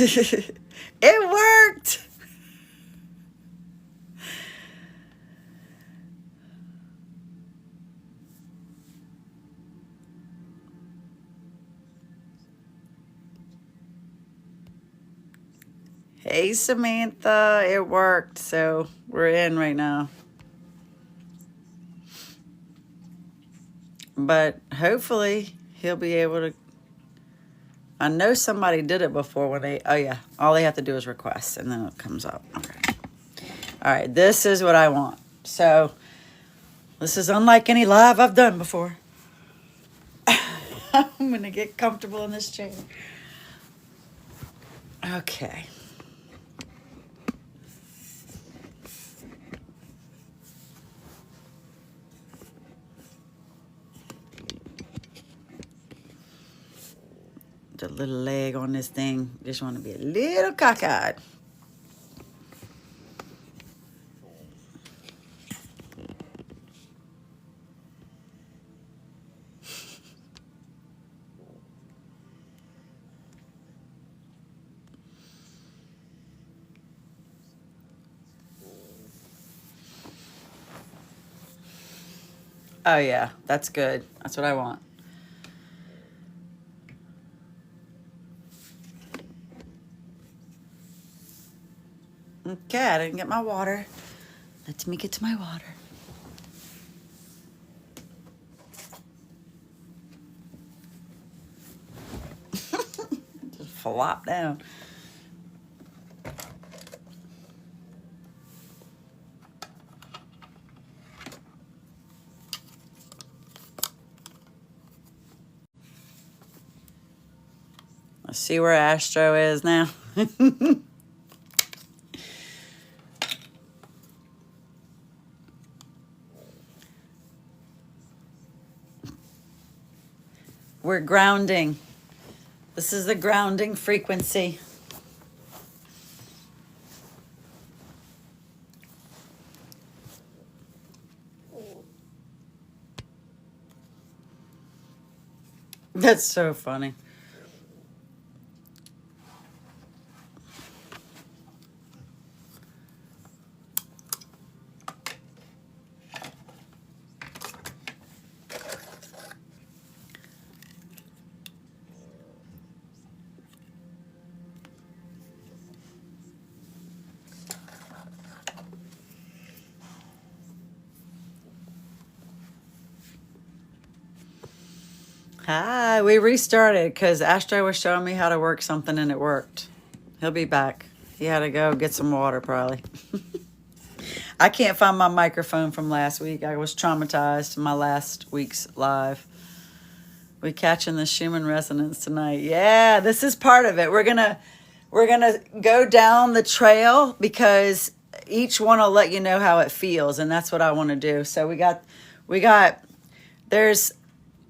It worked. Hey, Samantha. It worked. So we're in right now. But hopefully he'll be able to. I know somebody did it before when they, oh yeah, all they have to do is request and then it comes up. Okay. All right, this is what I want. So this is unlike any live I've done before. I'm going to get comfortable in this chair. Okay. The little leg on this thing. Just want to be a little cockeyed. Oh yeah, that's good. That's what I want. Okay, I didn't get my water. Let me get to my water. Just flop down. Let's see where Astro is now. We're grounding. This is the grounding frequency. That's so funny. Hi, we restarted because Astro was showing me how to work something and it worked. He'll be back. He had to go get some water probably. I can't find my microphone from last week. I was traumatized in my last week's live. We catching the Schumann resonance tonight. Yeah, this is part of it. We're gonna go down the trail because each one will let you know how it feels, and that's what I want to do. So we got there's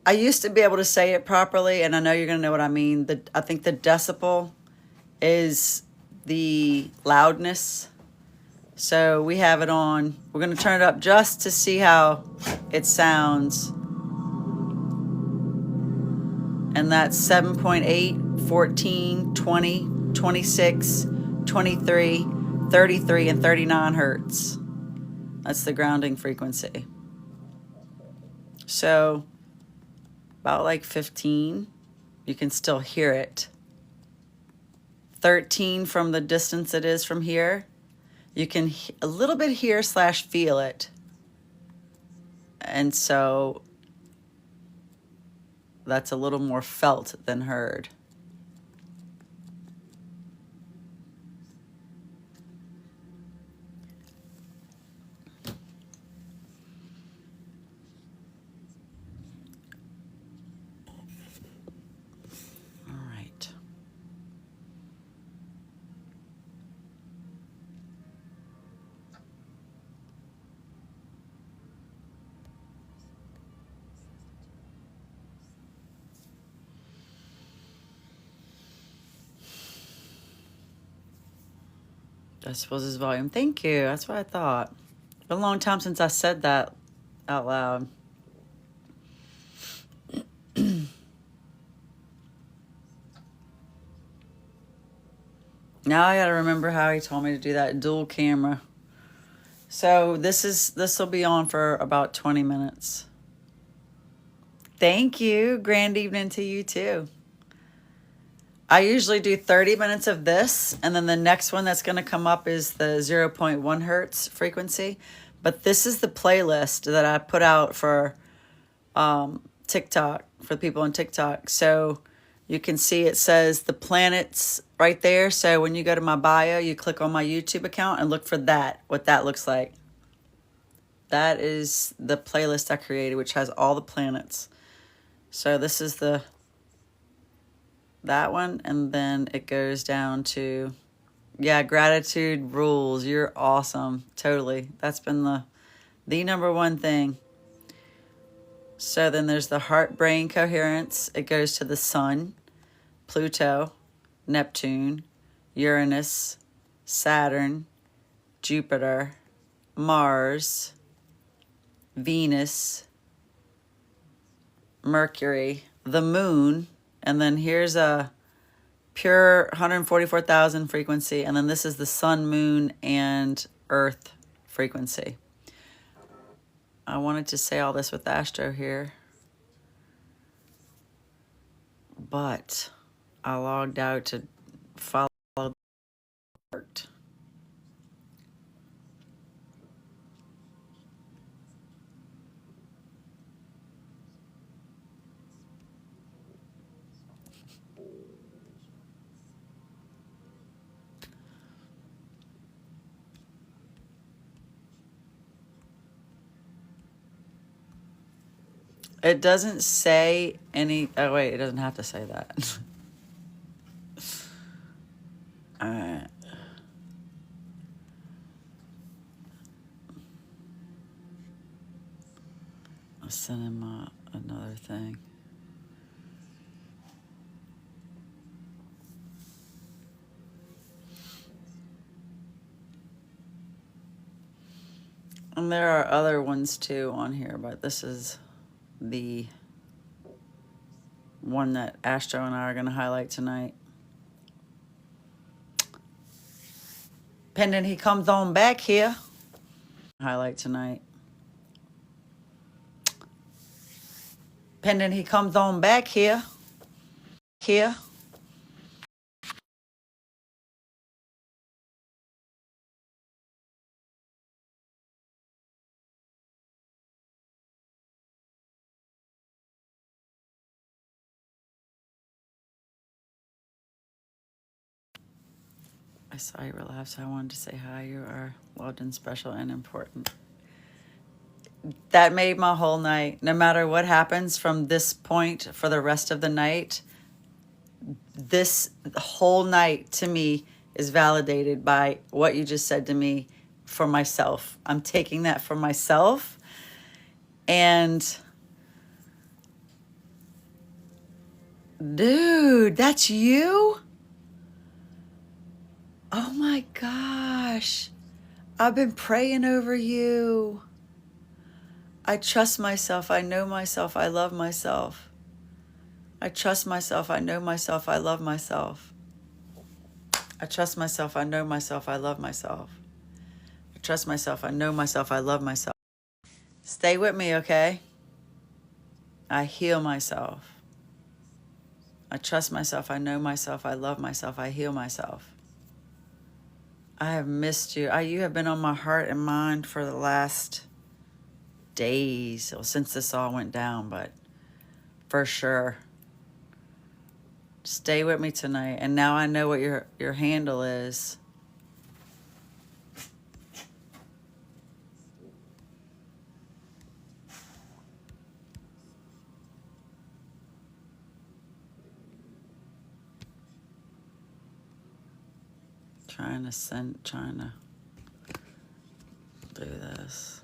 I used to be able to say it properly, and I know you're going to know what I mean. I think the decibel is the loudness. So we have it on. We're going to turn it up just to see how it sounds. And that's 7.8, 14, 20, 26, 23, 33, and 39 hertz. That's the grounding frequency. So about like 15, you can still hear it. 13 from the distance it is from here, you can a little bit hear / feel it. And so that's a little more felt than heard. Decibels is volume. Thank you. That's what I thought. It's been a long time since I said that out loud. Now I gotta remember how he told me to do that dual camera. So this will be on for about 20 minutes. Thank you. Grand evening to you too. I usually do 30 minutes of this, and then the next one that's going to come up is the 0.1 hertz frequency. But this is the playlist that I put out for TikTok, for people on TikTok. So you can see it says the planets right there. So when you go to my bio, you click on my YouTube account and look for that, what that looks like. That is the playlist I created, which has all the planets. So this is that one, and then it goes down to, yeah, gratitude rules. You're awesome. Totally. That's been the number one thing. So then there's the heart-brain coherence. It goes to the sun, Pluto, Neptune, Uranus, Saturn, Jupiter, Mars, Venus, Mercury, the moon, and then here's a pure 144,000 frequency, and then this is the sun, moon, and earth frequency. I wanted to say all this with Astro here, but I logged out to follow the worked. It doesn't say any, oh wait, it doesn't have to say that. All right. I'll send him another thing. And there are other ones too on here, but this is the one that Astro and I are going to highlight tonight. Pending he comes on back here. Highlight tonight. Pending he comes on back here. Here. I saw you laugh, so I wanted to say hi. You are loved and special and important. That made my whole night. No matter what happens from this point for the rest of the night, this whole night to me is validated by what you just said to me for myself. I'm taking that for myself. And dude, that's you? Oh my gosh. I've been praying over you. I trust myself. I know myself. I love myself. I trust myself. I know myself. I love myself. I trust myself. I know myself. I love myself. I trust myself. I know myself. I love myself. Stay with me, okay? I heal myself. I trust myself. I know myself. I love myself. I heal myself. I have missed you. You have been on my heart and mind for the last days, well, since this all went down, but for sure. Stay with me tonight. And now I know what your handle is. Trying to do this.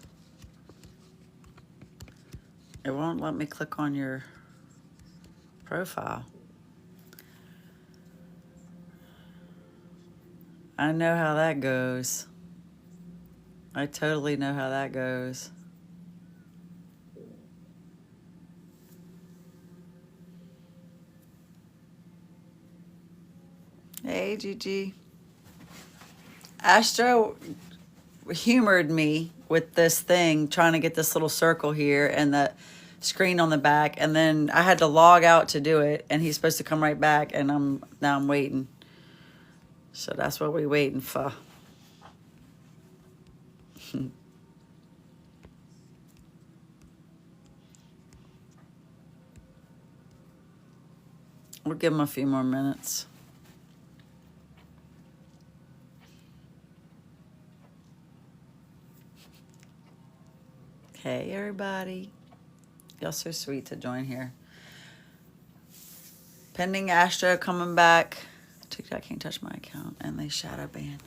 It won't let me click on your profile. I know how that goes. I totally know how that goes. Hey, Gigi. Astro humored me with this thing, trying to get this little circle here and the screen on the back, and then I had to log out to do it, and he's supposed to come right back, and I'm waiting. So that's what we waiting for. We'll give him a few more minutes. Hey, everybody. Y'all so sweet to join here. Pending Astro coming back. TikTok can't touch my account, and they shadow ban.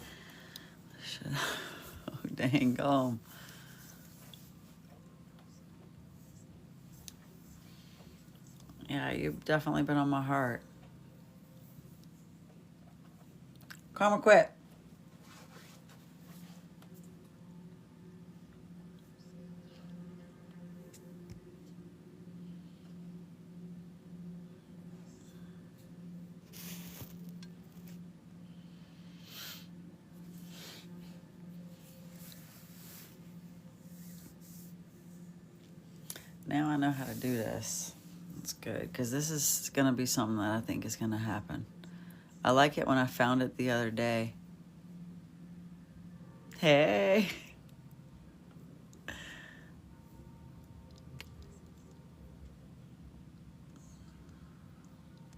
Oh, dang gum. Yeah, you've definitely been on my heart. Karma quit. Now I know how to do this. That's good, because this is going to be something that I think is going to happen. I like it when I found it the other day. Hey.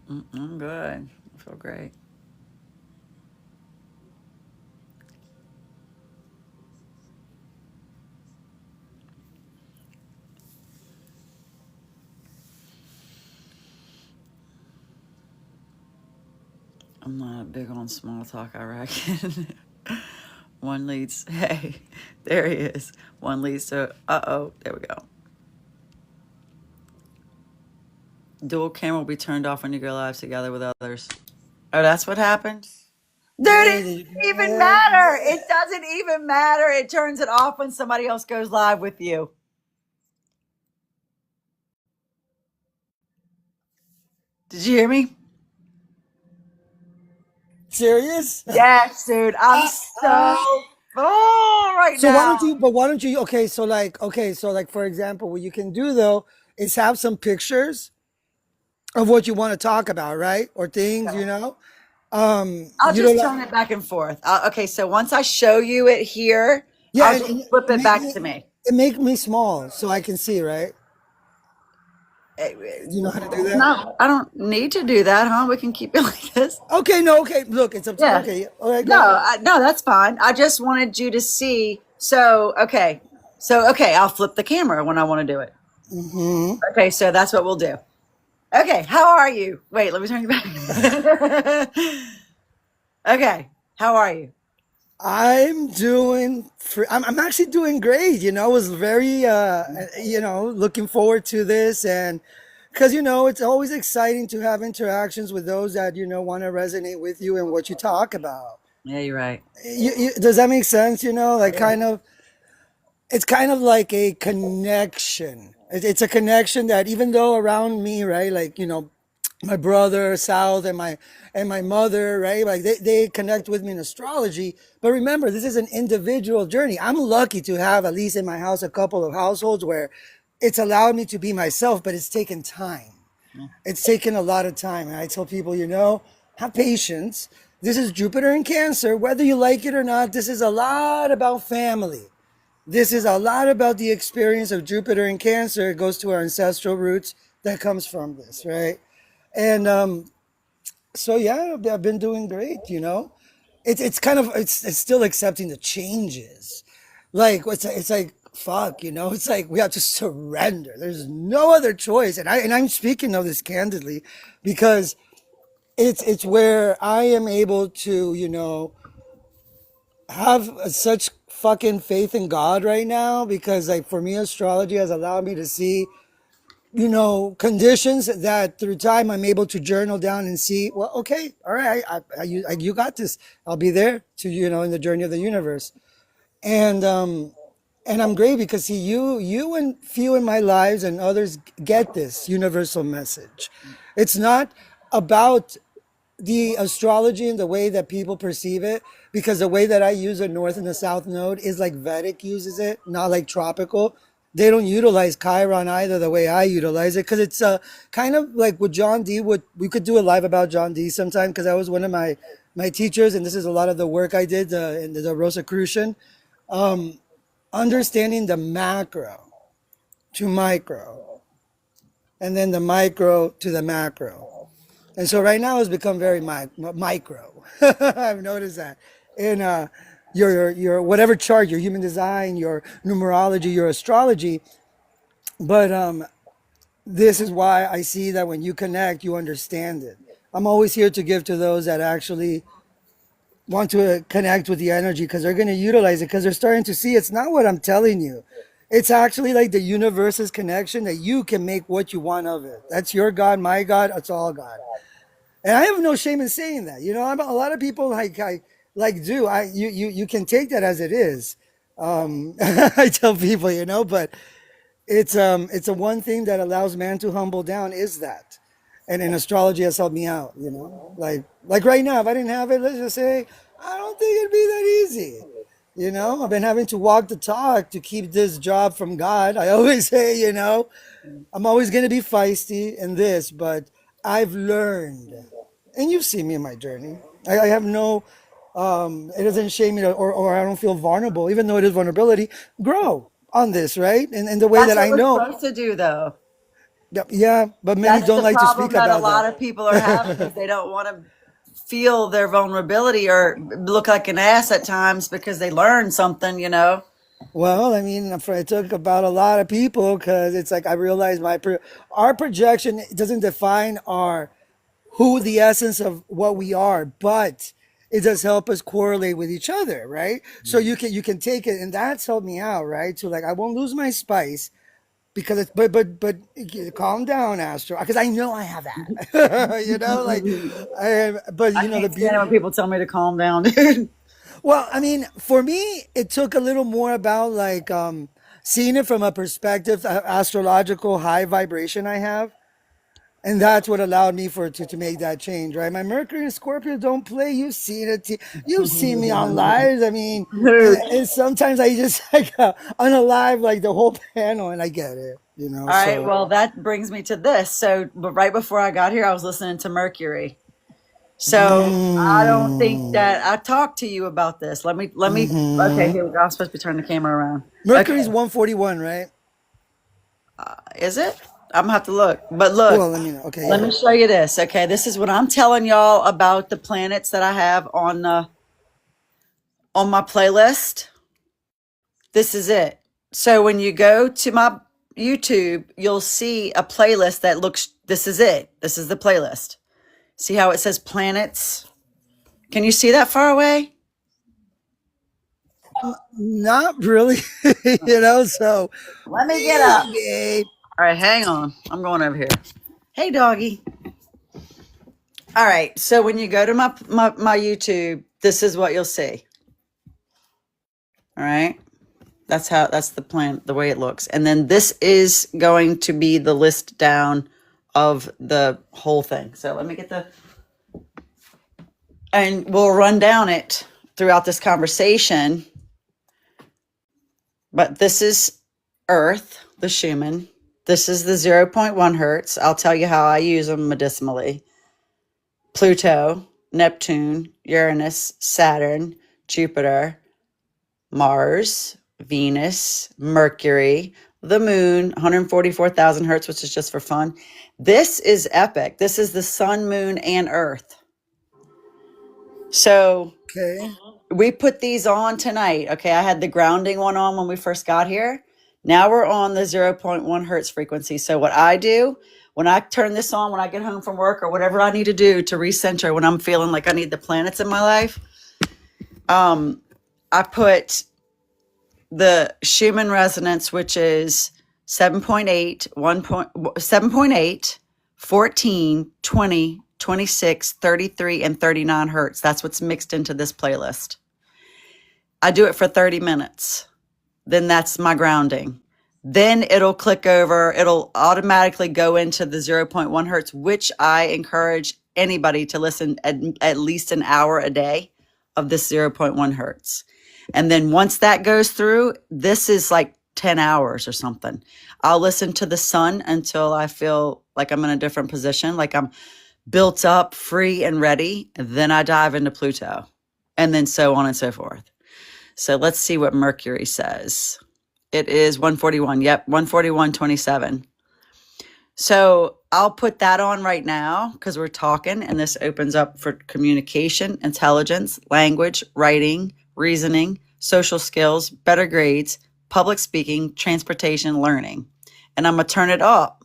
I'm good. I feel great. I'm not big on small talk, I reckon. One leads, hey, there he is. One leads to, uh-oh, there we go. Dual camera will be turned off when you go live together with others. Oh, that's what happens? Dude, it doesn't even matter. It doesn't even matter. It turns it off when somebody else goes live with you. Did you hear me? Serious? Yes, dude. I'm so full right So now. why don't you, okay, so like, for example, what you can do though is have some pictures of what you want to talk about, right? Or things, you know? I'll You know, just like, turn it back and forth. Okay, so once I show you it here, yeah, I'll just flip it back to me. it make me small so I can see, right? You know how to do that? No, I don't need to do that, huh? We can keep it like this. Okay, no, okay. Look, it's up to, Yeah. okay. All right, go No, ahead. no, that's fine. I just wanted you to see. So, okay. So, okay, I'll flip the camera when I want to do it. Hmm. Okay, so that's what we'll do. Okay, how are you? Wait, let me turn you back. Okay, how are you? I'm actually doing great. You know, I was very, looking forward to this, and because, it's always exciting to have interactions with those that, want to resonate with you and what you talk about. Yeah, you're right. Does that make sense? Like it's kind of like a connection. It's a connection that even though around me, right, like, my brother South and my mother, right, like they connect with me in astrology. But remember, this is an individual journey. I'm lucky to have, at least in my house, a couple of households where it's allowed me to be myself, but it's taken time. It's taken a lot of time. And I tell people, have patience. This is Jupiter in Cancer. Whether you like it or not, this is a lot about family. This is a lot about the experience of Jupiter in Cancer. It goes to our ancestral roots that comes from this, right? And so yeah, I've been doing great. It's kind of it's still accepting the changes. Like it's like fuck. It's like we have to surrender. There's no other choice. And I'm speaking of this candidly because it's where I am able to have such fucking faith in God right now, because like for me astrology has allowed me to see conditions that through time I'm able to journal down and see, well, okay, all right, you got this. I'll be there to, in the journey of the universe. And I'm great because see, you and few in my lives and others get this universal message. It's not about the astrology and the way that people perceive it, because the way that I use a north and a south node is like Vedic uses it, not like tropical. They don't utilize Chiron either the way I utilize it, because it's kind of like with John D. What we could do a live about John D. sometime, because that was one of my teachers, and this is a lot of the work I did in the Rosicrucian. Understanding the macro to micro, and then the micro to the macro. And so right now it's become very micro. I've noticed that in your whatever chart, your human design, your numerology, your astrology. But this is why I see that when you connect, you understand it. I'm always here to give to those that actually want to connect with the energy, because they're going to utilize it, because they're starting to see it's not what I'm telling you. It's actually like the universe's connection, that you can make what you want of it. That's your God, my God, it's all God. And I have no shame in saying that. You know, a lot of people you can take that as it is. I tell people, but it's a one thing that allows man to humble down is that. And in astrology has helped me out, like right now, if I didn't have it, let's just say, I don't think it'd be that easy. I've been having to walk the talk to keep this job from God. I always say, I'm always going to be feisty in this, but I've learned, and you've seen me in my journey. I have no, it doesn't shame me, or I don't feel vulnerable, even though it is vulnerability. Grow on this, right? And the way That's that I what we're know, supposed to do, though. yeah, but many That's don't the like to problem speak that a about lot of people are having, is that. they don't want to feel their vulnerability or look like an ass at times because they learned something. Well, I mean, it took about a lot of people, because it's like I realized our projection doesn't define the essence of what we are, but it does help us correlate with each other, right? So you can take it, and that's helped me out, right? So like I won't lose my spice, because it's but calm down, Astro, because I know I have that. But I the can't stand it beauty. when people tell me to calm down, dude. Well, I mean, for me, it took a little more about like seeing it from a perspective, astrological high vibration I have. And that's what allowed me to make that change, right? My Mercury and Scorpio don't play. You've seen me on lives. I mean, and sometimes I just like unalive like the whole panel, and I get it, All right, So well, that brings me to this. So, but right before I got here, I was listening to Mercury. So I don't think mm, that I talked to you about this. Let me. Okay, hmm here we go. I'm supposed to be turning the camera around. Mercury's Okay, 141, right? is it? I'm gonna have to look. But look, Well, let me know. Okay, let yeah. me show you this. Okay, this is what I'm telling y'all about the planets that I have on my playlist. This is it. So when you go to my YouTube, you'll see a playlist that looks. This is it. This is the playlist. See how it says planets? Can you see that far away? Not really, So Let me get up. maybe. All right, hang on. I'm going over here. Hey, doggy. All right. So when you go to my YouTube, this is what you'll see. All right. That's the plan, the way it looks. And then this is going to be the list down of the whole thing. So let me and we'll run down it throughout this conversation. But this is Earth, the Schumann. This is the 0.1 hertz. I'll tell you how I use them medicinally. Pluto, Neptune, Uranus, Saturn, Jupiter, Mars, Venus, Mercury, the moon, 144,000 hertz, which is just for fun. This is epic. This is the sun, moon, and Earth. So Okay. we put these on tonight. Okay, I had the grounding one on when we first got here. Now we're on the 0.1 hertz frequency. So what I do when I turn this on, when I get home from work or whatever I need to do to recenter, when I'm feeling like I need the planets in my life, I put the Schumann resonance, which is 7.8, 7.8, 14, 20, 26, 33, and 39 hertz. That's what's mixed into this playlist. I do it for 30 minutes. Then that's my grounding. Then it'll click over. It'll automatically go into the 0.1 hertz, which I encourage anybody to listen at least an hour a day of this zero point 0.1 hertz. And then once that goes through, this is like 10 hours or something. I'll listen to the sun until I feel like I'm in a different position, like I'm built up, free, and ready. Then I dive into Pluto, and then so on and so forth. So let's see what Mercury says. It is 141. Yep, 141.27. So I'll put that on right now because we're talking, and this opens up for communication, intelligence, language, writing, reasoning, social skills, better grades, public speaking, transportation, learning. And I'm going to turn it up.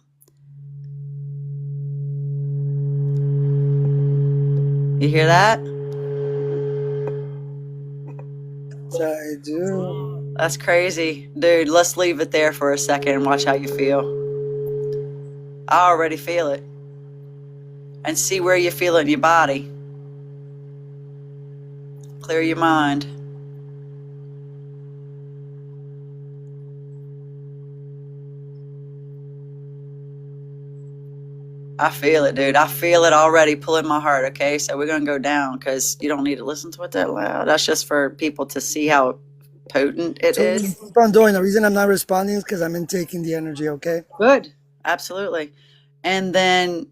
You hear that? I do. That's crazy. Dude, let's leave it there for a second and watch how you feel. I already feel it. And see where you feel it in your body. Clear your mind. I feel it, dude. I feel it already pulling my heart, okay? So we're going to go down because you don't need to listen to it that loud. That's just for people to see how potent it is. Keep on doing. The reason I'm not responding is because I'm intaking the energy, okay? Good. Absolutely. And then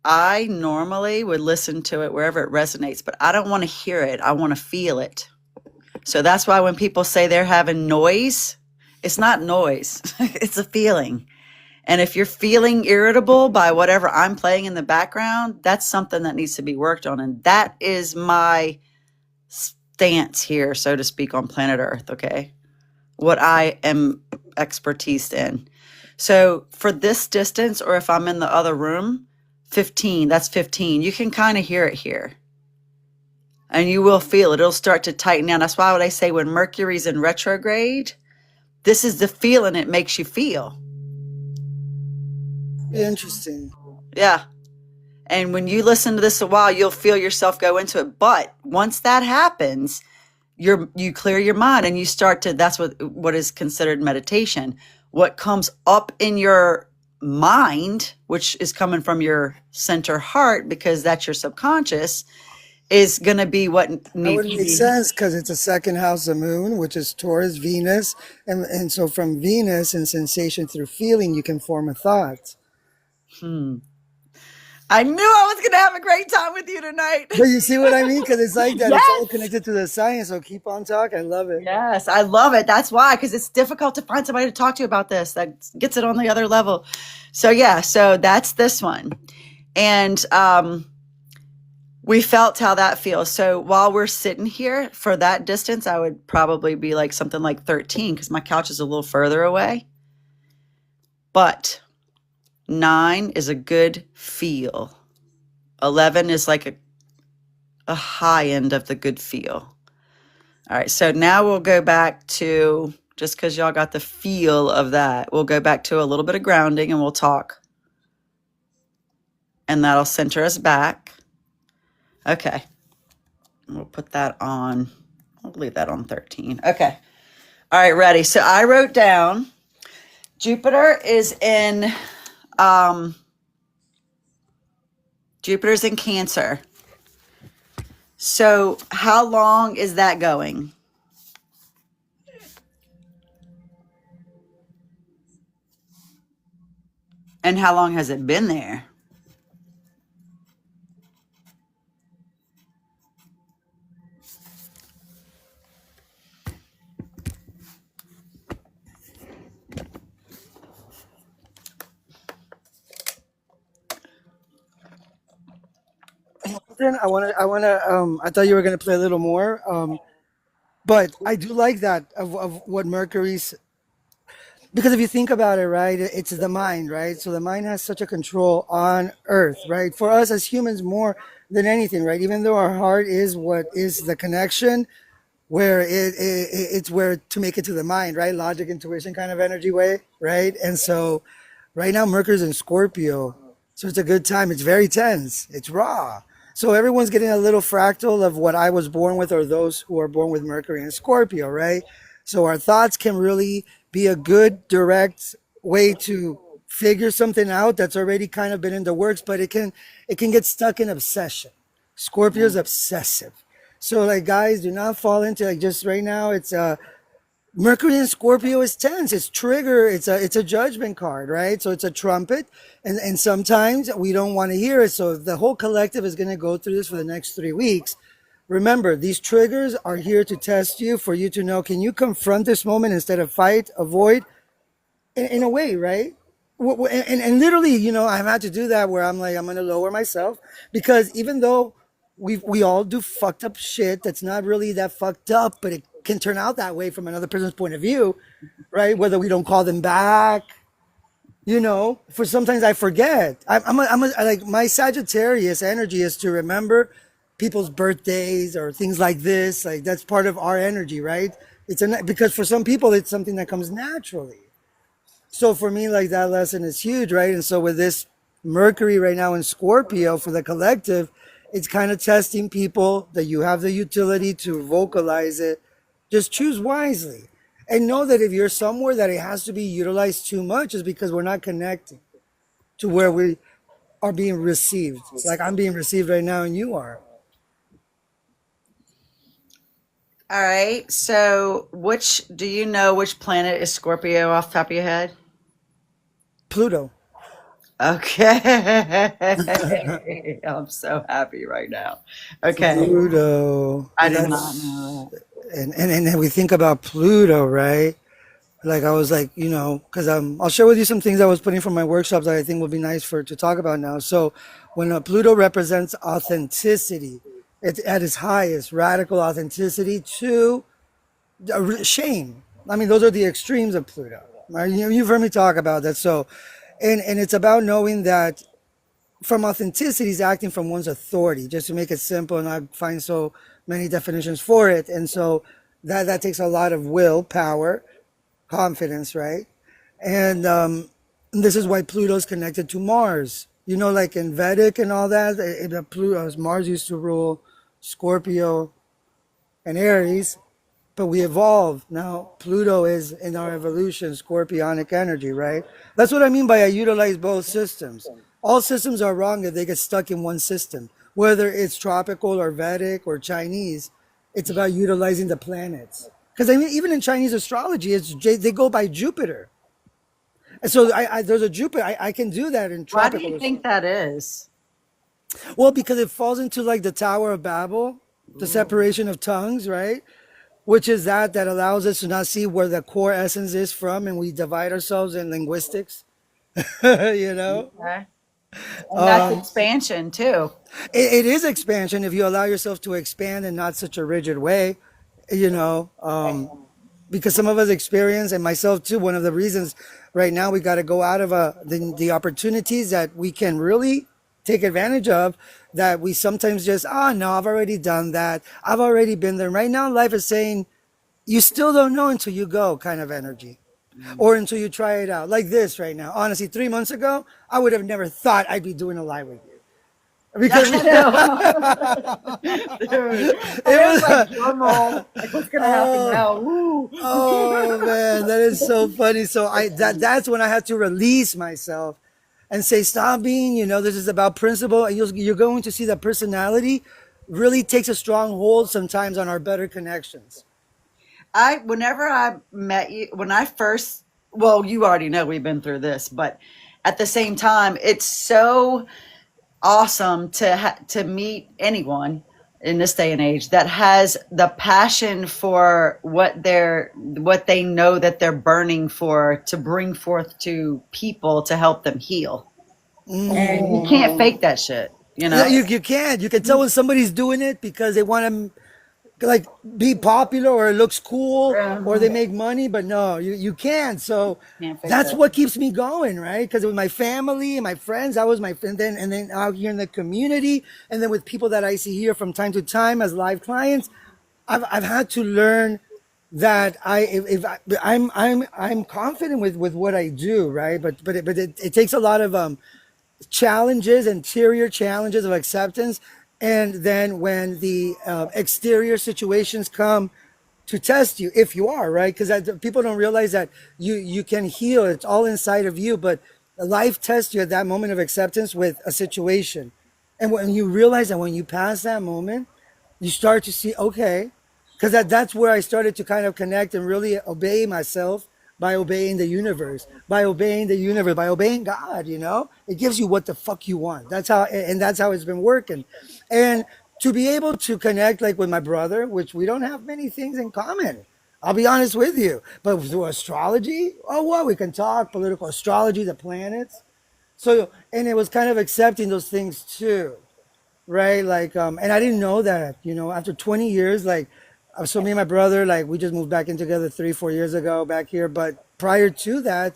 I normally would listen to it wherever it resonates, but I don't want to hear it. I want to feel it. So that's why when people say they're having noise, it's not noise. It's a feeling. And if you're feeling irritable by whatever I'm playing in the background, that's something that needs to be worked on. And that is my stance here, so to speak, on planet Earth, okay? What I am expertise in. So for this distance, or if I'm in the other room, 15, that's 15. You can kind of hear it here. And you will feel it. It'll start to tighten down. That's why when I say when Mercury's in retrograde, this is the feeling it makes you feel. Interesting. Yeah. And when you listen to this a while, you'll feel yourself go into it. But once that happens, you clear your mind and you start to, that's what is considered meditation. What comes up in your mind, which is coming from your center heart, because that's your subconscious, is going to be what needs to be. That would make sense because it's a second house of moon, which is Taurus, Venus. And so from Venus and sensation through feeling, you can form a thought. I knew I was going to have a great time with you tonight. But you see what I mean? Because it's like that. Yes. It's all connected to the science. So keep on talking. I love it. Yes, I love it. That's why, because it's difficult to find somebody to talk to about this that gets it on the other level. So yeah, so that's this one. And we felt how that feels. So while we're sitting here for that distance, I would probably be like something like 13 because my couch is a little further away. But 9 is a good feel. 11 is like a high end of the good feel. All right, so now we'll go back to, just because y'all got the feel of that, we'll go back to a little bit of grounding and we'll talk. And that'll center us back. Okay. We'll put that on. I'll leave that on 13. Okay. All right, ready. So I wrote down Jupiter is in Jupiter's in Cancer. So how long is that going? And how long has it been there? I thought you were going to play a little more. But I do like that of what Mercury's, because if you think about it, right, it's the mind, right? So the mind has such a control on Earth, right? For us as humans, more than anything, right? Even though our heart is what is the connection, where it's where to make it to the mind, right? Logic, intuition kind of energy way, right? And so right now Mercury's in Scorpio. So it's a good time. It's very tense. It's raw. So everyone's getting a little fractal of what I was born with, or those who are born with Mercury and Scorpio, right? So our thoughts can really be a good direct way to figure something out that's already kind of been in the works, but it can get stuck in obsession. Scorpio's obsessive. So like guys, do not fall into like just right now it's Mercury in Scorpio is tense. It's trigger. It's a judgment card, right? So it's a trumpet, and sometimes we don't want to hear it. So the whole collective is going to go through this for the next 3 weeks. Remember, these triggers are here to test you, for you to know, can you confront this moment instead of fight, avoid, in a way, right? And literally, I've had to do that where I'm like, I'm going to lower myself, because even though we all do fucked up shit that's not really that fucked up, but it can turn out that way from another person's point of view, right? Whether we don't call them back, for sometimes I forget. Like my Sagittarius energy is to remember people's birthdays or things like this. Like that's part of our energy, right? Because for some people it's something that comes naturally. So for me, like that lesson is huge, right? And so with this Mercury right now in Scorpio for the collective, it's kind of testing people that you have the utility to vocalize it. Just choose wisely. And know that if you're somewhere that it has to be utilized too much, is because we're not connecting to where we are being received. Like I'm being received right now and you are. All right. So, do you know which planet is Scorpio off the top of your head? Pluto. Okay. I'm so happy right now. Okay. Pluto. I And did not that's know and then we think about Pluto, right? Like I was like, because I'll share with you some things I was putting from my workshops that I think would be nice for to talk about now. So when Pluto represents authenticity, it's at its highest, radical authenticity to shame. I mean, those are the extremes of Pluto. Right? You've heard me talk about that. So, and it's about knowing that from authenticity is acting from one's authority, just to make it simple and not find so many definitions for it. And so that takes a lot of will, power, confidence, right? And this is why Pluto's connected to Mars. Like in Vedic and all that, Mars used to rule Scorpio and Aries, but we evolved. Now Pluto is in our evolution, scorpionic energy, right? That's what I mean by I utilize both systems. All systems are wrong if they get stuck in one system, whether it's tropical or Vedic or Chinese. It's about utilizing the planets. Because I mean, even in Chinese astrology, they go by Jupiter. And so there's a Jupiter. I can do that in Why do tropical you astrology. think that is? Well, because it falls into like the Tower of Babel, the separation of tongues, right? Which is that allows us to not see where the core essence is from, and we divide ourselves in linguistics. you know, Okay. And that's um, expansion too. it is expansion if you allow yourself to expand in not such a rigid way. You know, because some of us experience, and myself too, one of the reasons right now we got to go out of the opportunities that we can really take advantage of, that we sometimes just, no, I've already done that, I've already been there. Right now life is saying you still don't know until you go, kind of energy, or until you try it out, like this right now. Honestly, 3 months ago I would have never thought I'd be doing a live with you, because I know. Dude, it I was was like, drum roll. Like, what's gonna happen oh now? Woo. Oh man, that is so funny. So that's when I had to release myself and say, stop being, this is about principle. And you're going to see that personality really takes a strong hold sometimes on our better connections. Whenever I met you, when I first, well, you already know we've been through this, but at the same time, it's so awesome to meet anyone in this day and age that has the passion for what they know that they're burning for, to bring forth to people to help them heal. And you can't fake that shit, you Yeah, know? you can. You can tell when somebody's doing it because they want to like be popular, or it looks cool, or they make money, but no, you can't. So Can't fake that's that. what keeps me going, right? Because with my family and my friends, I was my friend, and then out here in the community, and then with people that I see here from time to time as live clients, I've had to learn that if I'm confident with what I do, right? But it takes a lot of challenges, interior challenges of acceptance. And then when the exterior situations come to test you, if you are, right? Because people don't realize that you can heal. It's all inside of you. But Life tests you at that moment of acceptance with a situation. And when you realize that when you pass that moment, you start to see, okay, because that's where I started to kind of connect and really obey myself by obeying the universe, by obeying God, it gives you what the fuck you want. That's how, and that's how it's been working. And to be able to connect like with my brother, which we don't have many things in common. I'll be honest with you. But through astrology, oh, well, we can talk political astrology, the planets. So, and it was kind of accepting those things too, right? Like, and I didn't know that, after 20 years, like, so me and my brother, like, we just moved back in together 3, 4 years ago back here. But prior to that,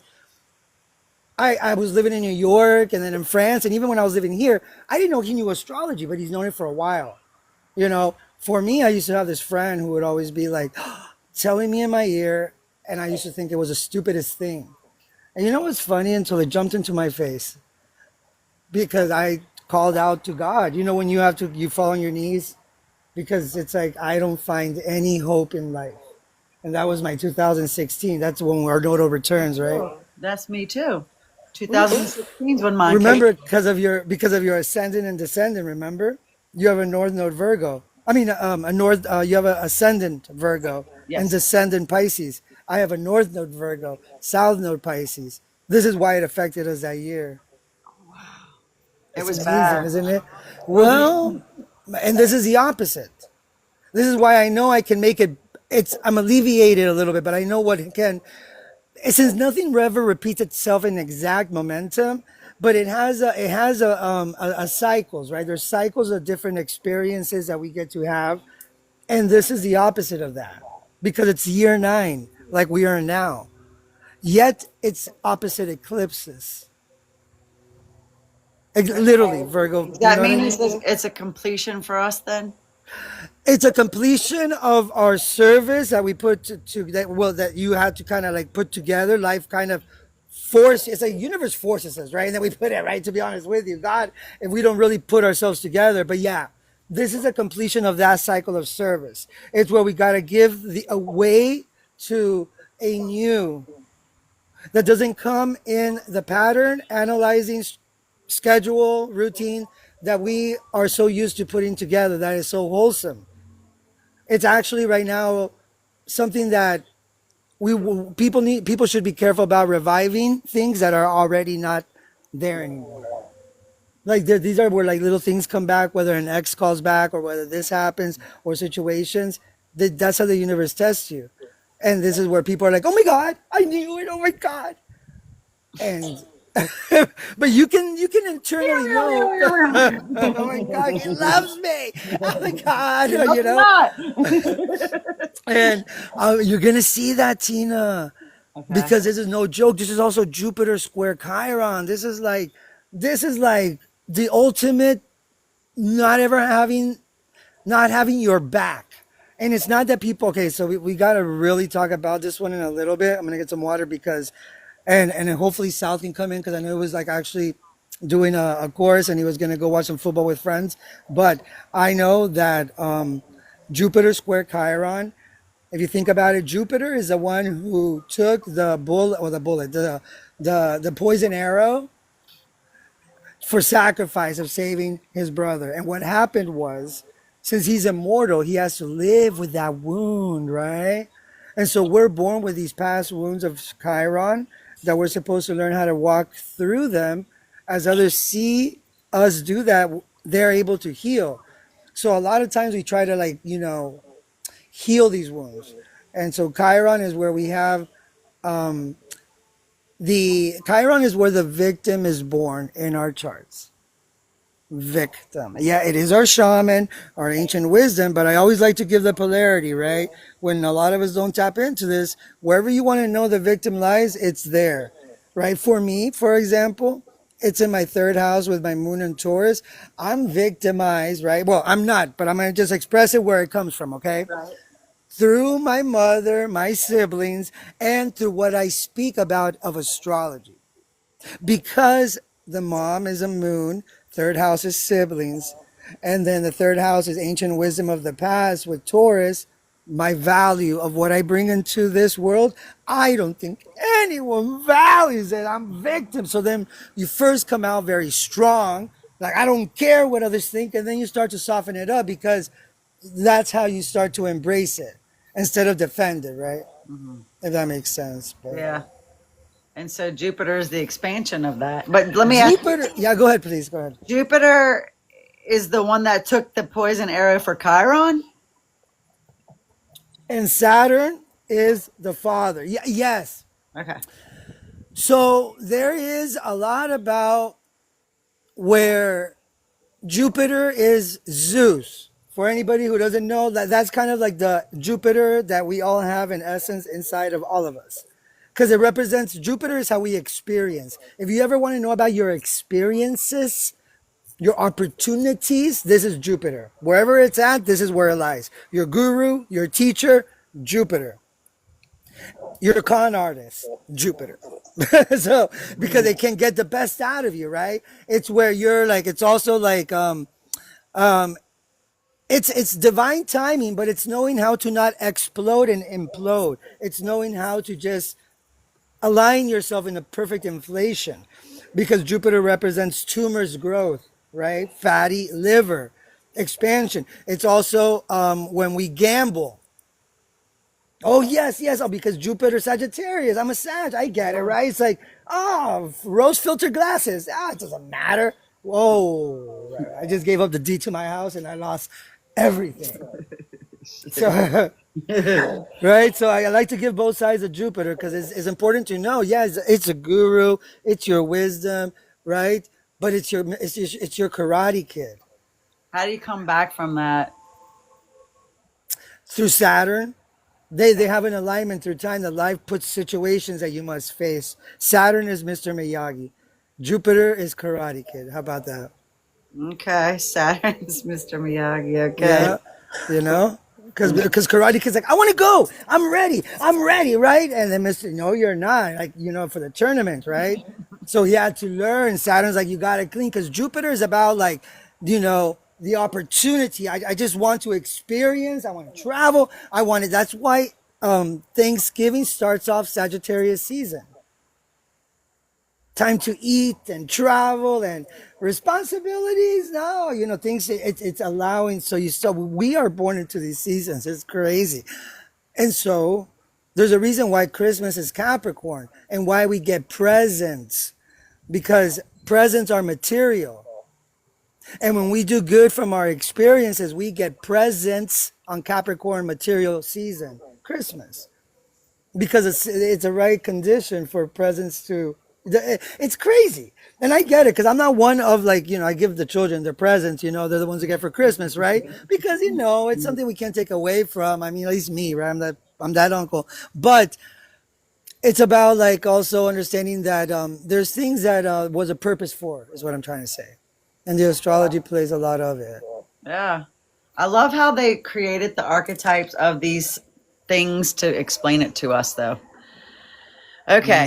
I was living in New York and then in France. And even when I was living here, I didn't know he knew astrology, but he's known it for a while. For me, I used to have this friend who would always be like, telling me in my ear, and I used to think it was the stupidest thing. And you know what's funny? Until it jumped into my face because I called out to God. When you fall on your knees because it's like I don't find any hope in life, and that was my 2016. That's when our nodal returns, right? Oh, that's me too. 2016 is when mine came. Remember, because of your ascendant and descendant. Remember, you have a north node Virgo. I mean, a north. You have a ascendant Virgo and Yes. descendant Pisces. I have a north node Virgo, south node Pisces. This is why it affected us that year. It It's was amazing, bad. isn't it? Well, and this is the opposite. This is why I know I can make it. I'm alleviated a little bit, but I know what can. Since nothing ever repeats itself in exact momentum, but it has a cycles, right? There's cycles of different experiences that we get to have, and this is the opposite of that because it's year 9, like we are now. Yet it's opposite eclipses. Literally, Virgo. Does You that know what I mean mean? it's a completion for us then? It's a completion of our service that we put to that, well, that you had to kind of like put together. Life kind of force. It's like universe forces us, right? And then we put it, right. To be honest with you, God, if we don't really put ourselves together, but yeah, this is a completion of that cycle of service. It's where we got to give the away to a new that doesn't come in the pattern, analyzing schedule, routine that we are so used to putting together. That is so wholesome. It's actually right now something that people should be careful about reviving things that are already not there anymore. Like these are where like little things come back, whether an ex calls back or whether this happens or situations. That's how the universe tests you, and this is where people are like, "Oh my God, I knew it! Oh my God!" And but you can internally know, "Oh my God, he loves me! Oh my God!" Nope, not. And you're gonna see that, Tina, Okay. because this is no joke. This is also Jupiter square Chiron. This is like the ultimate not having your back. And it's not that people. Okay, so we got to really talk about this one in a little bit. I'm gonna get some water because, and then hopefully Sal can come in because I know it was like actually doing a course and he was gonna go watch some football with friends. But I know that Jupiter square Chiron. If you think about it, Jupiter is the one who took the poison arrow for sacrifice of saving his brother. And what happened was, since he's immortal, he has to live with that wound, right? And so we're born with these past wounds of Chiron that we're supposed to learn how to walk through them. As others see us do that, they're able to heal. So a lot of times we try to heal these wounds. And so Chiron is where we have the Chiron is where the victim is born in our charts. Victim. Yeah, it is our shaman, our ancient wisdom, but I always like to give the polarity, right? When a lot of us don't tap into this, wherever you want to know the victim lies, it's there, right? For me, for example, it's in my third house with my moon and Taurus. I'm victimized, right? Well, I'm not, but I'm going to just express it where it comes from, okay? Right. Through my mother, my siblings, and through what I speak about of astrology. Because the mom is a moon, third house is siblings, and then the third house is ancient wisdom of the past with Taurus. my value of what I bring into this world, I don't think anyone values it. I'm victim. So then you first come out very strong, like I don't care what others think, and then you start to soften it up because that's how you start to embrace it instead of defend it, right? Mhm. If that makes sense. But Yeah. And so Jupiter is the expansion of that. But let me ask you, Jupiter, yeah, go ahead, please. Go ahead. Jupiter is the one that took the poison arrow for Chiron? And Saturn is the father. Yes. Okay. So there is a lot about where Jupiter is Zeus. For anybody who doesn't know, that's kind of like the Jupiter that we all have in essence inside of all of us. Because it represents Jupiter is how we experience. If you ever want to know about your experiences, your opportunities, this is Jupiter. Wherever it's at, this is where it lies. Your guru, your teacher, Jupiter. You're a con artist, Jupiter. So because they can get the best out of you, right? It's where you're like, it's also like um it's divine timing, but it's knowing how to not explode and implode. It's knowing how to just align yourself in a perfect inflation, because Jupiter represents tumors growth, right? Fatty liver expansion. It's also when we gamble. Oh yes, yes. Oh, because Jupiter Sagittarius. I'm a Sag. I get it, right? It's like, oh, rose filter glasses. Ah, it doesn't matter. Whoa! Right. I just gave up the D to my house and I lost everything. So, right. So I like to give both sides of Jupiter because it's important to know. Yeah, it's a guru. It's your wisdom, right? But it's your Karate Kid How do you come back from that? through Saturn. They have an alignment through time that life puts situations that you must face. Saturn is Mr. Miyagi. Jupiter is Karate Kid. How about that? Okay. Saturn's Mr. Miyagi. Okay. Yeah, you know, because Karate Kid's like, I want to go. I'm ready, right? And then Mr. No, you're not. Like, for the tournament, right? So he had to learn. Saturn's like, you got to clean, because Jupiter is about like, the opportunity. I just want to experience. I want to travel. I want it. That's why Thanksgiving starts off Sagittarius season. Time to eat and travel and responsibilities. No, things. It's allowing. So we are born into these seasons. It's crazy, and so there's a reason why Christmas is Capricorn and why we get presents, because presents are material. And when we do good from our experiences, we get presents on Capricorn material season, Christmas, because it's a right condition for presents to. It's crazy, and I get it, because I'm not one of like, I give the children their presents. They're the ones to get for Christmas, right? Because it's something we can't take away from. I mean, at least me, right? I'm that uncle, but it's about like also understanding that there's things that was a purpose for, is what I'm trying to say. And the astrology plays a lot of it. Yeah. I love how they created the archetypes of these things to explain it to us, though. Okay.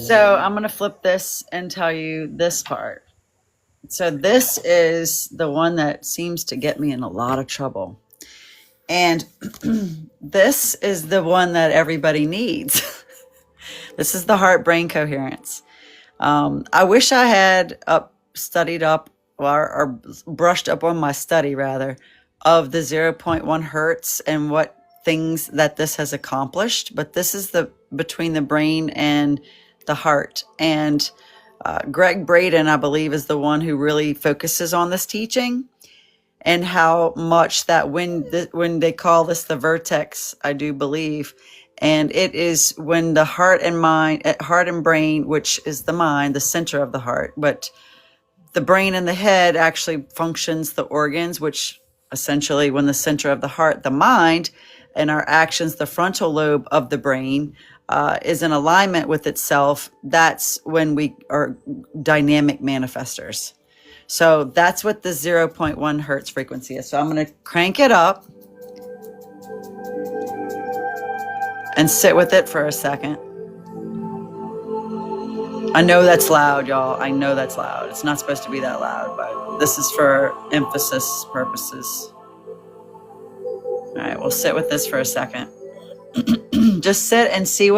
So I'm going to flip this and tell you this part. So this is the one that seems to get me in a lot of trouble. And this is the one that everybody needs. This is the heart brain coherence. I wish I had studied up or brushed up on my study, rather, of the zero point 0.1 hertz and what things that this has accomplished. But this is the between the brain and the heart. And Greg Braden, I believe, is the one who really focuses on this teaching, and how much that when they call this the vertex, I do believe. And it is when the heart and brain, which is the mind, the center of the heart, but the brain and the head actually functions the organs, which essentially when the center of the heart, the mind, and our actions, the frontal lobe of the brain, is in alignment with itself. That's when we are dynamic manifestors. So that's what the 0.1 hertz frequency is. So I'm going to crank it up and sit with it for a second. I know that's loud, y'all. I know that's loud. It's not supposed to be that loud, but this is for emphasis purposes. All right, we'll sit with this for a second. Just sit and see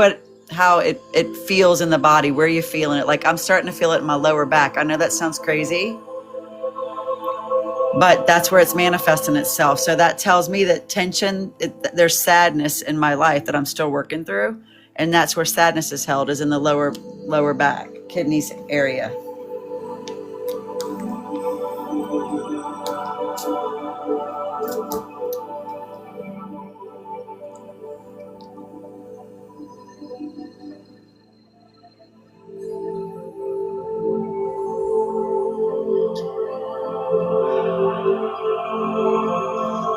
how it feels in the body, where you're feeling it. Like I'm starting to feel it in my lower back. I know that sounds crazy, but that's where it's manifesting itself. So that tells me that tension, there's sadness in my life that I'm still working through. And that's where sadness is held, is in the lower back, kidneys area.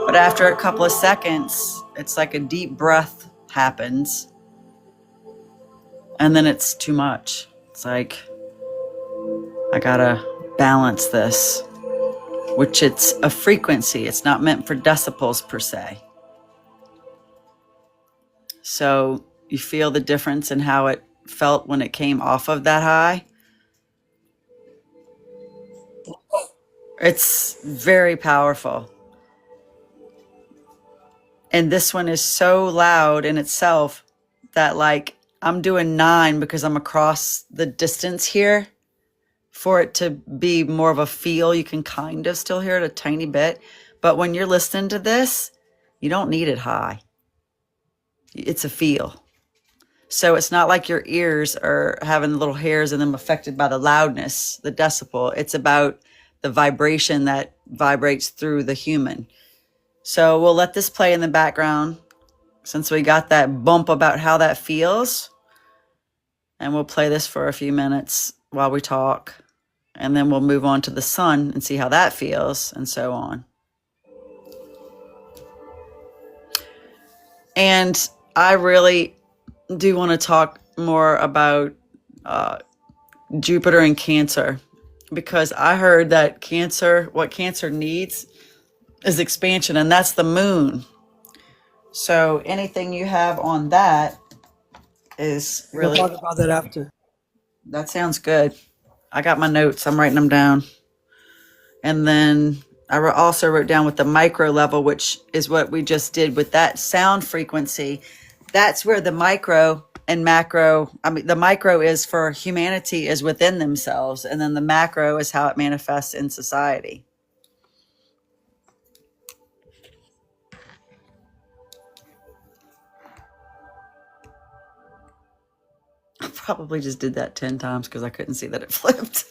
But after a couple of seconds, it's like a deep breath happens. And then it's too much. It's like, I gotta balance this, which it's a frequency. It's not meant for decibels per se. So you feel the difference in how it felt when it came off of that high. It's very powerful. And this one is so loud in itself that, like, I'm doing 9 because I'm across the distance here. For it to be more of a feel, you can kind of still hear it a tiny bit. But when you're listening to this, you don't need it high. It's a feel. So it's not like your ears are having little hairs in them affected by the loudness, the decibel. It's about the vibration that vibrates through the human. So we'll let this play in the background since we got that bump about how that feels. And we'll play this for a few minutes while we talk. And then we'll move on to the sun and see how that feels, and so on. And I really do want to talk more about Jupiter and Cancer, because I heard that what Cancer needs is expansion, and that's the moon. So anything you have on that is really... We'll talk about that after. That sounds good. I got my notes. I'm writing them down. And then I also wrote down with the micro level, which is what we just did with that sound frequency. That's where the micro and macro, the micro is for humanity, is within themselves. And then the macro is how it manifests in society. I probably just did that 10 times because I couldn't see that it flipped.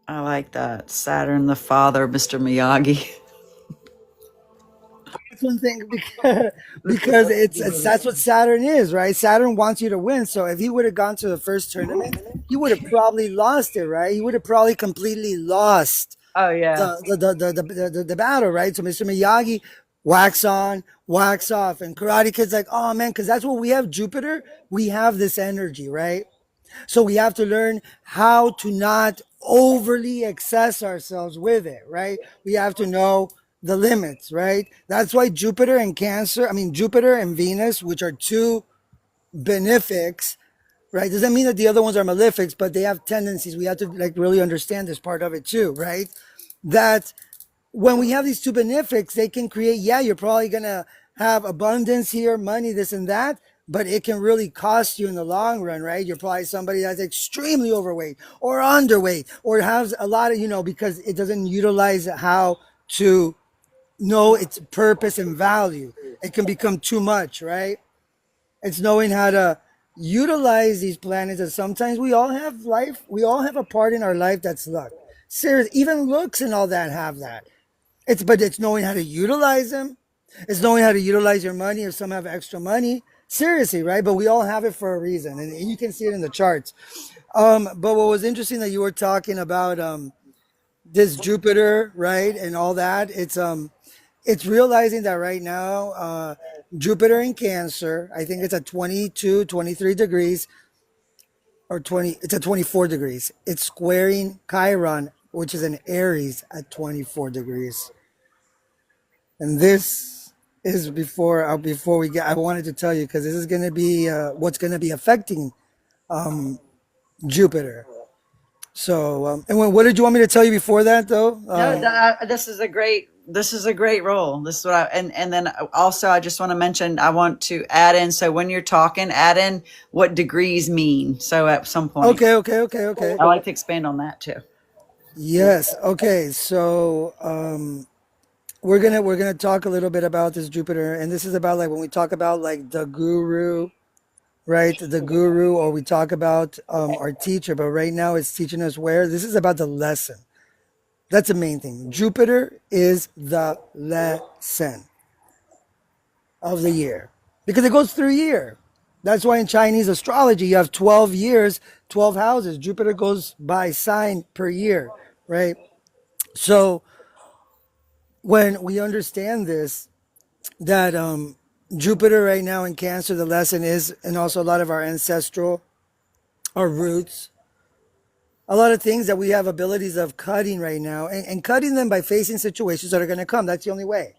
I like that. Saturn the Father, Mr. Miyagi. That's one thing, because that's what Saturn is, right? Saturn wants you to win. So if he would have gone to the first tournament, he would have probably lost it, right? He would have probably completely lost Oh, yeah. the battle, right? So Mr. Miyagi, wax on, wax off, and Karate Kid's like, oh man, because that's what we have. Jupiter, we have this energy, right? So we have to learn how to not overly excess ourselves with it, right? We have to know the limits, right? That's why Jupiter and Jupiter and Venus, which are two benefics, right? Doesn't mean that the other ones are malefics, but they have tendencies. We have to really understand this part of it too, right? That when we have these two benefics, they can create, you're probably going to have abundance here, money, this and that, but it can really cost you in the long run, right? You're probably somebody that's extremely overweight or underweight or has a lot of, because it doesn't utilize how to know its purpose and value. It can become too much, right? It's knowing how to utilize these planets. And sometimes we all have a part in our life that's luck. Serious, even looks and all that have that. But it's knowing how to utilize them. It's knowing how to utilize your money if some have extra money. Seriously, right? But we all have it for a reason, and you can see it in the charts. But what was interesting that you were talking about this Jupiter, right, and all that. It's realizing that right now, Jupiter in Cancer, I think it's at 22, 23 degrees, or 20. It's at 24 degrees. It's squaring Chiron, which is in Aries, at 24 degrees. And this is before we get, I wanted to tell you, because this is going to be what's going to be affecting Jupiter. So, and what did you want me to tell you before that, though? No, this is a great role. This is what and then also I just want to mention I want to add in, so when you're talking, add in what degrees mean. So at some point, Okay, okay, okay, okay. I like to expand on that too. Yes. Okay. So, we're gonna talk a little bit about this Jupiter, and this is about like when we talk about like the guru, right? The guru, or we talk about our teacher, but right now it's teaching us where. This is about the lesson. That's the main thing. Jupiter is the lesson of the year because it goes through a year. That's why in Chinese astrology you have 12 years, 12 houses. Jupiter goes by sign per year, right? So when we understand this, that Jupiter right now in Cancer, the lesson is, and also a lot of our ancestral, our roots, a lot of things that we have abilities of cutting right now, and cutting them by facing situations that are going to come. That's the only way.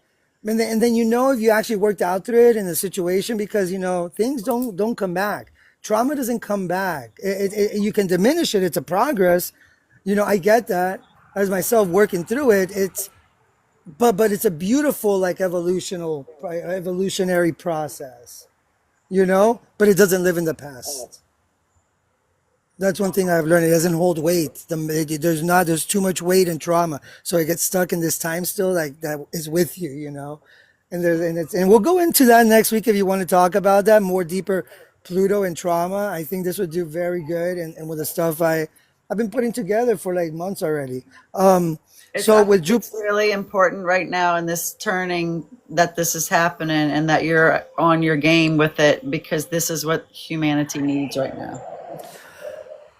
And then you know if you actually worked out through it in the situation, because you know things don't come back. Trauma doesn't come back. You can diminish it. It's a progress. You know, I get that as myself working through it. It's but it's a beautiful like evolutionary process. You know, but it doesn't live in the past. That's one thing I've learned. It doesn't hold weight. There's too much weight in trauma. So it gets stuck in this time still like that is with you, you know? And we'll go into that next week if you want to talk about that more deeper Pluto and trauma. I think this would do very good and with the stuff I've been putting together for like months already. I So with think Jupiter, it's really important right now in this turning that this is happening and that you're on your game with it, because this is what humanity needs right now.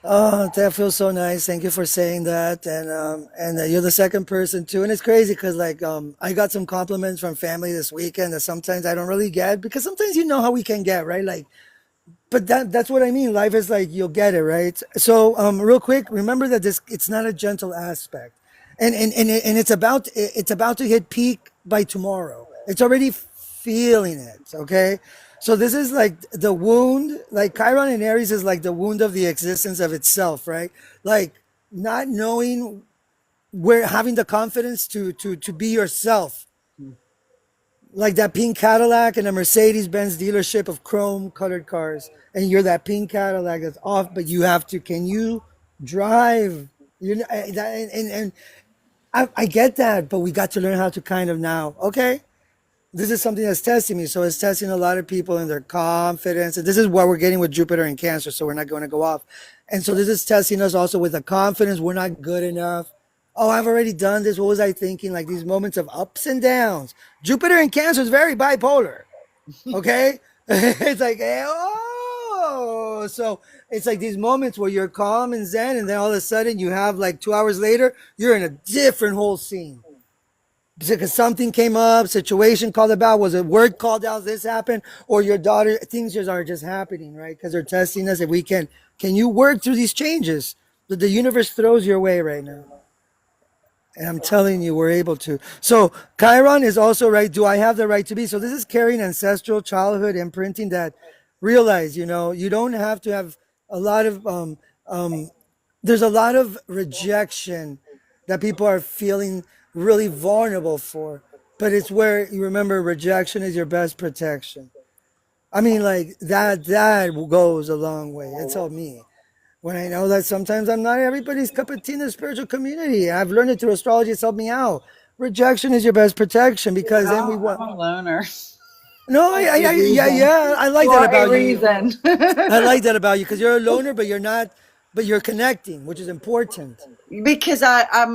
oh, that feels so nice. Thank you for saying that. And you're the second person too. And it's crazy because like I got some compliments from family this weekend that sometimes I don't really get because sometimes you know how we can get, right? Like, but that's what I mean. Life is like you'll get it, right? So real quick, remember that this it's not a gentle aspect. And it's about to hit peak by tomorrow. It's already feeling it, okay? So this is like the wound, like Chiron in Aries is like the wound of the existence of itself, right? Like not knowing where having the confidence to be yourself. Like that pink Cadillac in a Mercedes Benz dealership of chrome colored cars, and you're that pink Cadillac that's off, but you have to. Can you drive? You know that, and I get that, but we got to learn how to kind of now. Okay, this is something that's testing me. So it's testing a lot of people in their confidence. And this is what we're getting with Jupiter and Cancer. So we're not going to go off. And so this is testing us also with the confidence. We're not good enough. Oh, I've already done this. What was I thinking? Like these moments of ups and downs. Jupiter and Cancer is very bipolar. Okay. It's like, oh, so it's like these moments where you're calm and zen. And then all of a sudden you have like 2 hours later, you're in a different whole scene because something came up, situation called about, was a word called out, this happened, or your daughter, things just are just happening, right? Because they're testing us if we can you work through these changes that the universe throws your way right now? And I'm telling you, we're able to. So Chiron is also right. Do I have the right to be? So this is carrying ancestral childhood imprinting that realize, you know, you don't have to have a lot of there's a lot of rejection that people are feeling really vulnerable for. But it's where you remember rejection is your best protection. I mean, like that goes a long way. It's helped me. When I know that sometimes I'm not everybody's cup of tea in the spiritual community. I've learned it through astrology. It's helped me out. Rejection is your best protection because then we want. I'm a loner. No, A yeah, reason. yeah. I like that For a about you. reason. I like that about you because you're a loner, but you're not. But you're connecting, which is important. Because I'm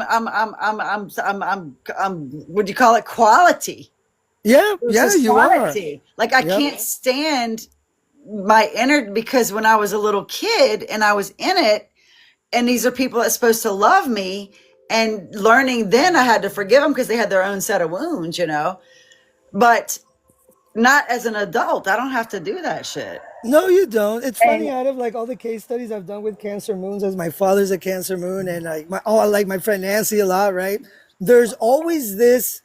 what do you call it? Quality Yeah, yeah, versus you are. quantity. Like I Yep. can't stand my inner, because when I was a little kid and I was in it, and these are people that's supposed to love me, and learning then I had to forgive them because they had their own set of wounds, you know. But not as an adult. I don't have to do that shit. No, you don't. It's funny. And Out of like all the case studies I've done with Cancer moons, as my father's a Cancer moon, and like I like my friend Nancy a lot, right? There's always this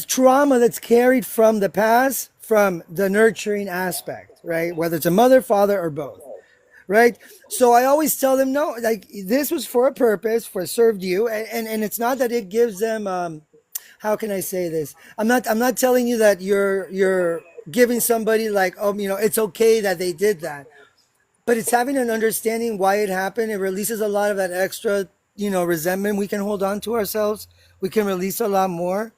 trauma that's carried from the past, from the nurturing aspect, right? Whether it's a mother, father, or both. right? So I always tell them, no, like this was for a purpose, for served you, and it's not that it gives them how can I say this? I'm not telling you that you're giving somebody like, oh, it's okay that they did that, but it's having an understanding why it happened. It releases a lot of that extra, resentment we can hold on to ourselves. We can release a lot more.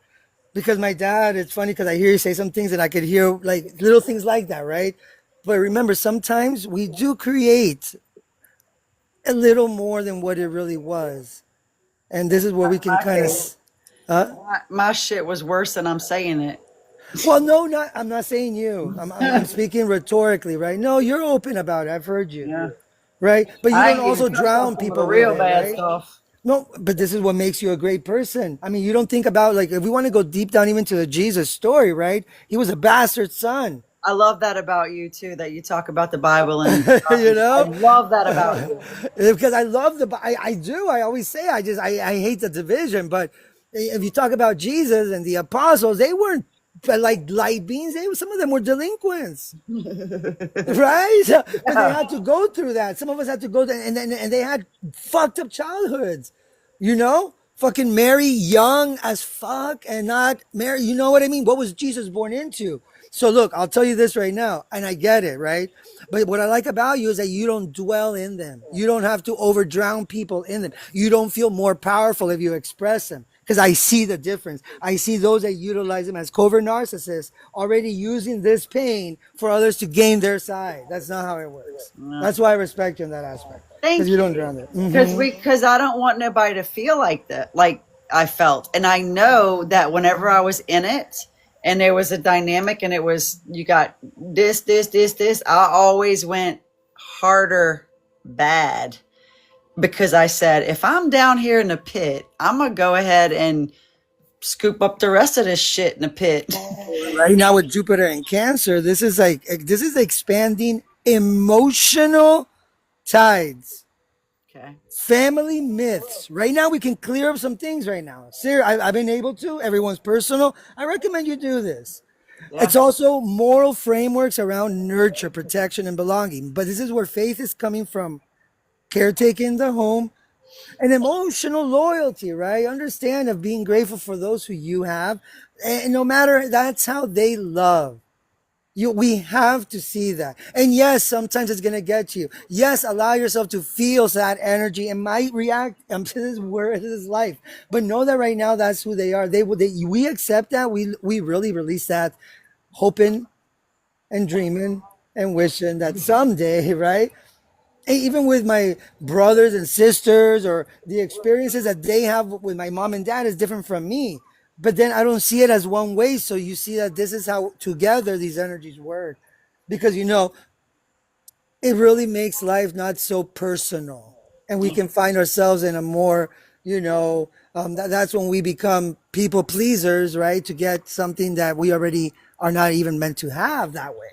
Because my dad, it's funny because I hear you say some things and I could hear like little things like that, right? But remember, sometimes we do create a little more than what it really was. And this is where we can My kind of, case, my shit was worse than I'm saying it. well, no, I'm not saying you. I'm speaking rhetorically, right? No, you're open about it. I've heard you, Yeah. right? But you I don't ain't even also touched on drown some of the people with real it, bad right? stuff. No, but this is what makes you a great person. I mean, you don't think about like if we want to go deep down even to the Jesus story, right? He was a bastard son. I love that about you too, that you talk about the Bible and you I know love that about you. because I love I do I always say I hate the division, but if you talk about Jesus and the apostles, they weren't like light beings. Some of them were delinquents, right? But they Yeah. had to go through that. Some of us had to go there, and they had fucked up childhoods, you know. Fucking Mary, young as fuck, and not Mary. You know what I mean? What was Jesus born into? So look, I'll tell you this right now, and I get it, right? But what I like about you is that you don't dwell in them. You don't have to over drown people in them. You don't feel more powerful if you express them. Because I see the difference. I see those that utilize them as covert narcissists already using this pain for others to gain their side. That's not how it works. Yeah. That's why I respect you in that aspect. Because Thank you don't you. drown it. Because I don't want nobody to feel like that, like I felt. And I know that whenever I was in it and there was a dynamic and it was you got this, I always went harder bad because I said, if I'm down here in the pit, I'm gonna go ahead and scoop up the rest of this shit in the pit. Right now with Jupiter and Cancer, this is expanding emotional tides. Okay. Family myths. Right now, we can clear up some things right now. Sir, I've been able to. Everyone's personal. I recommend you do this. Yeah. It's also moral frameworks around nurture, protection, and belonging. But this is where faith is coming from caretaking the home and emotional loyalty, right? Understand of being grateful for those who you have. And no matter, that's how they love. We have to see that. And yes, sometimes it's gonna get you. Yes, allow yourself to feel that energy and might react to this word, to this life. But know that right now that's who they are. We accept that. We really release that, hoping and dreaming and wishing that someday, right? Even with my brothers and sisters or the experiences that they have with my mom and dad is different from me, but then I don't see it as one way. So you see that this is how together these energies work, because it really makes life not so personal, and we can find ourselves in a more that's when we become people pleasers, right? To get something that we already are not even meant to have that way.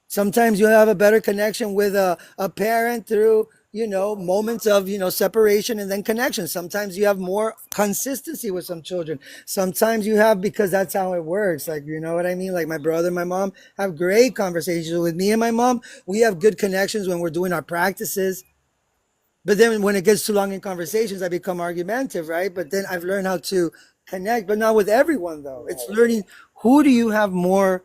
Sometimes you have a better connection with a parent through, moments of, separation and then connection. Sometimes you have more consistency with some children. Sometimes you have, because that's how it works. Like, you know what I mean? Like my brother and my mom have great conversations with me and my mom. We have good connections when we're doing our practices. But then when it gets too long in conversations, I become argumentative, right? But then I've learned how to connect, but not with everyone though. It's learning who do you have more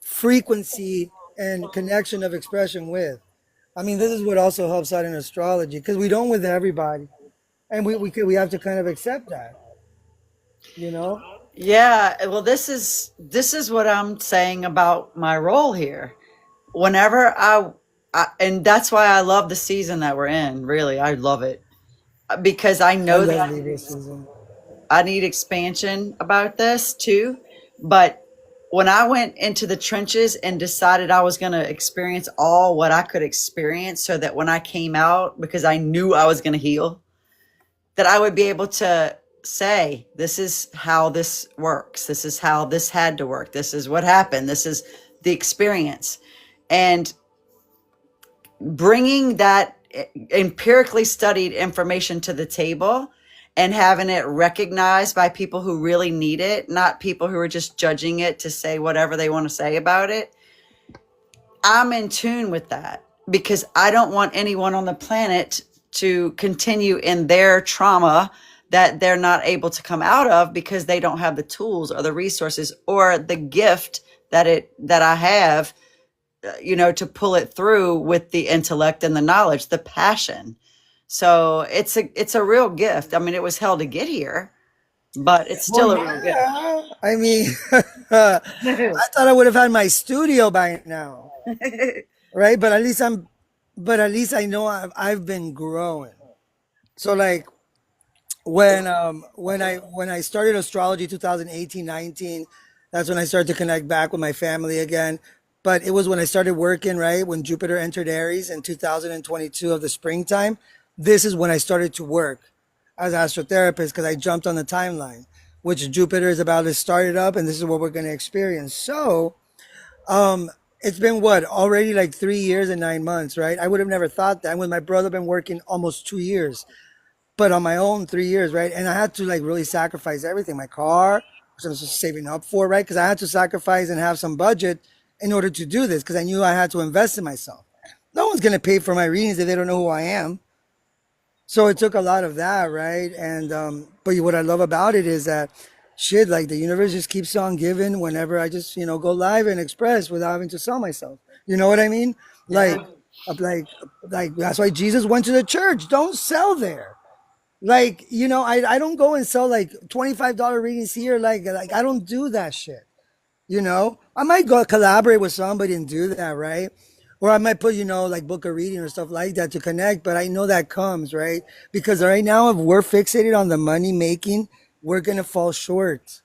frequency and connection of expression with. I mean, this is what also helps out in astrology because we don't with everybody, and we have to kind of accept that, you know. Yeah, well this is what I'm saying about my role here. Whenever and that's why I love the season that we're in. Really, I love it because I I know that love Libra season. I need expansion about this too. But when I went into the trenches and decided I was going to experience all what I could experience so that when I came out, because I knew I was going to heal, that I would be able to say, this is how this works. This is how this had to work. This is what happened. This is the experience. And bringing that empirically studied information to the table and having it recognized by people who really need it, not people who are just judging it to say whatever they want to say about it. I'm in tune with that. because I don't want anyone on the planet to continue in their trauma that they're not able to come out of because they don't have the tools or the resources or the gift that I have, to pull it through with the intellect and the knowledge, the passion. So it's a real gift. I mean, it was hell to get here, but it's Well, still a real gift. yeah. I mean, I thought I would have had my studio by now, right? But at least I know I've been growing. So like when I started astrology 2018 19, that's when I started to connect back with my family again. But it was when I started working, right? When Jupiter entered Aries in 2022 of the springtime. This is when I started to work as astrotherapist because I jumped on the timeline, which Jupiter is about to start it up, and this is what we're going to experience. So, it's been what already like 3 years and 9 months, right? I would have never thought that. With my brother, been working almost 2 years, but on my own 3 years, right? And I had to like really sacrifice everything. My car, which I was just saving up for, right? Because I had to sacrifice and have some budget in order to do this because I knew I had to invest in myself. No one's gonna pay for my readings if they don't know who I am. So it took a lot of that, right? And but what I love about it is that shit, like the universe just keeps on giving whenever I just go live and express without having to sell myself. You know what I mean? Like, Yeah. like that's why Jesus went to the church. Don't sell there. Like, I don't go and sell like $25 readings here. Like I don't do that shit. I might go collaborate with somebody and do that, right? Or I might put, like book a reading or stuff like that to connect, but I know that comes, right? Because right now, if we're fixated on the money making, we're gonna fall short.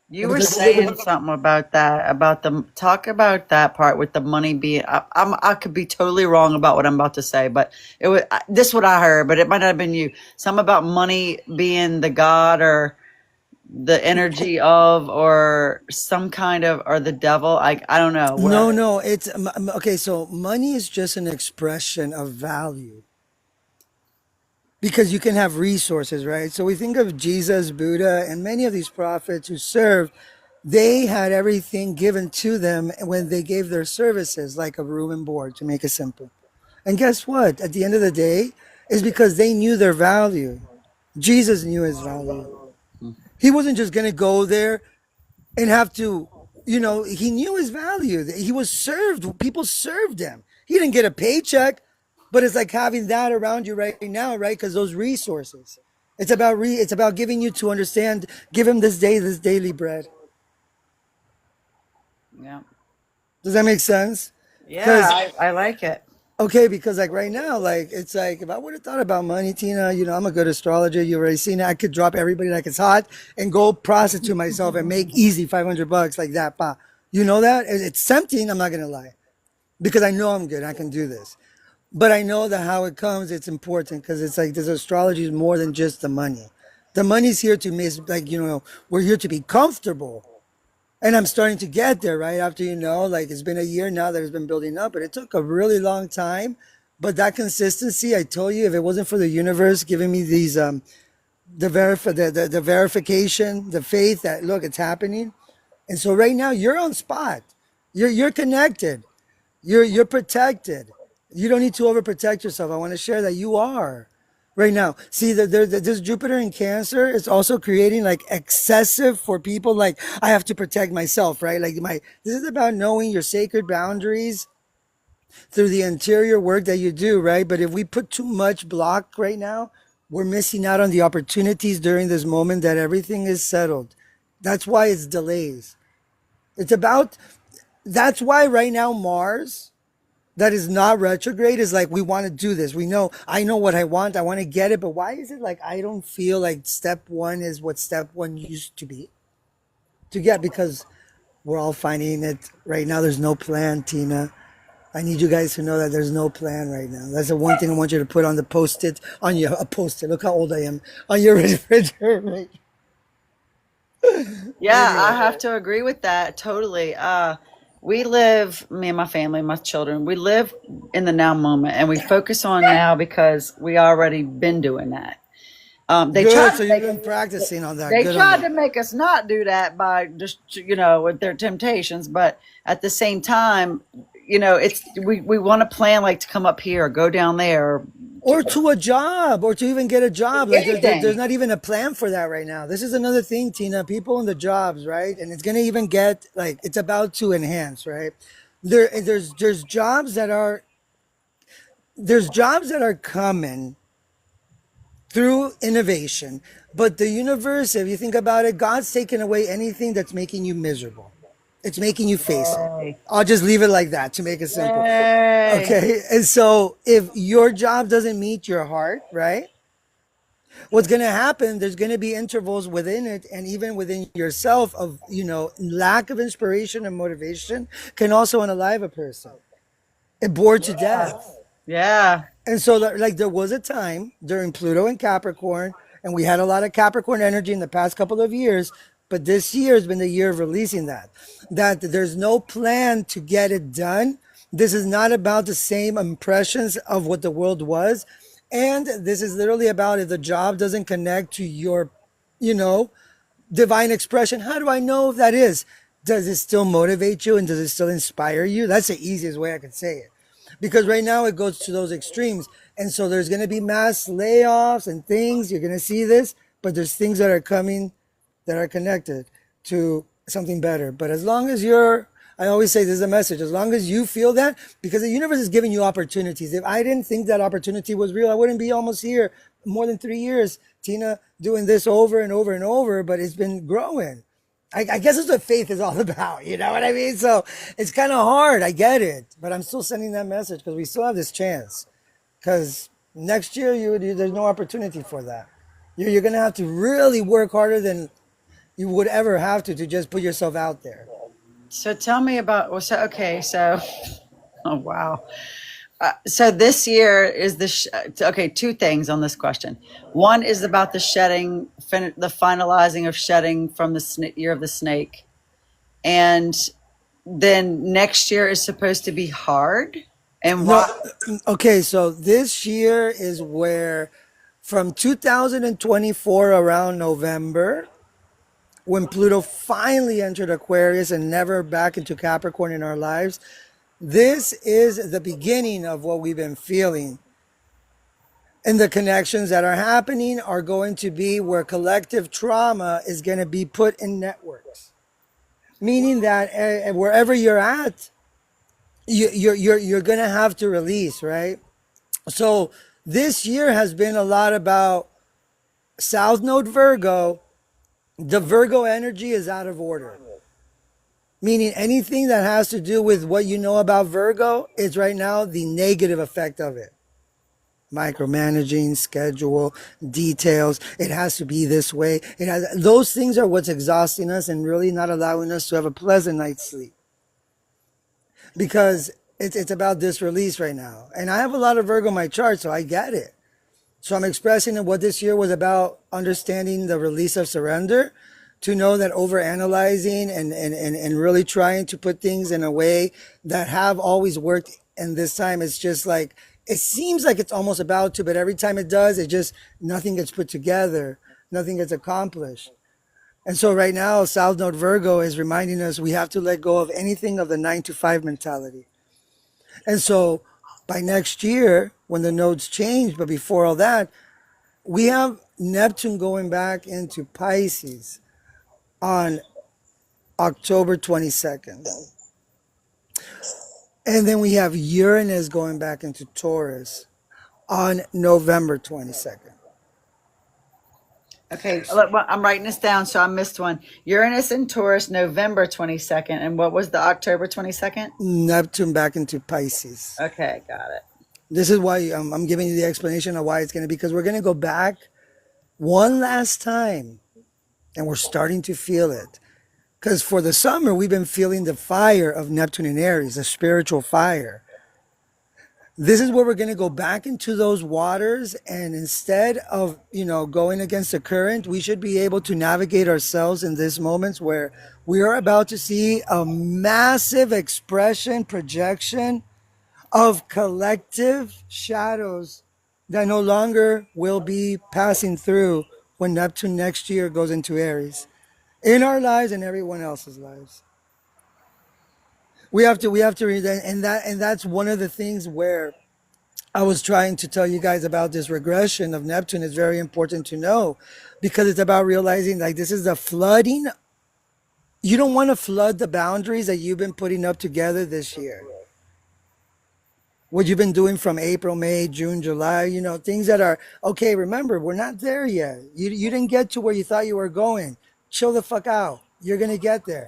You were Because saying something about that, about the talk about that part with the money being. I could be totally wrong about what I'm about to say, but this is what I heard, but it might not have been you. Something about money being the god or the energy of, or some kind of, or the devil. I don't know no, what. no, it's okay. So money is just an expression of value because you can have resources, right? So we think of Jesus, Buddha, and many of these prophets who served, they had everything given to them when they gave their services, like a room and board, to make it simple. And guess what? At the end of the day, is because they knew their value. Jesus knew his value. He wasn't just going to go there and have to, he knew his value. He was served. People served him. He didn't get a paycheck, but it's like having that around you right now, right? Because those resources. It's about giving you to understand. Give him this day, this daily bread. Yeah, Does that make sense? yeah, Because I like it. okay, because like right now, like it's like if I would have thought about money, Tina, I'm a good astrologer. You already seen it. I could drop everybody like it's hot and go prostitute myself and make easy $500 like that. Pa. You know that? It's tempting. I'm not gonna lie because I know I'm good. I can do this. But I know that how it comes, it's important because it's like this astrology is more than just the money. The money's here to miss, like, we're here to be comfortable. And I'm starting to get there, right? After, like it's been a year now that it's been building up, but it took a really long time. But that consistency, I told you, if it wasn't for the universe giving me these, the verification, the faith that, look, it's happening. And so right now you're on spot. You're connected. You're protected. You don't need to overprotect yourself. I want to share that you are right now. See that this Jupiter in Cancer is also creating like excessive for people. Like I have to protect myself, right? Like this is about knowing your sacred boundaries through the interior work that you do, right? But if we put too much block right now, we're missing out on the opportunities during this moment that everything is settled. That's why it's delays. It's about that's why right now Mars that is not retrograde is like we want to do this. I know what I want. I want to get it, but why is it like I don't feel like step one is what step one used to be to get because we're all finding it right now. There's no plan, Tina. I need you guys to know that there's no plan right now. That's the one thing I want you to put on the post-it on your a post-it. Look how old I am on your refrigerator. Yeah, I have to agree with that totally. We live, me and my family, my children, we live in the now moment and we focus on now because we already been doing that. They Good. tried So to you've make been practicing on that. they Good on tried to you. make us not do that by just with their temptations, but at the same time, we want to plan like to come up here or go down there. Or to a job, or to even get a job. Like there's Anything. not even a plan for that right now. This is another thing, Tina. People in the jobs, right? And it's gonna even get like it's about to enhance, right? There's jobs that are coming through innovation, but the universe, if you think about it, God's taken away anything that's making you miserable. It's making you face it. Yay. I'll just leave it like that to make it simple. Yay. Okay. And so if your job doesn't meet your heart, right? What's going to happen, there's going to be intervals within it and even within yourself of, lack of inspiration and motivation can also unalive a person. It bored to death. Yeah. And so, like, there was a time during Pluto and Capricorn, and we had a lot of Capricorn energy in the past couple of years. But this year has been the year of releasing that. That there's no plan to get it done. This is not about the same impressions of what the world was. And this is literally about if the job doesn't connect to your, you know, divine expression. How do I know if that is? Does it still motivate you and does it still inspire you? That's the easiest way I could say it. Because right now it goes to those extremes. And so there's going to be mass layoffs and things. You're going to see this, but there's things that are coming that are connected to something better. But as long as I always say this is a message, as long as you feel that, because the universe is giving you opportunities. If I didn't think that opportunity was real, I wouldn't be almost here more than 3 years, Tina, doing this over and over and over, but it's been growing. I guess that's what faith is all about. You know what I mean? So it's kind of hard. I get it. But I'm still sending that message because we still have this chance. Because next year, there's no opportunity for that. You're going to have to really work harder than you would ever have to just put yourself out there. So tell me about, oh, wow. So this year is okay, two things on this question. One is about the shedding, the finalizing of shedding from the year of the snake. And then next year is supposed to be hard. And No, why? okay, so this year is where from 2024 around November, when Pluto finally entered Aquarius and never back into Capricorn in our lives, this is the beginning of what we've been feeling. And the connections that are happening are going to be where collective trauma is going to be put in networks. Meaning that wherever you're at, you're going to have to release, right? So this year has been a lot about South Node Virgo. The Virgo energy is out of order. Meaning anything that has to do with what you know about Virgo is right now the negative effect of it. Micromanaging, schedule, details. It has to be this way. Those things are what's exhausting us and really not allowing us to have a pleasant night's sleep. Because it's about this release right now. And I have a lot of Virgo in my chart, so I get it. So I'm expressing what this year was about, understanding the release of surrender, to know that overanalyzing and really trying to put things in a way that have always worked. And this time it's just like, it seems like it's almost about to, but every time it does, nothing gets put together, nothing gets accomplished. And so right now, South Node Virgo is reminding us we have to let go of anything of the 9 to 5 mentality. And so by next year, when the nodes change, but before all that, we have Neptune going back into Pisces on October 22nd. And then we have Uranus going back into Taurus on November 22nd. Okay, look, I'm writing this down, so I missed one. Uranus and Taurus, November 22nd. And what was the October 22nd? Neptune back into Pisces. Okay, got it. This is why I'm giving you the explanation of why it's going to be, because we're going to go back one last time and we're starting to feel it. Because for the summer, we've been feeling the fire of Neptune and Aries, the spiritual fire. This is where we're going to go back into those waters. And instead of, going against the current, we should be able to navigate ourselves in these moments where we are about to see a massive expression, projection of collective shadows that no longer will be passing through when Neptune next year goes into Aries. In our lives and everyone else's lives. we have to read that, and that's one of the things where I was trying to tell you guys about this regression of Neptune is very important to know, because it's about realizing like this is a flooding. You don't want to flood the boundaries that you've been putting up together this year. What you've been doing from April, May, June, July, things that are okay. Remember, we're not there yet. You didn't get to where you thought you were going. Chill the fuck out. You're going to get there.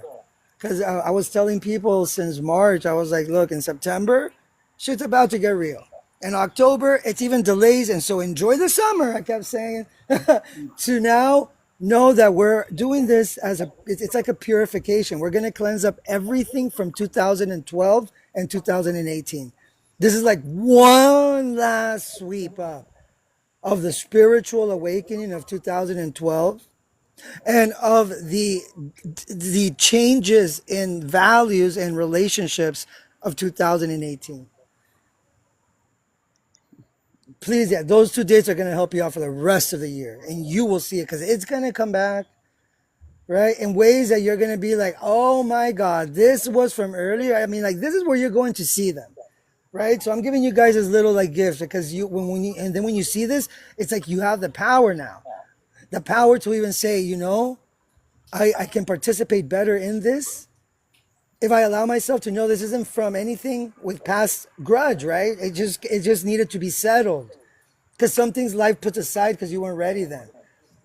Because I was telling people since March, I was like, look, in September, shit's about to get real. In October, it's even delays. And so enjoy the summer, I kept saying. To now know that we're doing this as it's like a purification. We're going to cleanse up everything from 2012 and 2018. This is like one last sweep up of the spiritual awakening of 2012 and of the changes in values and relationships of 2018. Please, yeah, those 2 dates are going to help you out for the rest of the year, and you will see it because it's going to come back, right, in ways that you're going to be like, oh my God, this was from earlier. I mean, like, this is where you're going to see them, right? So I'm giving you guys this little like gift because and then when you see this, it's like you have the power now, the power to even say, I can participate better in this if I allow myself to know this isn't from anything with past grudge, right? It just needed to be settled because some things life puts aside because you weren't ready then.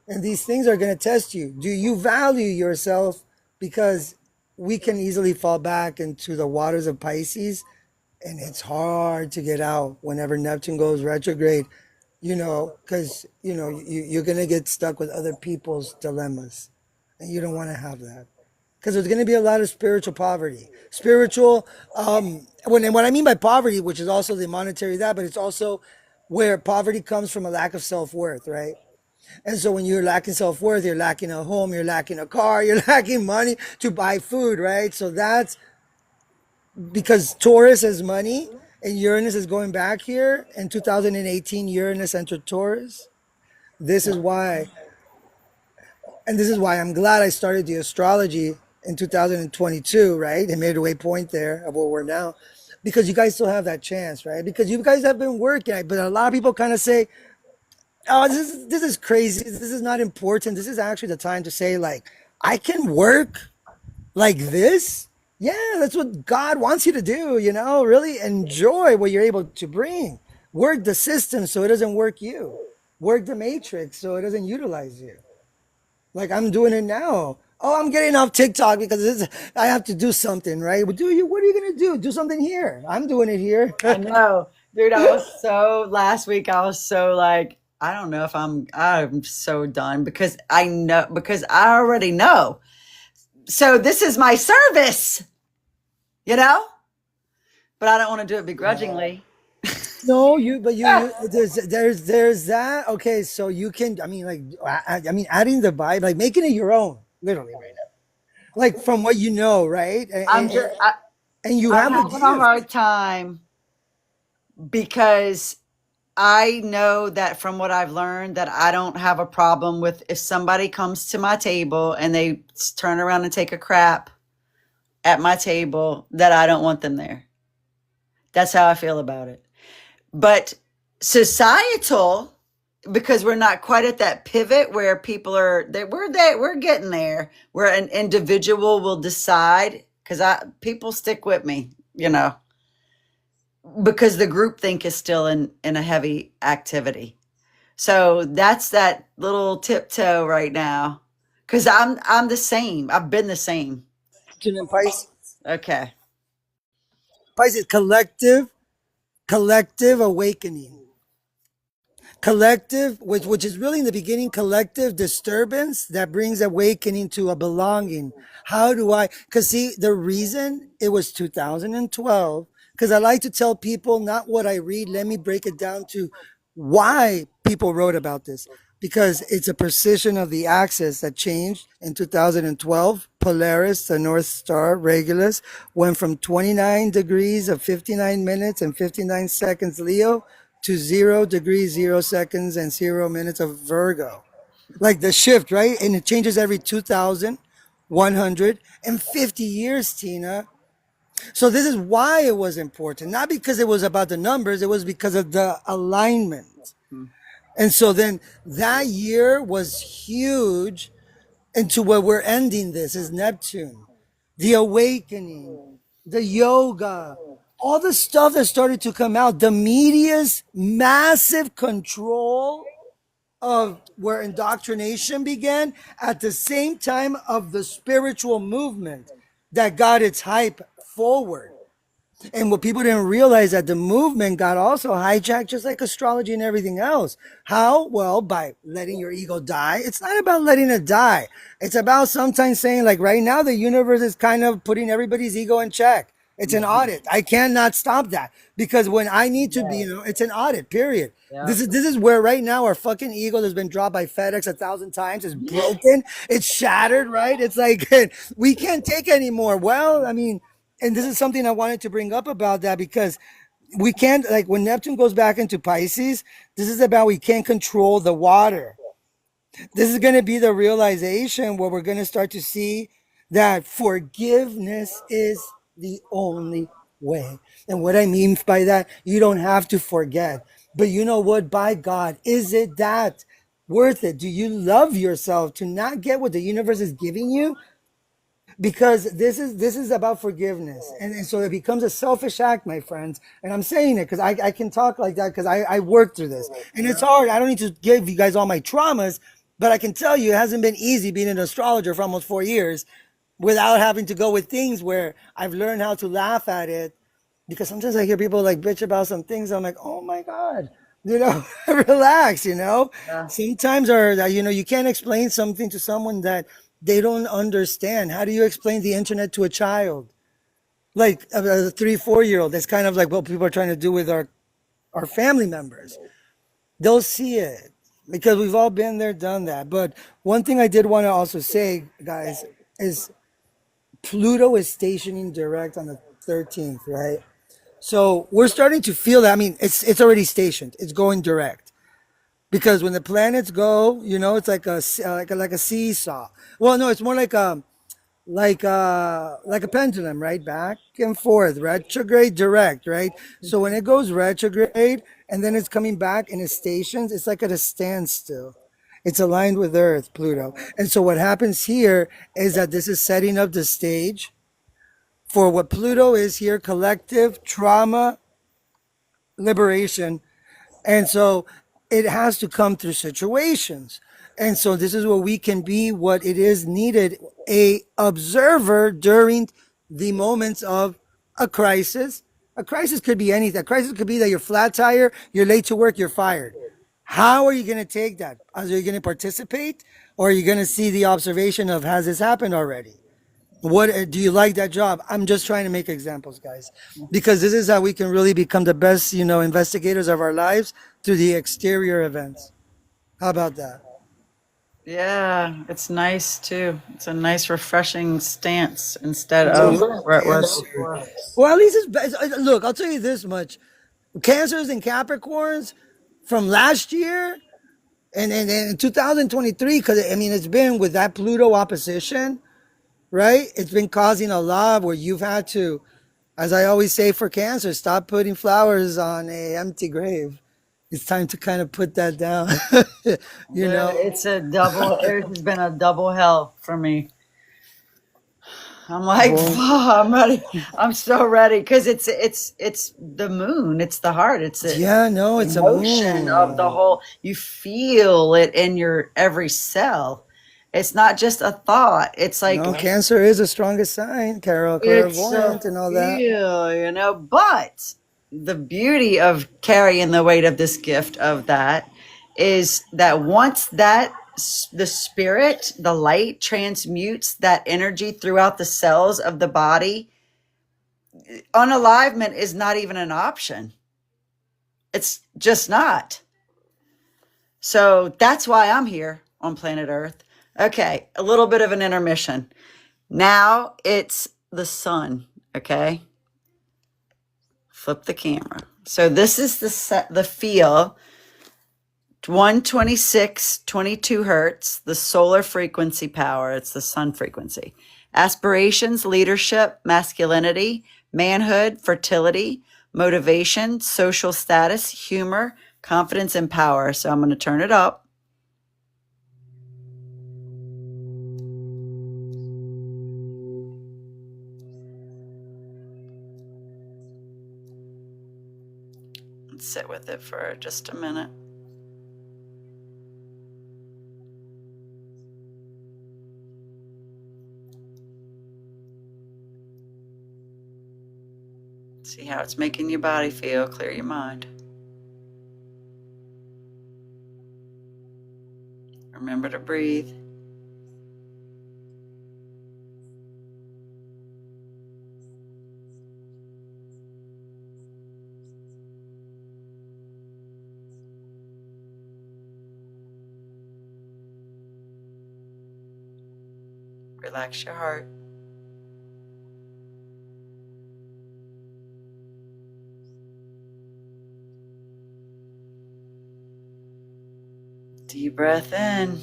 And these things are going to test you. Do you value yourself? Because we can easily fall back into the waters of Pisces, and it's hard to get out whenever Neptune goes retrograde, because, you're going to get stuck with other people's dilemmas, and you don't want to have that. Because there's going to be a lot of spiritual poverty. What I mean by poverty, which is also the monetary but it's also where poverty comes from a lack of self-worth, right? And so when you're lacking self-worth, you're lacking a home, you're lacking a car, you're lacking money to buy food, right? So that's because Taurus is money and Uranus is going back here. In 2018, Uranus entered Taurus. This is why, and this is why I'm glad I started the astrology in 2022, right? And made a waypoint there of where we're now, because you guys still have that chance, right? Because you guys have been working, but a lot of people kind of say, oh, this is crazy. This is not important. This is actually the time to say, like, I can work like this. Yeah, that's what God wants you to do, really enjoy what you're able to bring. Work the system so it doesn't work you. Work the matrix so it doesn't utilize you. Like I'm doing it now. Oh, I'm getting off TikTok because I have to do something, right? But what are you going to do? Do something here. I'm doing it here. I know, dude. Last week I was so like, I don't know if I'm so done because I already know. So this is my service, but I don't want to do it begrudgingly. No, there's that. Okay, so you can, adding the vibe, like making it your own, literally right now, like from what you know, right? I'm Have having a hard time because I know that from what I've learned that I don't have a problem with if somebody comes to my table and they turn around and take a crap at my table, that I don't want them there. That's how I feel about it. But societal, because we're not quite at that pivot where people are that we're getting there, where an individual will decide, because people stick with me, because the group think is still in a heavy activity. So that's that little tiptoe right now. Because I'm the same. I've been the same. Pisces. Okay. Pisces, collective awakening. Collective, which is really in the beginning, collective disturbance that brings awakening to a belonging. How do I, because see, the reason it was 2012, because I like to tell people not what I read, let me break it down to why people wrote about this. Because it's a precision of the axis that changed in 2012. Polaris, the North Star, Regulus, went from 29 degrees of 59 minutes and 59 seconds Leo to 0 degrees, 0 seconds, and 0 minutes of Virgo. Like the shift, right? And it changes every 2,150 years, Tina. So this is why it was important, not because it was about the numbers, it was because of the alignment. And so then that year was huge into where we're ending this is Neptune, the awakening, the yoga, all the stuff that started to come out, the media's massive control of where indoctrination began at the same time of the spiritual movement that got its hype forward. And what people didn't realize that the movement got also hijacked just like astrology and everything else. How? Well, by letting your ego die. It's not about letting it die. It's about sometimes saying like right now the universe is kind of putting everybody's ego in check. It's an audit. I cannot stop that because when I need to be, it's an audit, period. Yeah. This is where right now our fucking ego has been dropped by FedEx 1,000 times. It's broken. It's shattered, right? It's like we can't take anymore. Well, I mean, and this is something I wanted to bring up about that because we can't, like when Neptune goes back into Pisces, this is about we can't control the water. This is going to be the realization where we're going to start to see that forgiveness is the only way. And what I mean by that, you don't have to forget. But you know what? By God, is it that worth it? Do you love yourself to not get what the universe is giving you? Because this is about forgiveness, and so it becomes a selfish act, my friends. And I'm saying it because I can talk like that because I worked through this, and it's hard. I don't need to give you guys all my traumas, but I can tell you it hasn't been easy being an astrologer for almost 4 years without having to go with things where I've learned how to laugh at it. Because sometimes I hear people like bitch about some things. I'm like, oh my God, relax, Yeah. Sometimes you can't explain something to someone that they don't understand. How do you explain the internet to a child? Like a 3, 4 year old. That's kind of like what people are trying to do with our family members. They'll see it because we've all been there, done that. But one thing I did want to also say, guys, is Pluto is stationing direct on the 13th, right? So we're starting to feel that. I mean, it's already stationed. It's going direct because when the planets go, it's like a seesaw. Well, no, it's more like a pendulum, right? Back and forth, retrograde, direct, right? So when it goes retrograde and then it's coming back in its stations, it's like at a standstill. It's aligned with Earth, Pluto. And so what happens here is that this is setting up the stage for what Pluto is here, collective trauma liberation. And so it has to come through situations. And so this is where we can be what it is needed, a observer during the moments of a crisis. A crisis could be anything. A crisis could be that you're flat tire, you're late to work, you're fired. How are you going to take that? Are you going to participate, or are you going to see the observation of, has this happened already? What do you like that job? I'm just trying to make examples, guys, because this is how we can really become the best, investigators of our lives through the exterior events. How about that? Yeah, it's nice too. It's a nice, refreshing stance instead of Absolutely. where it was Yes, sir. before. Well, at least look, I'll tell you this much. Cancers and Capricorns from last year and in 2023, because I mean, it's been with that Pluto opposition, right? It's been causing a lot where you've had to, as I always say for Cancer, stop putting flowers on a empty grave. It's time to kind of put that down. you Yeah, know, it's a double. It has been a double hell for me. I'm like, well, I'm ready. I'm so ready because it's the moon. It's the heart. It's the yeah, no, it's a emotion of the moon. whole. You feel it in your every cell. It's not just a thought. It's like No, Cancer is the strongest sign, Carol, it's a clairvoyant and all that. feel. But the beauty of carrying the weight of this gift of that is that once the spirit, the light transmutes that energy throughout the cells of the body, unalivement is not even an option. It's just not. So that's why I'm here on planet Earth. Okay, a little bit of an intermission. Now it's the sun, okay? Flip the camera. So this is the feel 126.22 hertz, the solar frequency power. It's the sun frequency. Aspirations, leadership, masculinity, manhood, fertility, motivation, social status, humor, confidence, and power. So I'm going to turn it up. Let's sit with it for just a minute. See how it's making your body feel. Clear your mind. Remember to breathe. Relax your heart. Deep breath in.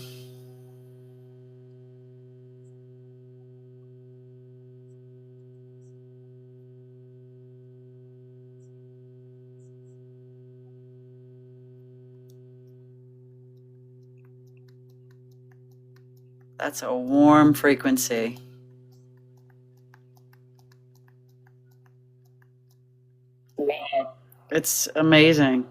That's a warm frequency. It's amazing.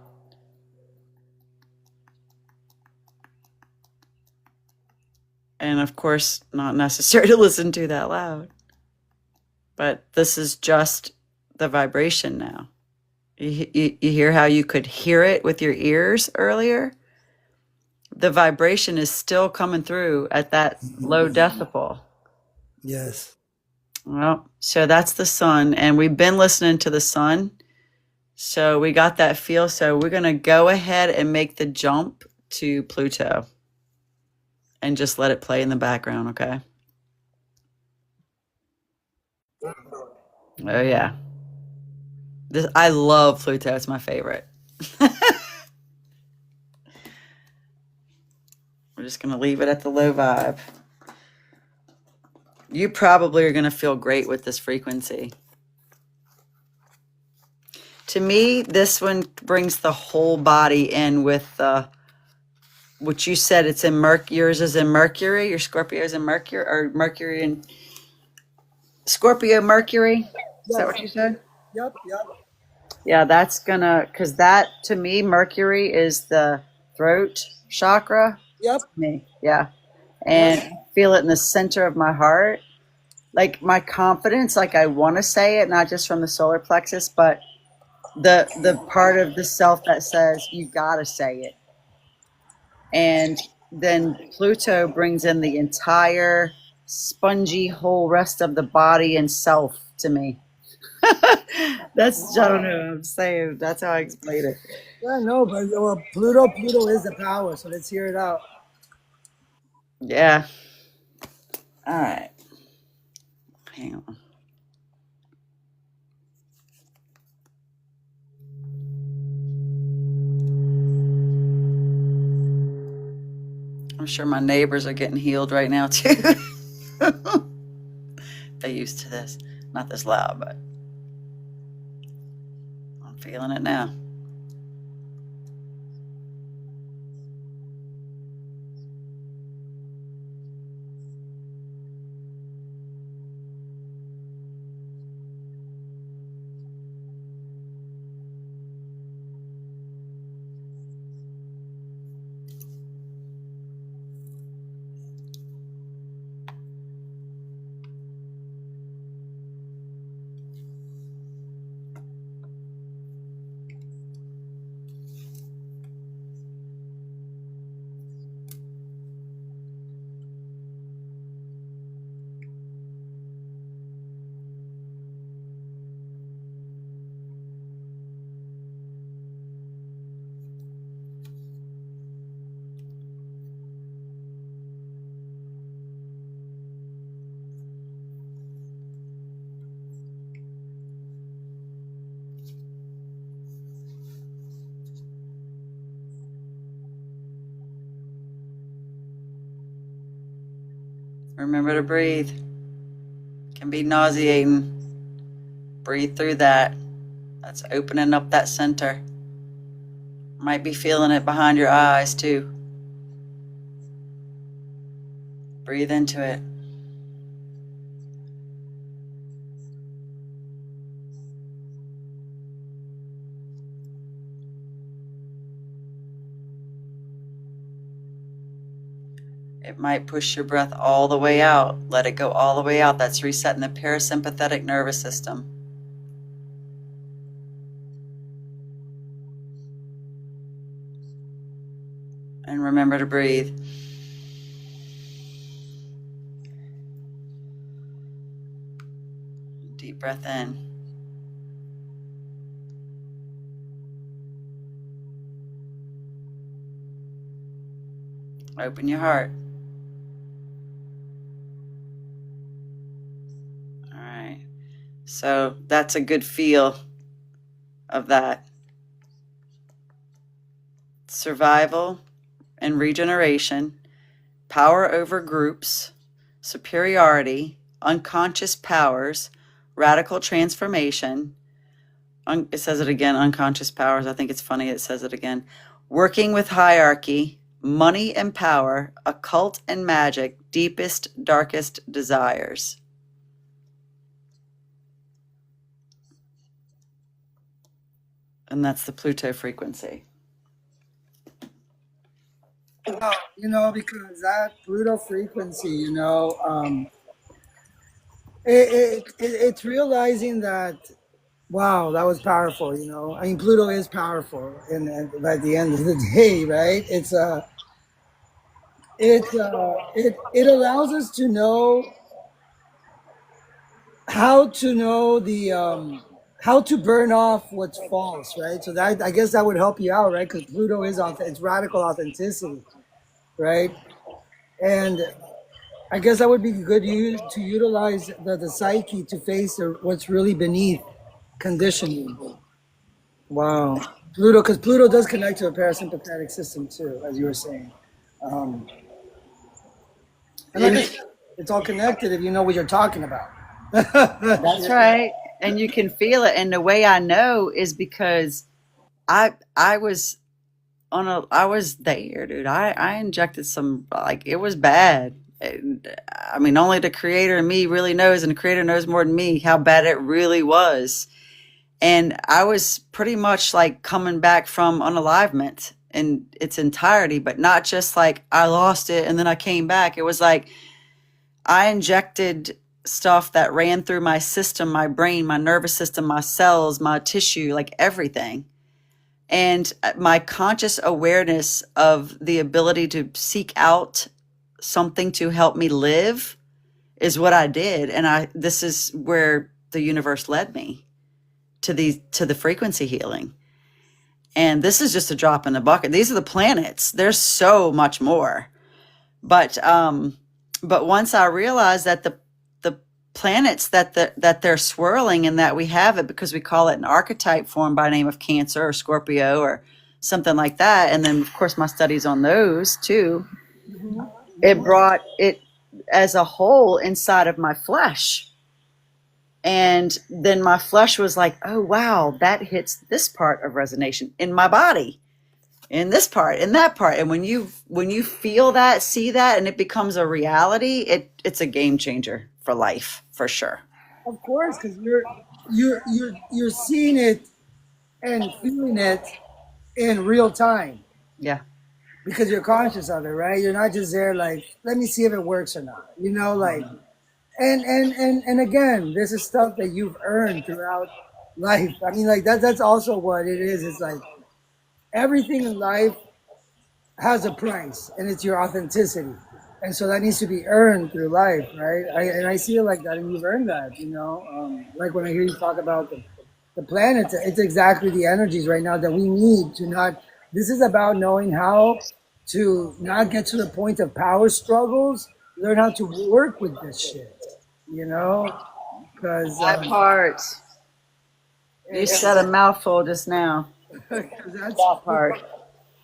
And of course, not necessary to listen to that loud. But this is just the vibration now. You hear how you could hear it with your ears earlier? The vibration is still coming through at that low decibel. Yes. Well, so that's the sun. And we've been listening to the sun. So we got that feel. So we're going to go ahead and make the jump to Pluto. And just let it play in the background, okay? Oh, yeah. I love Pluto. It's my favorite. We're just going to leave it at the low vibe. You probably are going to feel great with this frequency. To me, this one brings the whole body in with what you said. It's in yours is in Mercury. Your Scorpio is in Mercury, or Mercury and Scorpio Mercury. Is that what you said? Yep. Yeah, that's gonna, because that to me, Mercury is the throat chakra. Yep. Me, yeah, and feel it in the center of my heart, like my confidence. Like I want to say it, not just from the solar plexus, but the part of the self that says you gotta say it. And then Pluto brings in the entire spongy whole rest of the body and self to me. That's, I don't know, I'm saying that's how I explain it. Yeah, no, but well, Pluto is the power, so let's hear it out. Yeah. All right. Hang on. I'm sure my neighbors are getting healed right now too. They're used to this. Not this loud, but I'm feeling it now. Remember to breathe. It can be nauseating. Breathe through that. That's opening up that center. Might be feeling it behind your eyes too. Breathe into it. It might push your breath all the way out. Let it go all the way out. That's resetting the parasympathetic nervous system. And remember to breathe. Deep breath in. Open your heart. All right. So that's a good feel of that. Survival and regeneration, power over groups, superiority, unconscious powers, radical transformation. It says it again, unconscious powers. I think it's funny it says it again. Working with hierarchy, money and power, occult and magic, deepest, darkest desires. And that's the Pluto frequency. Because that Pluto frequency, it's realizing that, wow, that was powerful. I mean, Pluto is powerful, and by the end of the day, right? It allows us to know how to know how to burn off what's false, right? So that, I guess that would help you out, right? Because Pluto is it's radical authenticity, right? And I guess that would be good to utilize the psyche to face what's really beneath conditioning. Wow. Pluto, because Pluto does connect to a parasympathetic system too, as you were saying. And like I said, it's all connected if you know what you're talking about. That's right. And you can feel it. And the way I know is because I was there, dude. I injected some, like, it was bad. I mean, only the creator and me really knows, and the creator knows more than me how bad it really was. And I was pretty much like coming back from unalivement in its entirety, but not just like I lost it and then I came back. It was like I injected stuff that ran through my system, my brain, my nervous system, my cells, my tissue, like everything. And my conscious awareness of the ability to seek out something to help me live is what I did. And this is where the universe led me to the frequency healing. And this is just a drop in the bucket. These are the planets. There's so much more. But once I realized that the planets that they're swirling and that we have it because we call it an archetype form by name of Cancer or Scorpio or something like that. And then of course my studies on those too, it brought it as a whole inside of my flesh. And then my flesh was like, oh wow, that hits this part of resonation in my body, in this part, in that part. And when you feel that, see that, and it becomes a reality, it's a game changer for life, for sure. Of course, because you're seeing it and feeling it in real time. Yeah. Because you're conscious of it, right? You're not just there like, let me see if it works or not. Like, and again, this is stuff that you've earned throughout life. I mean, like that's also what it is. It's like everything in life has a price, and it's your authenticity. And so that needs to be earned through life, right? I see it like that, and you've earned that, like when I hear you talk about the planets, it's exactly the energies right now that we need to not, this is about knowing how to not get to the point of power struggles, learn how to work with this shit, because that part, you said a mouthful just now. That's that part.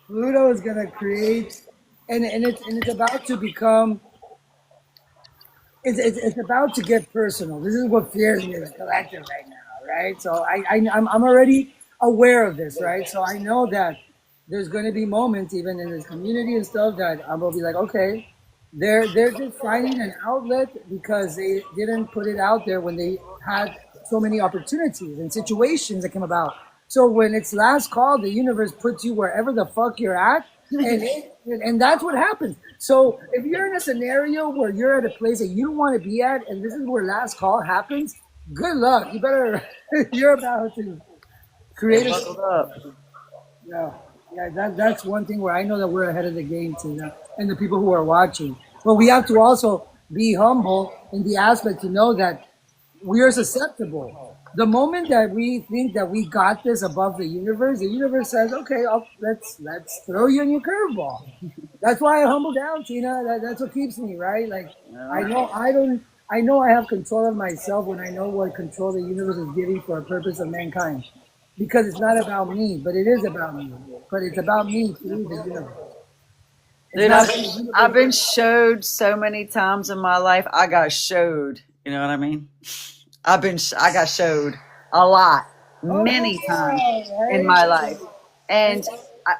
Pluto is going to create, and it's about to become, it's about to get personal. This is what fears me, the collective right now, right? So I'm already aware of this, right? So I know that there's going to be moments, even in this community and stuff, that I'm gonna be like, okay, they're just finding an outlet because they didn't put it out there when they had so many opportunities and situations that came about. So when it's last call, the universe puts you wherever the fuck you're at, and that's what happens. So if you're in a scenario where you're at a place that you don't want to be at, and this is where last call happens, good luck. You better you're about to create Get a buckled up. yeah, yeah. That's one thing where I know that we're ahead of the game, Tina, and the people who are watching. But we have to also be humble in the aspect to know that we are susceptible. The moment that we think that we got this above the universe says, "Okay, let's throw you a new curveball." That's why I humble down, Tina. That's what keeps me right. Like I Yeah. know I don't. I know I have control of myself when I know what control the universe is giving for a purpose of mankind. Because it's not about me, but it is about me. But it's about me through the universe. It's Dude, not about the I've universe. been showed so many times in my life. I got showed. You know what I mean? I got showed a lot, Oh many times yeah, in right. my life, and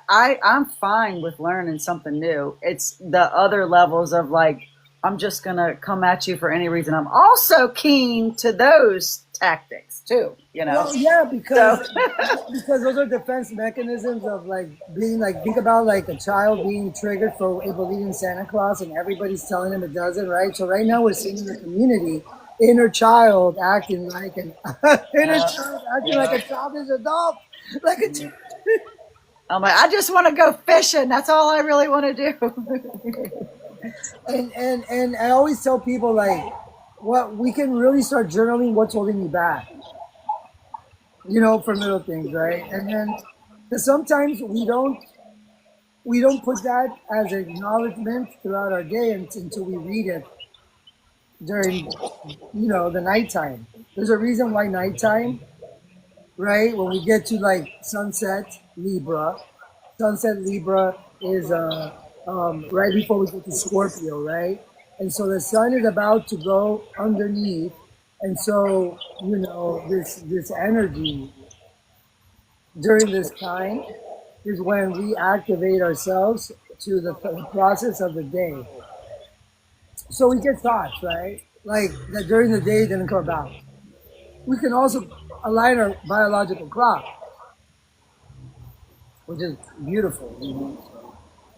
I'm fine with learning something new. It's the other levels of like I'm just gonna come at you for any reason. I'm also keen to those tactics too. You know, Well, yeah, so because those are defense mechanisms of like being like think about like a child being triggered for believing in Santa Claus and everybody's telling him it doesn't, right? So right now we're seeing in the community inner child acting like an inner yeah, child acting like yeah. a childish adult, like a I'm like I just want to go fishing. That's all I really want to do. and I always tell people like what we can really start journaling what's holding you back, for little things, right? And then 'cause sometimes we don't put that as acknowledgement throughout our day until we read it during the nighttime. There's a reason why nighttime, right? When we get to like sunset Libra is right before we get to Scorpio, right? And so the sun is about to go underneath, and so this energy during this time is when we activate ourselves to the process of the day. So we get thoughts, right? Like that during the day didn't come about. We can also align our biological clock, which is beautiful.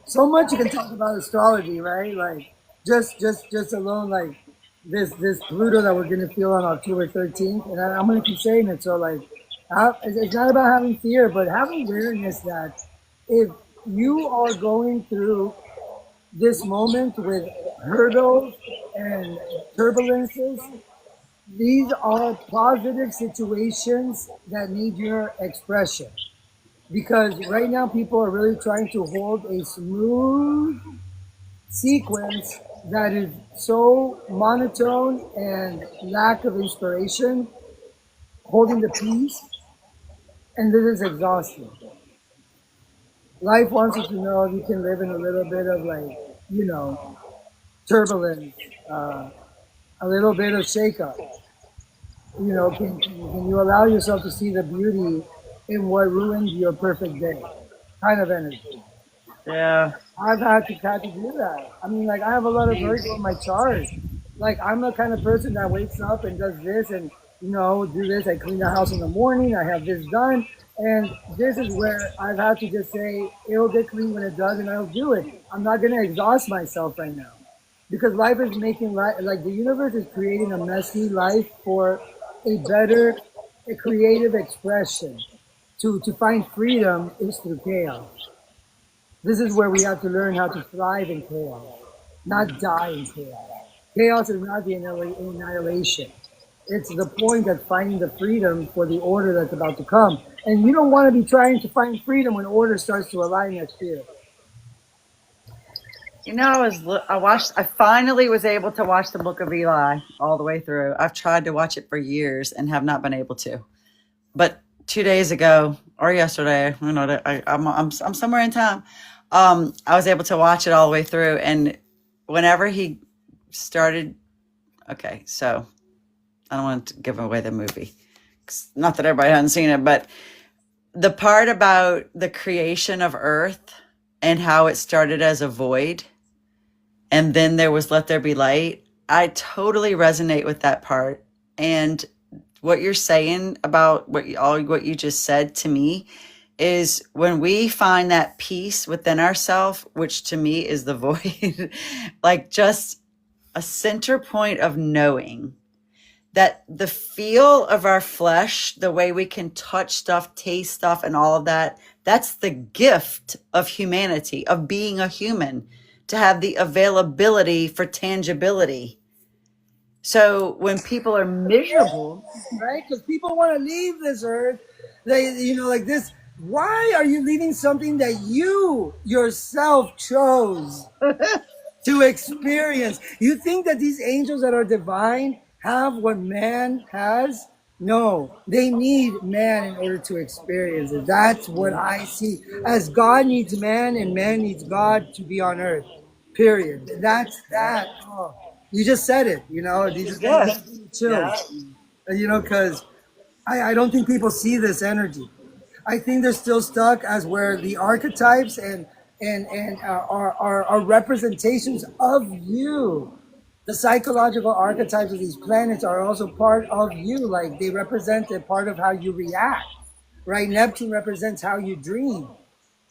So much you can talk about astrology, right? Like just alone, like this Pluto that we're gonna feel on October 13th, and I'm gonna keep saying it. So like, it's not about having fear, but have awareness that if you are going through this moment with hurdles and turbulences, these are positive situations that need your expression. Because right now, people are really trying to hold a smooth sequence that is so monotone and lack of inspiration, holding the peace, and this is exhausting. Life wants you to know you can live in a little bit of like, you know, turbulence, uh, a little bit of shakeup. Can you allow yourself to see the beauty in what ruined your perfect day? Kind of energy. Yeah. I've had to do that. I mean, like I have a lot of Virgo in my chart. Like I'm the kind of person that wakes up and does this and do this. I clean the house in the morning. I have this done, and this is where I've had to just say it'll get clean when it does, and I'll do it. I'm not gonna exhaust myself right now because life is making life like the universe is creating a messy life for a creative expression. To find freedom is through chaos. This is where we have to learn how to thrive in chaos, not die in chaos. Chaos is not the annihilation. It's the point of finding the freedom for the order that's about to come. And you don't want to be trying to find freedom when order starts to align next year. You know, I finally was able to watch the Book of Eli all the way through. I've tried to watch it for years and have not been able to. But 2 days ago or yesterday, I'm somewhere in time. I was able to watch it all the way through, and whenever he started, okay, so I don't want to give away the movie not that everybody hasn't seen it, but the part about the creation of Earth and how it started as a void and then there was let there be light. I totally resonate with that part. And what you're saying about what you just said to me is when we find that peace within ourselves, which to me is the void, like just a center point of knowing that the feel of our flesh, the way we can touch stuff, taste stuff, and all of that, that's the gift of humanity, of being a human, to have the availability for tangibility. So when people are miserable, right? Because people want to leave this earth. They, like this. Why are you leaving something that you yourself chose to experience? You think that these angels that are divine have what man has? No, they need man in order to experience it. That's what I see. As God needs man and man needs God to be on earth. Period. That's that. Oh, you just said it, These yes, chills. Because I don't think people see this energy. I think they're still stuck as where the archetypes and are representations of you. The psychological archetypes of these planets are also part of you. Like they represent a part of how you react, right? Neptune represents how you dream.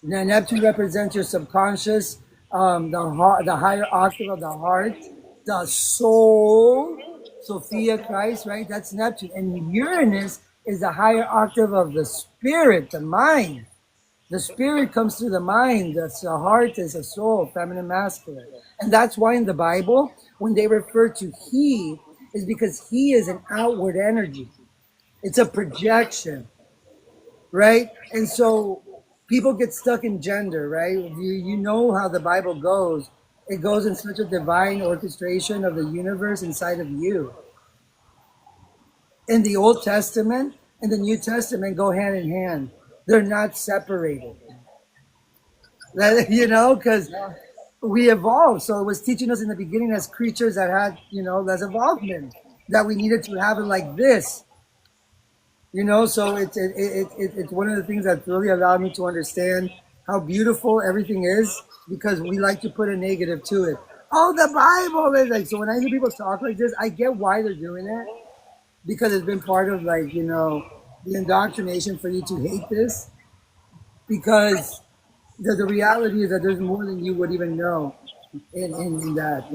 Now, Neptune represents your subconscious, the heart, the higher octave of the heart, the soul, Sophia Christ, right? That's Neptune. And Uranus is the higher octave of the spirit, the mind. The spirit comes through the mind. That's the heart is a soul, feminine, masculine. And that's why in the Bible, when they refer to he, is because he is an outward energy. It's a projection, right? And so people get stuck in gender, right? You know how the Bible goes. It goes in such a divine orchestration of the universe inside of you. In the Old Testament and the New Testament go hand in hand. They're not separated. Because we evolved. So it was teaching us in the beginning as creatures that had, less evolvement, that we needed to have it like this. So it's one of the things that really allowed me to understand how beautiful everything is, because we like to put a negative to it. Oh, the Bible is like, so when I hear people talk like this, I get why they're doing it, because it's been part of the indoctrination for you to hate this, because the reality is that there's more than you would even know in that,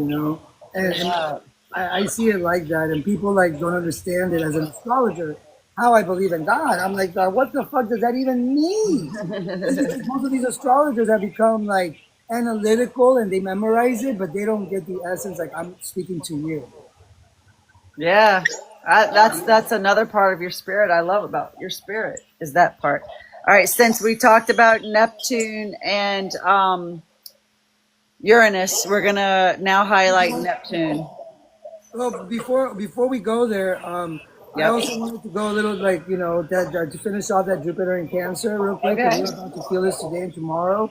and I see it like that, and people don't understand it as an astrologer. How I believe in God. I'm like, what the fuck does that even mean? It's because most of these astrologers have become analytical and they memorize it, but they don't get the essence. Like I'm speaking to you. Yeah, that's another part of your spirit I love about your spirit is that part. All right, since we talked about Neptune and Uranus, we're gonna now highlight Neptune. Well, before we go there, I also wanted to go a little to finish off that Jupiter in Cancer real quick. Okay. We're about to feel this today and tomorrow.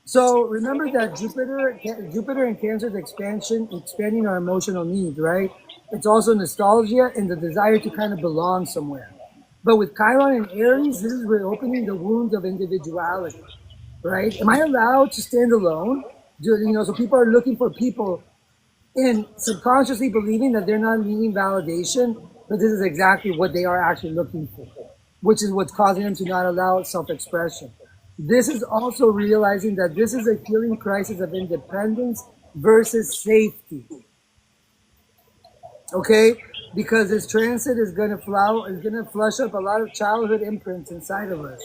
So remember that Jupiter in Cancer is expanding our emotional needs, right? It's also nostalgia and the desire to kind of belong somewhere. But with Chiron and Aries, this is reopening the wounds of individuality, right? Am I allowed to stand alone? So people are looking for people and subconsciously believing that they're not needing validation, but this is exactly what they are actually looking for, which is what's causing them to not allow self-expression. This is also realizing that this is a healing crisis of independence versus safety. Okay? Because this transit is going to flush up a lot of childhood imprints inside of us.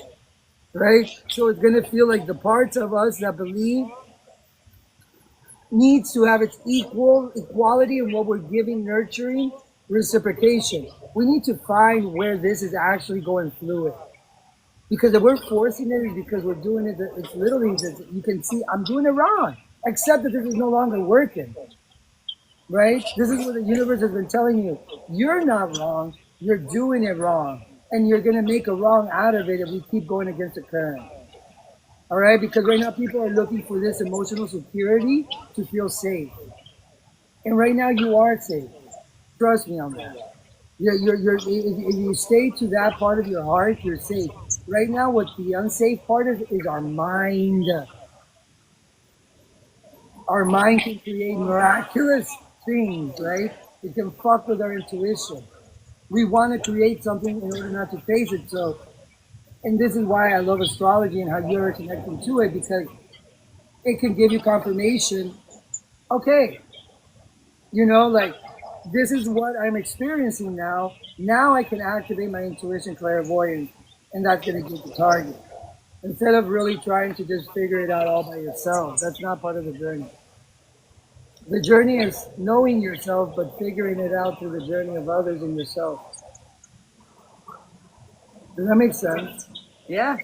Right? So it's going to feel like the parts of us that believe needs to have its equality in what we're giving, nurturing, reciprocation. We need to find where this is actually going fluid. Because if we're forcing it, it's because we're doing it. It's literally that you can see I'm doing it wrong, except that this is no longer working. Right? This is what the universe has been telling you. You're not wrong. You're doing it wrong. And you're going to make a wrong out of it if we keep going against the current. All right? Because right now people are looking for this emotional security to feel safe. And right now you are safe. Trust me on that. If you stay to that part of your heart, you're safe. Right now, what the unsafe part is our mind. Our mind can create miraculous things, right? It can fuck with our intuition. We want to create something in order not to face it. So, and this is why I love astrology and how you're connecting to it, because it can give you confirmation. Okay, like this is what I'm experiencing now. Now I can activate my intuition, clairvoyance, and that's going to get the target. Instead of really trying to just figure it out all by yourself, that's not part of the journey. The journey is knowing yourself, but figuring it out through the journey of others and yourself. Does that make sense? Yeah.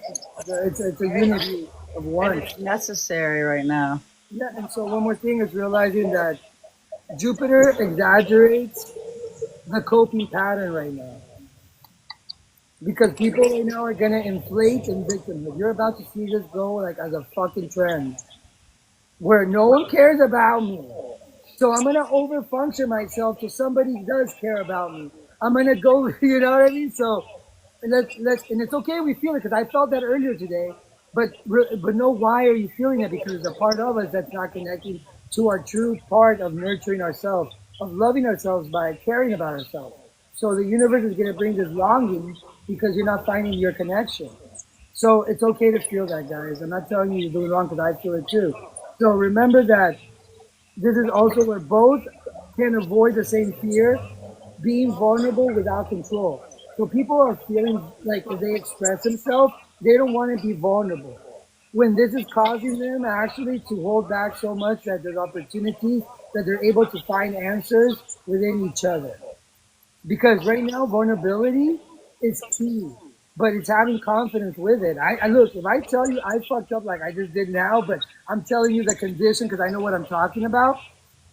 It's a unity of one. It's necessary right now. Yeah, and so one more thing is realizing that Jupiter exaggerates the coping pattern right now. Because people right now are gonna inflate and victimhood. You're about to see this go like as a fucking trend. Where no one cares about me. So I'm gonna overfunction myself so somebody does care about me. I'm gonna go, you know what I mean? So and it's okay we feel it, because I felt that earlier today. But know why are you feeling it? Because there's a part of us that's not connecting to our true part of nurturing ourselves, of loving ourselves by caring about ourselves. So the universe is gonna bring this longing because you're not finding your connection. So it's okay to feel that, guys. I'm not telling you you're doing wrong, because I feel it too. So remember that this is also where both can avoid the same fear, being vulnerable without control. So people are feeling like if they express themselves, they don't want to be vulnerable. When this is causing them actually to hold back so much that there's opportunities that they're able to find answers within each other. Because right now, vulnerability is key, but it's having confidence with it. I look, if I tell you I fucked up like I just did now, but I'm telling you the condition because I know what I'm talking about,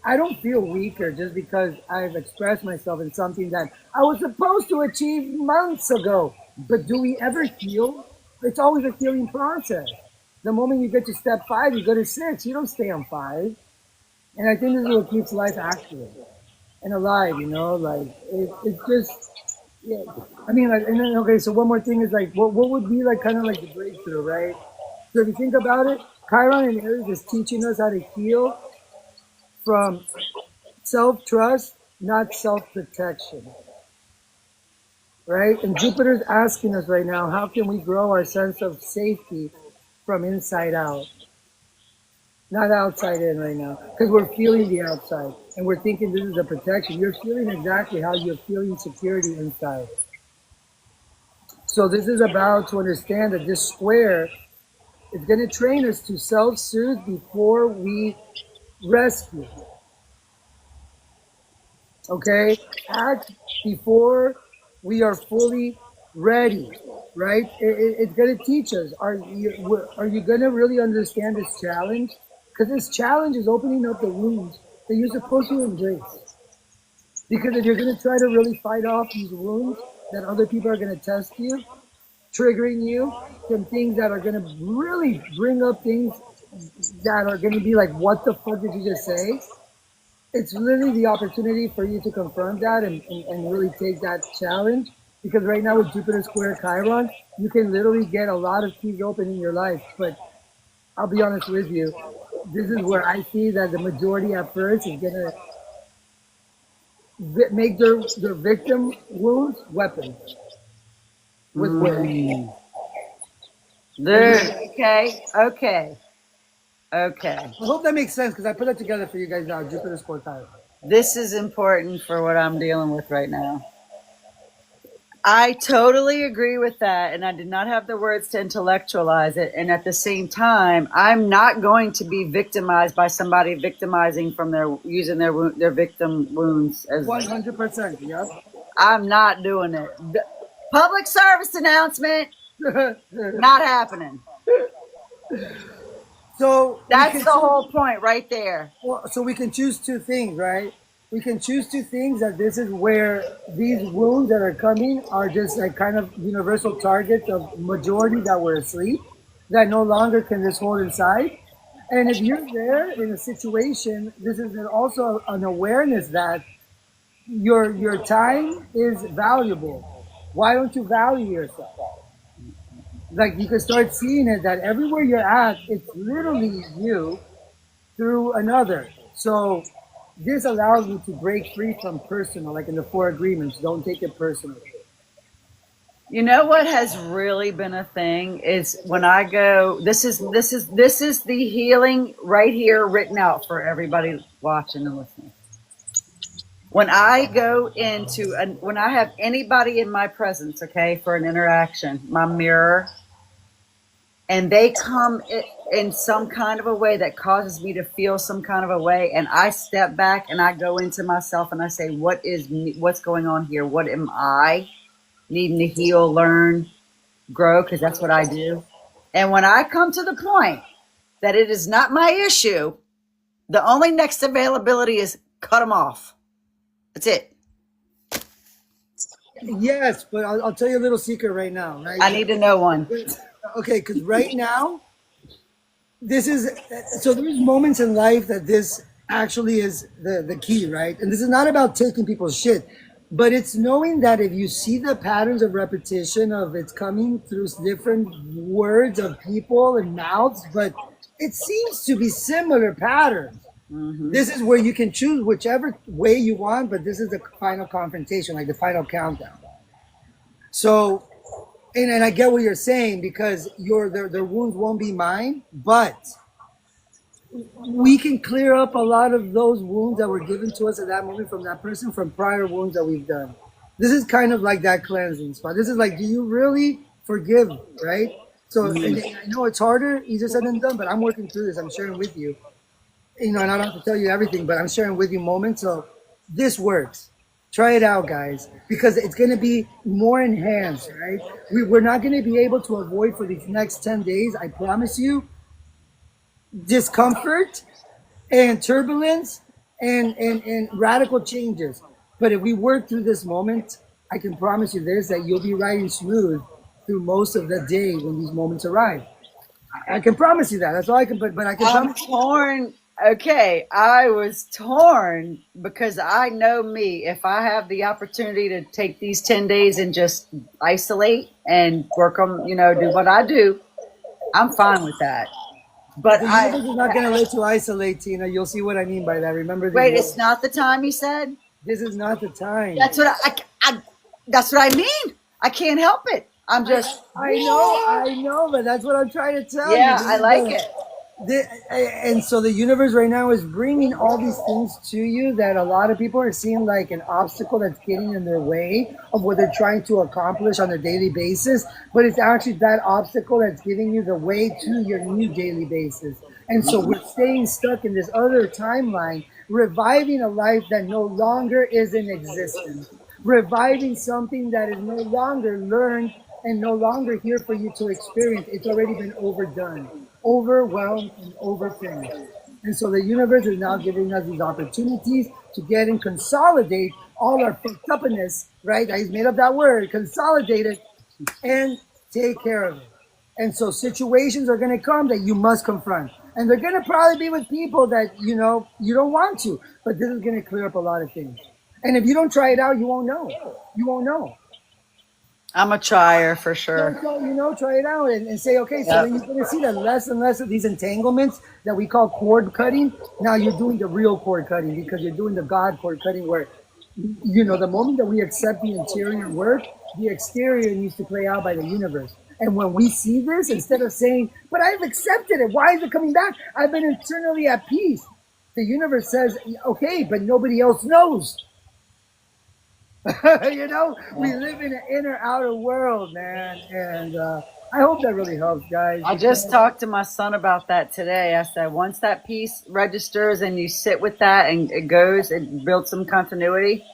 I don't feel weaker just because I've expressed myself in something that I was supposed to achieve months ago. But do we ever heal? It's always a healing process. The moment you get to step 5, you go to 6. You don't stay on 5. And I think this is what keeps life active and alive, like it's just, yeah. I mean, like, and then, okay, so one more thing is like, what would be like kind of like the breakthrough, right? So if you think about it, Chiron and Aries is teaching us how to heal from self-trust, not self-protection, right? And Jupiter's asking us right now, how can we grow our sense of safety from inside out? Not outside in right now, because we're feeling the outside and we're thinking this is a protection. You're feeling exactly how you're feeling security inside. So this is about to understand that this square is going to train us to self-soothe before we rescue. Okay? Act before we are fully ready, right? It's going to teach us. Are you going to really understand this challenge? Because this challenge is opening up the wounds that you're supposed to embrace. Because if you're going to try to really fight off these wounds that other people are going to test you, triggering you, some things that are going to really bring up things that are going to be like, what the fuck did you just say? It's literally the opportunity for you to confront that and really take that challenge. Because right now with Jupiter square Chiron, you can literally get a lot of keys open in your life. But I'll be honest with you, this is where I see that the majority at first is going to make their victim wounds weapons with words. Okay. I hope that makes sense because I put that together for you guys now. Jupiter square Chiron. This is important for what I'm dealing with right now. I totally agree with that, and I did not have the words to intellectualize it. And at the same time, I'm not going to be victimized by somebody victimizing from using their victim wounds as 100%. Yep. I'm not doing it. Public service announcement, not happening. So that's the whole point right there. Well, so we can choose two things, right? We can choose two things that this is where these wounds that are coming are just like kind of universal targets of majority that were asleep, that no longer can just hold inside. And if you're there in a situation, this is also an awareness that your time is valuable. Why don't you value yourself? Like you can start seeing it that everywhere you're at, it's literally you through another. So this allows you to break free from personal, like in the four agreements. Don't take it personally. You know what has really been a thing is when I go. This is the healing right here written out for everybody watching and listening. When I go into when I have anybody in my presence, okay, for an interaction, my mirror, and they come in some kind of a way that causes me to feel some kind of a way, and I step back and I go into myself and I say, what's going on here? What am I needing to heal, learn, grow? Because that's what I do. And when I come to the point that it is not my issue, the only next availability is cut them off. That's it. Yes, but I'll tell you a little secret right now. Right? I need to know one. Okay, because right now, this is so there's moments in life that this actually is the key, right? And this is not about taking people's shit, but it's knowing that if you see the patterns of repetition of it's coming through different words of people and mouths, but it seems to be similar patterns. This is where you can choose whichever way you want, but this is the final confrontation, like the final countdown. So, and I get what you're saying because their wounds won't be mine, but we can clear up a lot of those wounds that were given to us at that moment from that person from prior wounds that we've done. This is kind of like that cleansing spot. This is like, do you really forgive, right? So and I know it's harder, easier said than done, but I'm working through this. I'm sharing with you. And I don't have to tell you everything, but I'm sharing with you moments. So this works. Try it out, guys, because it's going to be more enhanced, right? We're not going to be able to avoid for these next 10 days, I promise you, discomfort and turbulence and radical changes. But if we work through this moment, I can promise you this, that you'll be riding smooth through most of the day when these moments arrive. I can promise you that. That's all I can, but I can I'm promise torn. Okay, I was torn because I know me. If I have the opportunity to take these 10 days and just isolate and work on, do what I do, I'm fine with that. But the universe is not going to let you isolate, Tina. You'll see what I mean by that. Remember this. Wait, it's not the time you said? This is not the time. That's what that's what I mean. I can't help it. I'm just. I know, but that's what I'm trying to tell you. Yeah, I like it. And so the universe right now is bringing all these things to you that a lot of people are seeing like an obstacle that's getting in their way of what they're trying to accomplish on a daily basis. But it's actually that obstacle that's giving you the way to your new daily basis. And so we're staying stuck in this other timeline, reviving a life that no longer is in existence, reviving something that is no longer learned and no longer here for you to experience. It's already been overdone, overwhelmed, and overfinished. And so the universe is now giving us these opportunities to get and consolidate all our fucked upness, right? I just made up that word, consolidate it, and take care of it. And so situations are going to come that you must confront. And they're going to probably be with people that, you don't want to. But this is going to clear up a lot of things. And if you don't try it out, you won't know. You won't know. I'm a trier for sure. So, try it out and say, okay, so then you're going to see that less and less of these entanglements that we call cord cutting. Now you're doing the real cord cutting because you're doing the God cord cutting where, the moment that we accept the interior work, the exterior needs to play out by the universe. And when we see this, instead of saying, but I've accepted it, why is it coming back? I've been internally at peace. The universe says, okay, but nobody else knows. We live in an inner outer world, man. And I hope that really helps, guys. I just talked to my son about that today. I said, once that piece registers and you sit with that and it builds some continuity,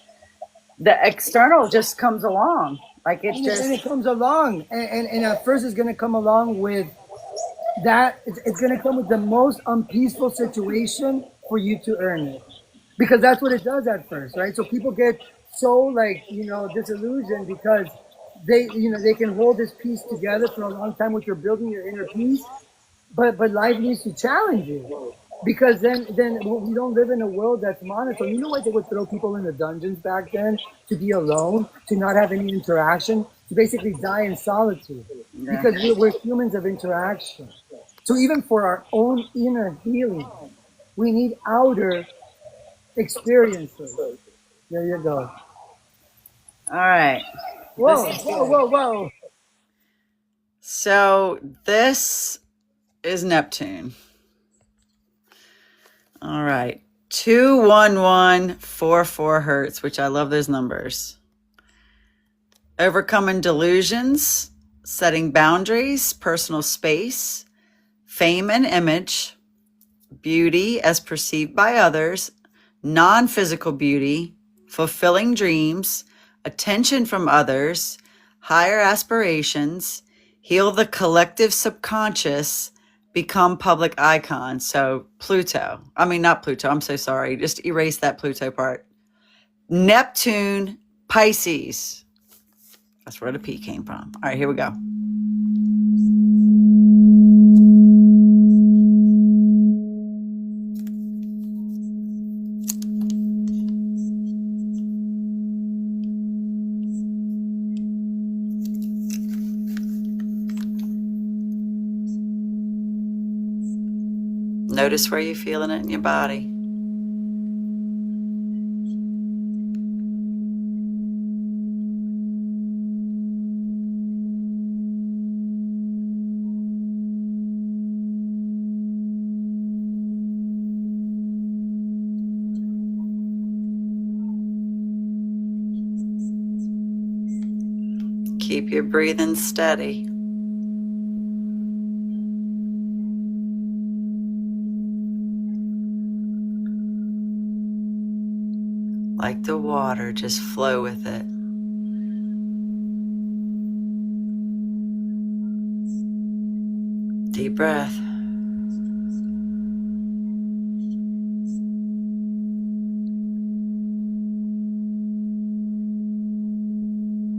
the external just comes along. Like and it comes along. And at first it's going to come along with that. It's going to come with the most unpeaceful situation for you to earn it. Because that's what it does at first, right? So people get so disillusioned because they can hold this piece together for a long time with your building your inner peace, but life needs to challenge you. because then we don't live in a world that's monotone. You know why they would throw people in the dungeons back then? To be alone, to not have any interaction, to basically die in solitude. Yeah. Because we're humans of interaction. So even for our own inner healing, we need outer experiences. There you go. All right. This Whoa, is whoa, good. whoa, whoa. So this is Neptune. All right. 21144 hertz, which I love those numbers. Overcoming delusions, setting boundaries, personal space, fame and image, beauty as perceived by others, non-physical beauty, fulfilling dreams, attention from others, higher aspirations, heal the collective subconscious, become public icons. So Pluto. I mean, not Pluto. I'm so sorry. Just erase that Pluto part. Neptune, Pisces. That's where the P came from. All right, here we go. Notice where you're feeling it in your body. Keep your breathing steady. Like the water, just flow with it. Deep breath.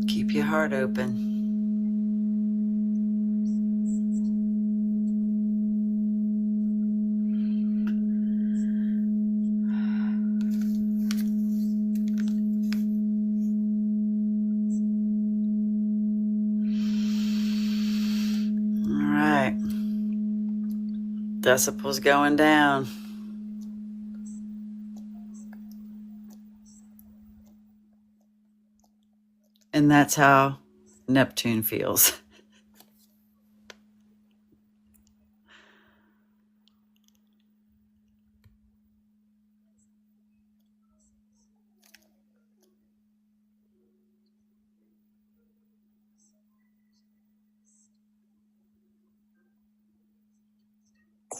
Keep your heart open. All right. Decibels going down. And that's how Neptune feels.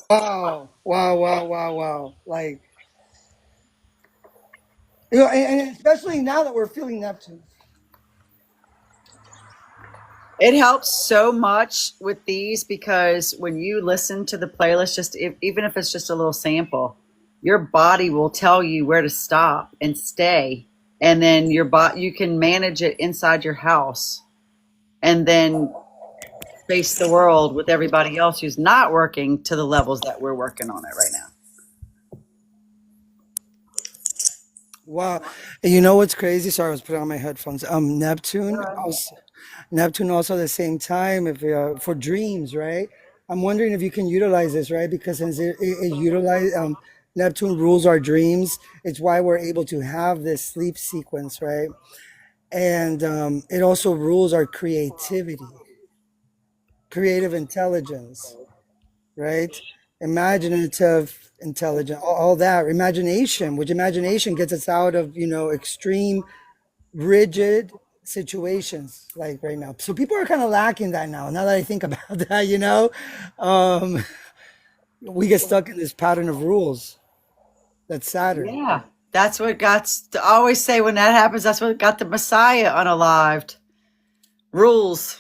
Wow, wow, wow, wow, wow. Like, and especially now that we're feeling Neptune. It helps so much with these because when you listen to the playlist, even if it's just a little sample, your body will tell you where to stop and stay, and then you can manage it inside your house, and then face the world with everybody else who's not working to the levels that we're working on it right now. Wow. And you know what's crazy? Sorry, I was putting on my headphones. Neptune also at the same time, if for dreams, right? I'm wondering if you can utilize this, right? Because since it utilize Neptune rules our dreams, it's why we're able to have this sleep sequence, right? And it also rules our creativity, creative intelligence, right? Imaginative intelligence, all that imagination, which imagination gets us out of extreme rigid situations like right now. So people are kind of lacking that now. Now that I think about that, um, we get stuck in this pattern of rules. That's Saturn. Yeah, that's what I always say when that happens. That's what got the Messiah unalived. Rules,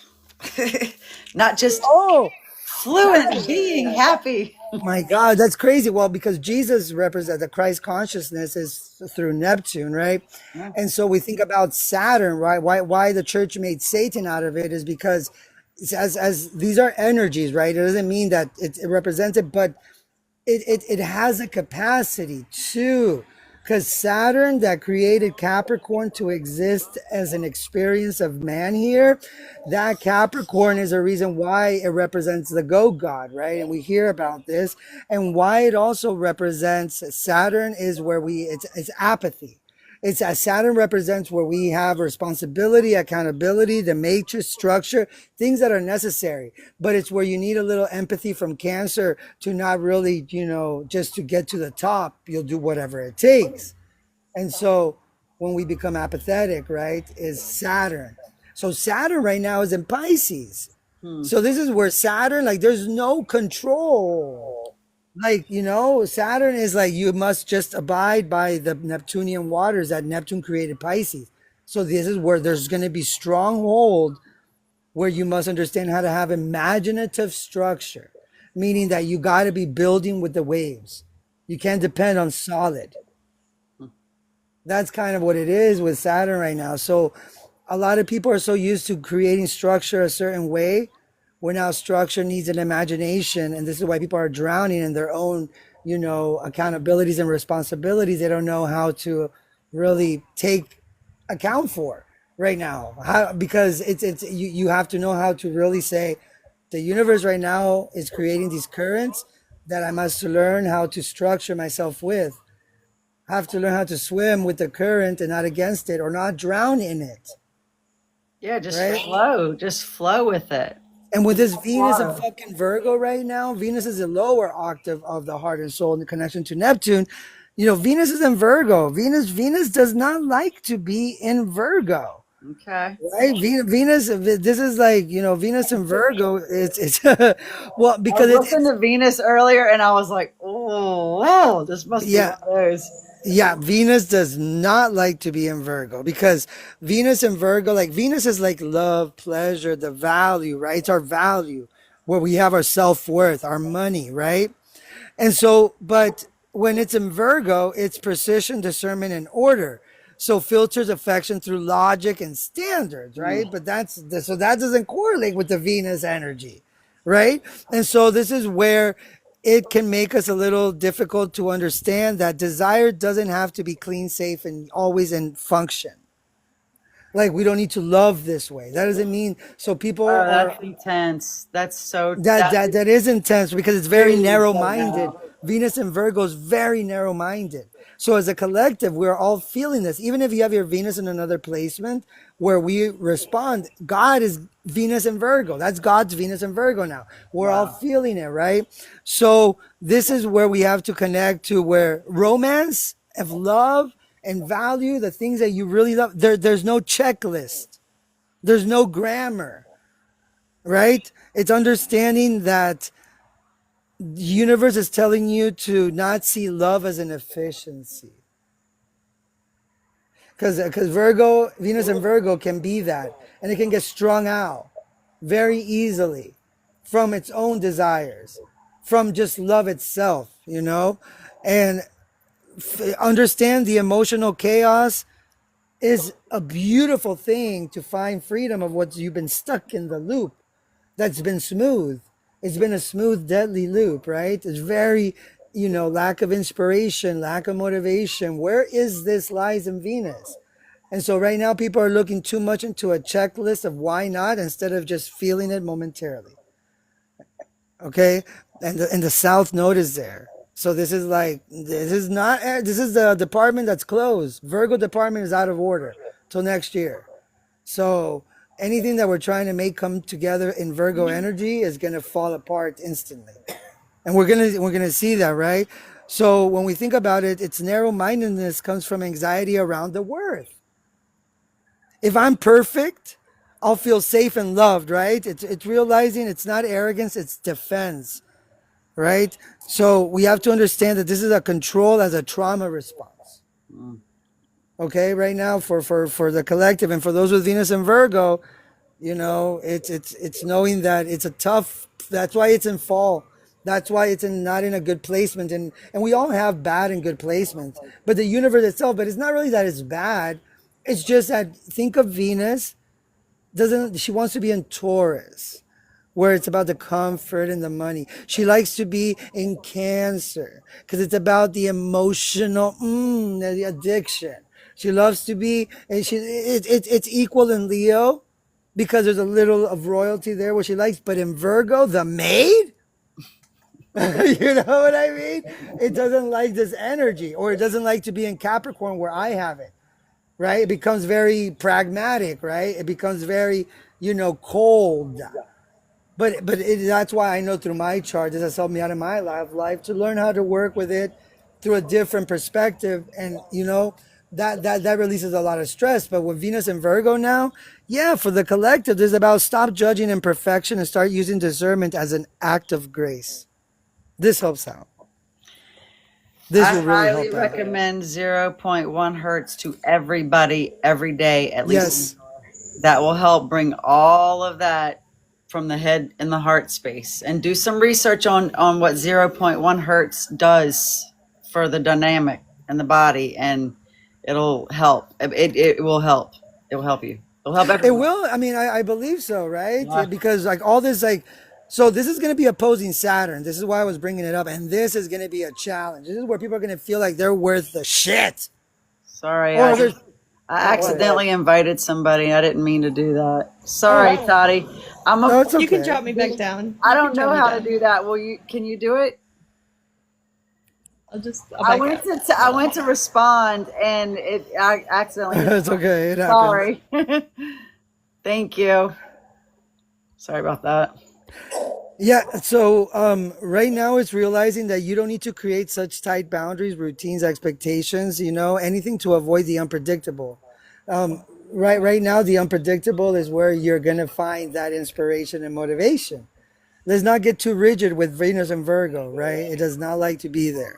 not just Oh fluent being happy. my God, that's crazy. Well, because Jesus represents the Christ consciousness is through Neptune, right? Yeah. And so we think about Saturn, right? Why the church made Satan out of it is because as these are energies, right? It doesn't mean that it represents it, but it has a capacity too, because Saturn that created Capricorn to exist as an experience of man here, that Capricorn is a reason why it represents the go god, right? And we hear about this, and why it also represents Saturn is where it's apathy. It's as Saturn represents where we have responsibility, accountability, the matrix structure, things that are necessary. But it's where you need a little empathy from Cancer to not really, just to get to the top, you'll do whatever it takes. And so when we become apathetic, right, is Saturn. So Saturn right now is in Pisces. Hmm. So this is where Saturn, like, there's no control. Like, Saturn is like, you must just abide by the Neptunian waters that Neptune created Pisces. So this is where there's going to be stronghold, where you must understand how to have imaginative structure, meaning that you got to be building with the waves. You can't depend on solid. That's kind of what it is with Saturn right now. So a lot of people are so used to creating structure a certain way, where now structure needs an imagination. And this is why people are drowning in their own, accountabilities and responsibilities. They don't know how to really take account for right now. Because you have to know how to really say, the universe right now is creating these currents that I must learn how to structure myself with. I have to learn how to swim with the current and not against it, or not drown in it, Yeah, just right? flow. Just flow with it. And with this Venus and Water. fucking Virgo right now, Venus is a lower octave of the heart and soul in the connection to Neptune. Venus is in Virgo. Venus does not like to be in Virgo. Okay. Right? Venus, this is like, Venus and Virgo, it's well, I was because looking at Venus earlier and I was like, oh, wow, this must be one yeah, of those. yeah, Venus does not like to be in Virgo, because Venus and Virgo, like, Venus is like love, pleasure, the value, right? It's our value, where we have our self-worth, our money, right? And so, but when it's in Virgo, it's precision, discernment, and order. So filters affection through logic and standards, right? Mm. But so that doesn't correlate with the Venus energy, right? And so this is where it can make us a little difficult to understand that desire doesn't have to be clean, safe, and always in function. Like, we don't need to love this way. That doesn't mean, so people Oh, are, that's intense. That's so, that that's that that is intense, because it's very serious narrow right minded. now. Venus and Virgo is very narrow minded. So as a collective, we're all feeling this. Even if you have your Venus in another placement where we respond, God is Venus and Virgo. That's God's Venus and Virgo now. We're all Wow. feeling it, right? So this is where we have to connect to where romance of love and value, the things that you really love. There's no checklist. There's no grammar, right? It's understanding that the universe is telling you to not see love as an efficiency, because Virgo, Venus and Virgo can be that, and it can get strung out very easily from its own desires, from just love itself, and understand the emotional chaos is a beautiful thing, to find freedom of what you've been stuck in the loop that's been smooth. It's been a smooth, deadly loop, right? It's very, lack of inspiration, lack of motivation. Where is this lies in Venus? And so right now people are looking too much into a checklist of why not, instead of just feeling it momentarily. Okay? And the South Node is there. So this is like, this is the department that's closed. Virgo department is out of order till next year. So anything that we're trying to make come together in Virgo energy is gonna fall apart instantly. And we're gonna see that, right? So when we think about it, its narrow mindedness comes from anxiety around the worth. If I'm perfect, I'll feel safe and loved, right? It's realizing it's not arrogance, it's defense, right? So we have to understand that this is a control as a trauma response. Mm. Okay, right now for the collective, and for those with Venus and Virgo, it's knowing that it's a tough. That's why it's in fall. That's why it's not in a good placement, and we all have bad and good placements. But the universe itself, but it's not really that it's bad. It's just that, think of Venus, doesn't she wants to be in Taurus, where it's about the comfort and the money. She likes to be in Cancer because it's about the emotional, the addiction. She loves to be, and it's equal in Leo because there's a little of royalty there where she likes, but in Virgo, the maid, you know what I mean? It doesn't like this energy, or it doesn't like to be in Capricorn where I have it, right? It becomes very pragmatic, right? It becomes very, cold. That's why I know through my chart, this has helped me out in my life to learn how to work with it through a different perspective, and that releases a lot of stress. But with Venus and Virgo now, yeah, for the collective, there's about stop judging imperfection and start using discernment as an act of grace. This helps out. This I will really highly help out. recommend zero point 0.1 hertz to everybody every day, at least. Yes. That will help bring all of that from the head and the heart space. And do some research on what zero point 0.1 hertz does for the dynamic and the body, and it'll help. It will help. It will help you. It'll help It everyone. will. I mean, I believe so, right? Yeah. Because like all this, so this is going to be opposing Saturn. This is why I was bringing it up, and this is going to be a challenge. This is where people are going to feel like they're worth the shit. Sorry, Or I there's, accidentally invited somebody. I didn't mean to do that. Sorry, Toddy. no, it's okay. You can drop me back down. I You don't can drop know me how down. to do that. Can you do it? I'll I back went up. to I went to respond and I accidentally hit. It's okay. It happens. Sorry. Thank you. Sorry about that. Yeah. So right now it's realizing that you don't need to create such tight boundaries, routines, expectations. Anything to avoid the unpredictable. Right now, the unpredictable is where you're gonna find that inspiration and motivation. Let's not get too rigid with Venus and Virgo, right? It does not like to be there.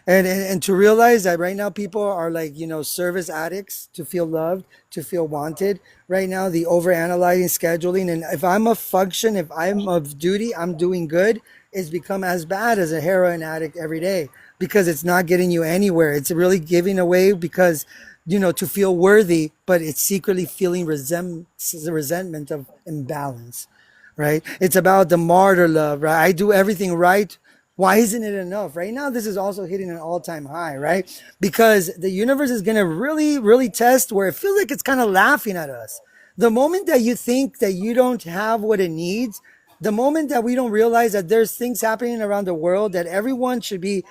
And to realize that right now people are like, service addicts to feel loved, to feel wanted. Right now, the overanalyzing, scheduling, and if I'm a function, if I'm of duty, I'm doing good, it's become as bad as a heroin addict every day because it's not getting you anywhere. It's really giving away because, to feel worthy, but it's secretly feeling resentment of imbalance, right? It's about the martyr love, right? I do everything right. Why isn't it enough? Right now, this is also hitting an all-time high, right? Because the universe is going to really, really test where it feels like it's kind of laughing at us. The moment that you think that you don't have what it needs, the moment that we don't realize that there's things happening around the world that everyone should be,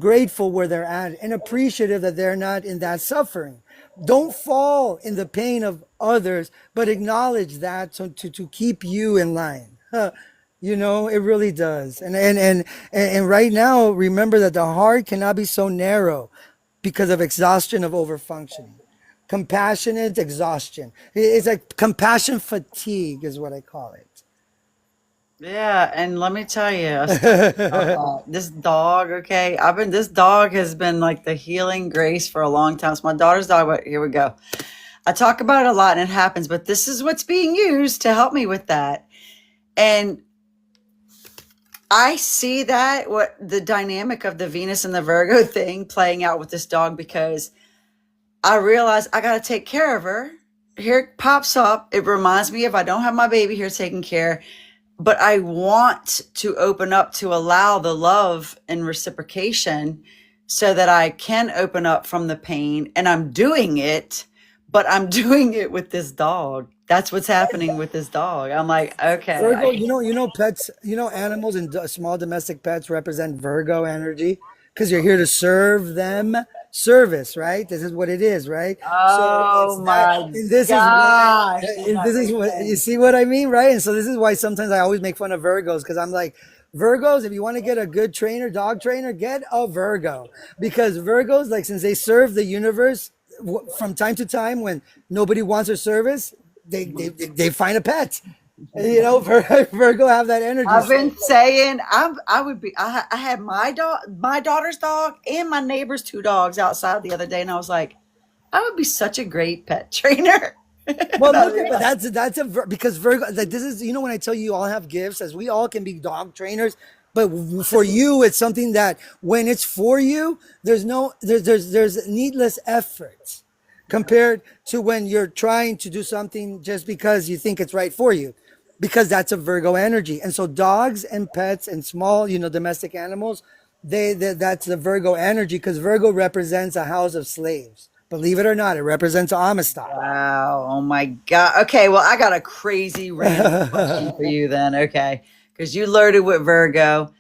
grateful where they're at and appreciative that they're not in that suffering. Don't fall in the pain of others, but acknowledge that to keep you in line. It really does. And right now, remember that the heart cannot be so narrow because of exhaustion of overfunctioning. Compassionate exhaustion. It's like compassion fatigue is what I call it. Yeah, and let me tell you, this dog. Okay, This dog has been like the healing grace for a long time. It's my daughter's dog. But here we go. I talk about it a lot, and it happens. But this is what's being used to help me with that. And I see that what the dynamic of the Venus and the Virgo thing playing out with this dog, because I realize I got to take care of her. Here it pops up. It reminds me if I don't have my baby here taken care, but I want to open up to allow the love and reciprocation so that I can open up from the pain. And I'm doing it, but I'm doing it with this dog. That's what's happening with this dog. I'm like, okay. Virgo, pets, animals and small domestic pets represent Virgo energy because you're here to serve them. Service, right? This is what it is, right? Oh my This gosh. is why, this is what you see what I mean, right? And so this is why sometimes I always make fun of Virgos because I'm like, Virgos, if you want to get a good trainer, dog trainer, get a Virgo because Virgos, like, since they serve the universe from time to time when nobody wants their service, they find a pet. Virgo have that energy. I've been saying I had my daughter's dog and my neighbor's 2 dogs outside the other day, and I was like, I would be such a great pet trainer. Well, look, but because Virgo, like, this is, when I tell you all have gifts, as we all can be dog trainers, but for you, it's something that when it's for you, there's needless effort compared to when you're trying to do something just because you think it's right for you. because that's a Virgo energy. And so dogs and pets and small, domestic animals, that's the Virgo energy, because Virgo represents a house of slaves. Believe it or not, it represents Amistad. Wow. Oh my God. Okay. Well, I got a crazy random question for you then. Okay. Because you loaded with Virgo.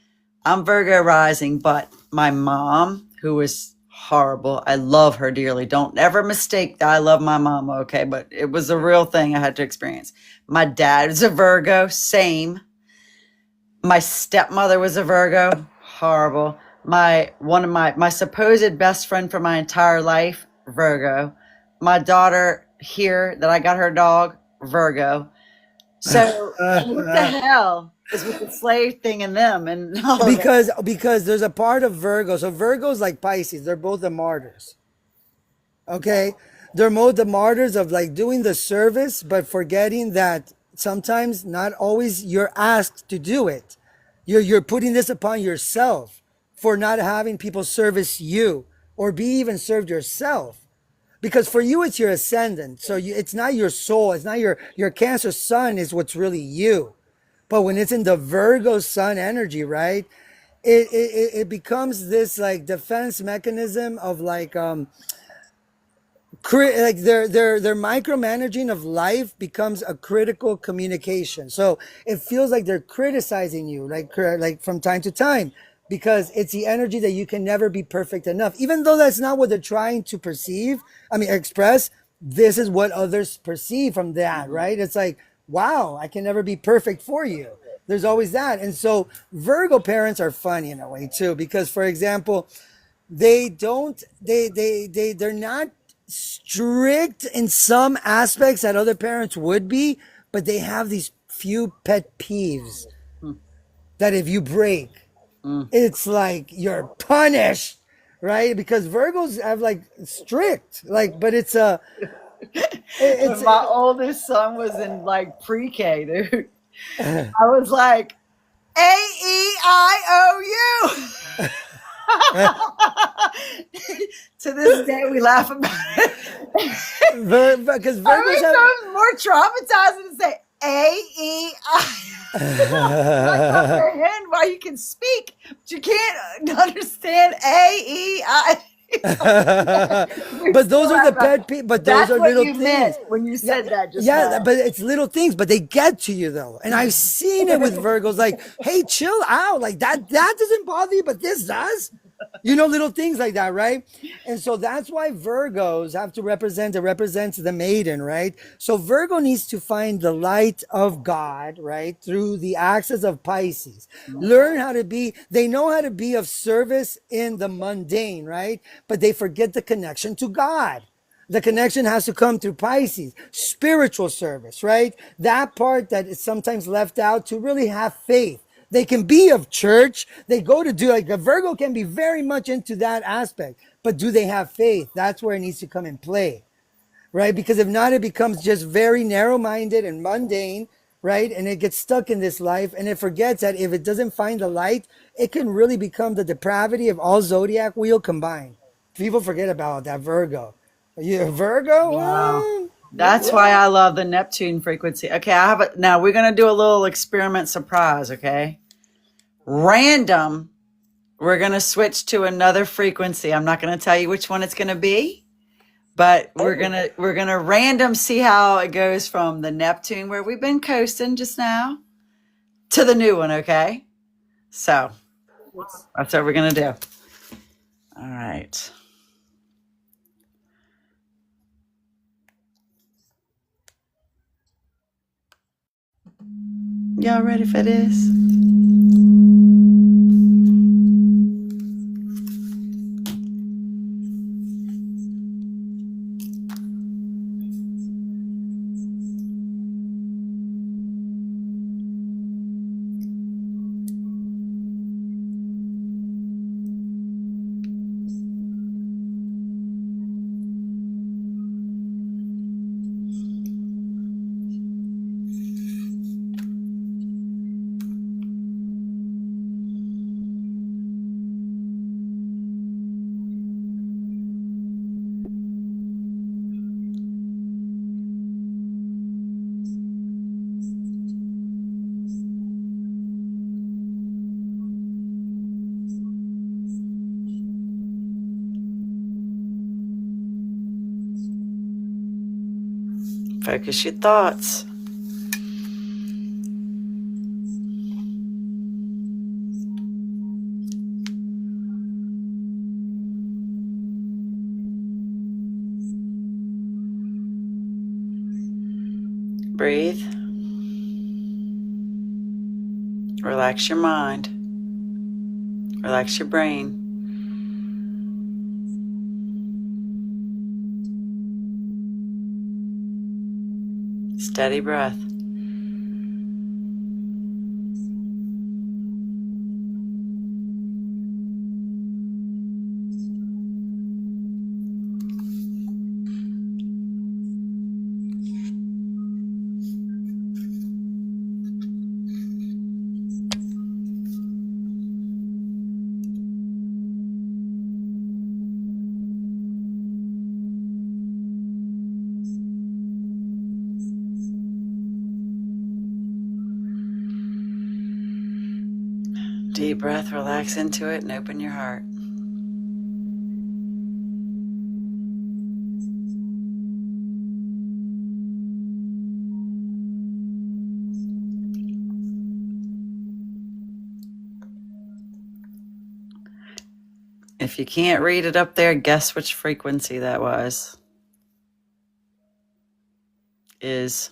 I'm Virgo rising, but my mom, who is horrible, I love her dearly. Don't ever mistake that I love my mom. Okay. But it was a real thing I had to experience. My dad is a Virgo. Same. My stepmother was a Virgo. Horrible. One of my supposed best friend for my entire life, Virgo. My daughter here that I got her dog, Virgo. So what the hell is with the slave thing and them and all of that? Because there's a part of Virgo. So Virgo's like Pisces. They're both the martyrs. Okay? They're both the martyrs of like doing the service, but forgetting that sometimes not always you're asked to do it. You're putting this upon yourself for not having people service you or be even served yourself. Because for you, it's your ascendant. So it's not your soul. It's not your Cancer sun is what's really you. But when it's in the Virgo sun energy, right? It becomes this like defense mechanism of like their micromanaging of life becomes a critical communication. So it feels like they're criticizing you like from time to time, because it's the energy that you can never be perfect enough, even though that's not what they're trying to express. This is what others perceive from that, right? It's like, wow, I can never be perfect for you. There's always that. And so Virgo parents are funny in a way too, because for example, they're not strict in some aspects that other parents would be, but they have these few pet peeves that if you break, it's like you're punished, right? Because Virgos have like strict, like, but it's a, When my oldest son was in like pre-K, dude, I was like, AEIOU. To this day, we laugh about it. because I Virgos mean, have. so it's more traumatizing to say AEI. I comprehend why you can speak, but you can't understand AEI. But those are the pet peeves. But those That's are what little you things. meant when you said that just Yeah, now. but it's little things, but they get to you though. And I've seen it with Virgos, like, hey, chill out. Like that doesn't bother you, but this does. Little things like that, right? And so that's why Virgos have to it represents the maiden, right? So Virgo needs to find the light of God, right? Through the axis of Pisces. They know how to be of service in the mundane, right? But they forget the connection to God. The connection has to come through Pisces, spiritual service, right? That part that is sometimes left out to really have faith. They can be of church. They go to do like a Virgo can be very much into that aspect, but do they have faith? That's where it needs to come in play, right? Because if not, it becomes just very narrow-minded and mundane, right? And it gets stuck in this life, and it forgets that if it doesn't find the light, it can really become the depravity of all zodiac wheel combined. People forget about that Virgo. Are you a Virgo? Wow. That's why I love the Neptune frequency. Okay, now we're gonna do a little experiment surprise, okay? Random. We're gonna switch to another frequency. I'm not gonna tell you which one it's gonna be, but we're gonna random see how it goes from the Neptune where we've been coasting just now to the new one, okay? So that's what we're gonna do. All right. Y'all ready for this? Focus your thoughts. Breathe. Relax your mind. Relax your brain. Steady breath. Deep breath, relax into it, and open your heart. If you can't read it up there, guess which frequency that was. Is.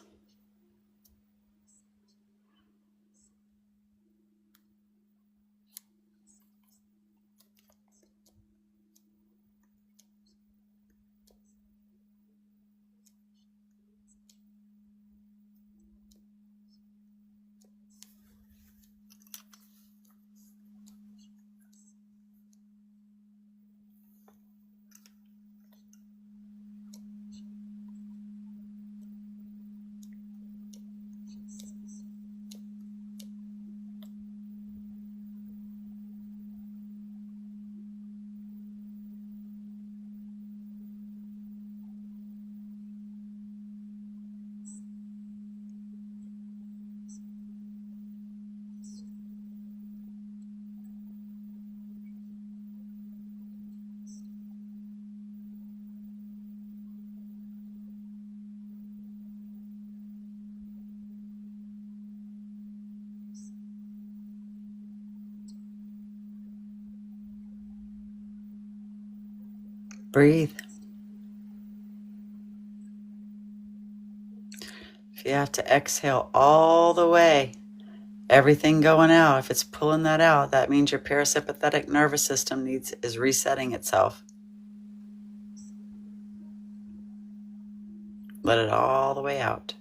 Breathe. If you have to exhale all the way, everything going out, if it's pulling that out, that means your parasympathetic nervous system is resetting itself. Let it all the way out.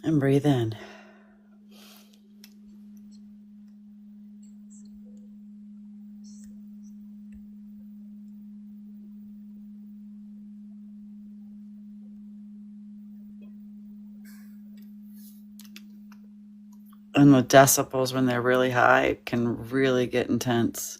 And breathe in. And the decibels, when they're really high, it can really get intense.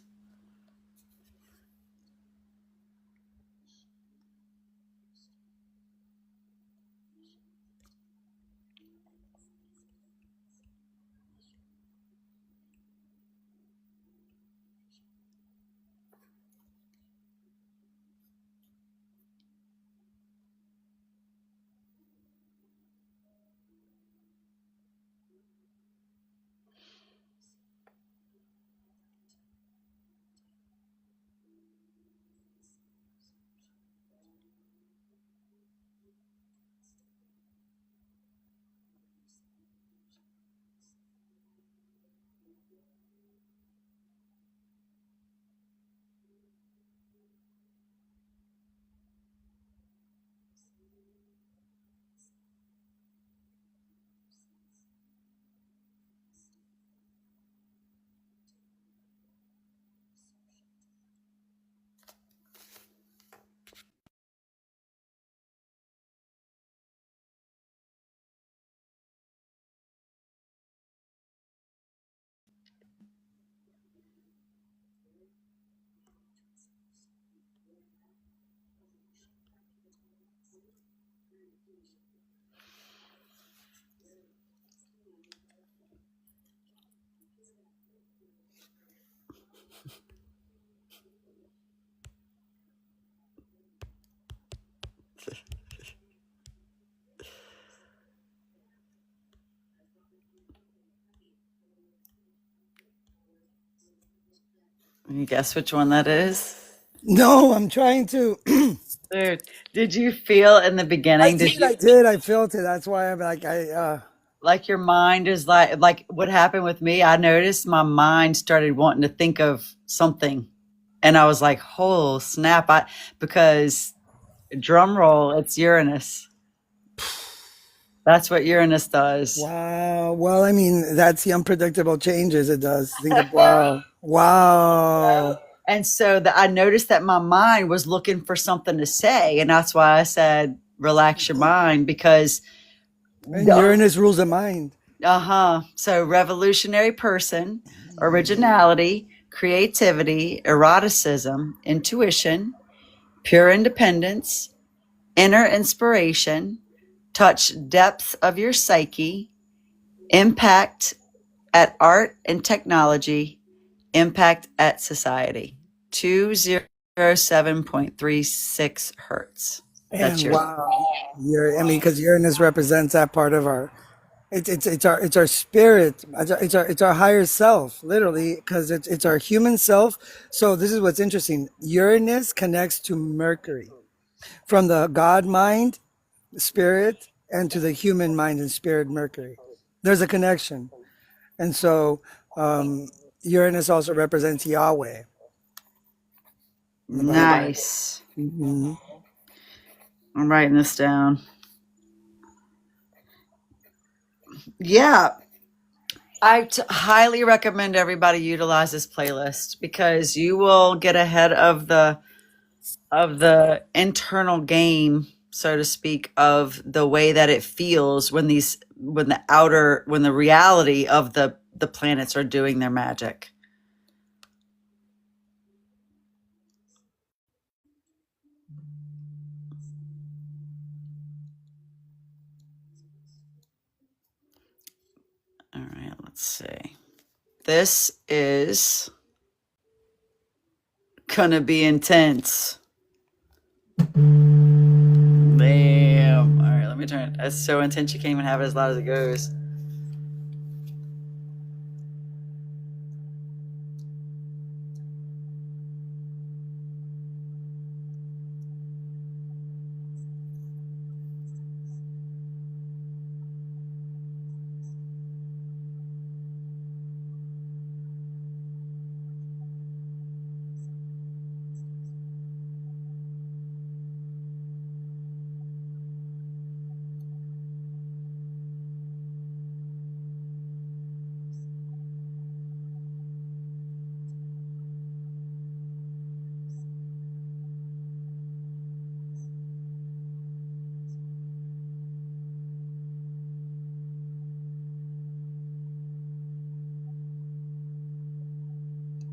You guess which one that is? No, I'm trying to. Dude, did you feel in the beginning, I did. I felt it. That's why I'm like, like your mind is like what happened with me? I noticed my mind started wanting to think of something. And I was like, oh snap. Because drum roll, it's Uranus. That's what Uranus does. wow. Well, I mean, that's the unpredictable changes it does. Think of, wow. Wow. And so I noticed that my mind was looking for something to say. And that's why I said, relax your mind, because And Uranus rules the mind. So revolutionary person, originality, creativity, eroticism, intuition, pure independence, inner inspiration, touch depths of your psyche, impact at art and technology, impact at society. 207.36 hertz. That's And yours. wow. I mean, because Uranus represents that part of our. It's our spirit. It's our higher self, literally, because it's our human self. So this is what's interesting. Uranus connects to Mercury, from the God mind, spirit, and to the human mind and spirit, Mercury. There's a connection, and so Uranus also represents Yahweh in the Bible. Nice. I'm writing this down. Yeah. I highly recommend everybody utilize this playlist, because you will get ahead of the internal game, so to speak, of the way that it feels when the reality of the planets are doing their magic. All right, let's see. This is gonna be intense. Damn. All right, let me turn it. That's so intense you can't even have it as loud as it goes.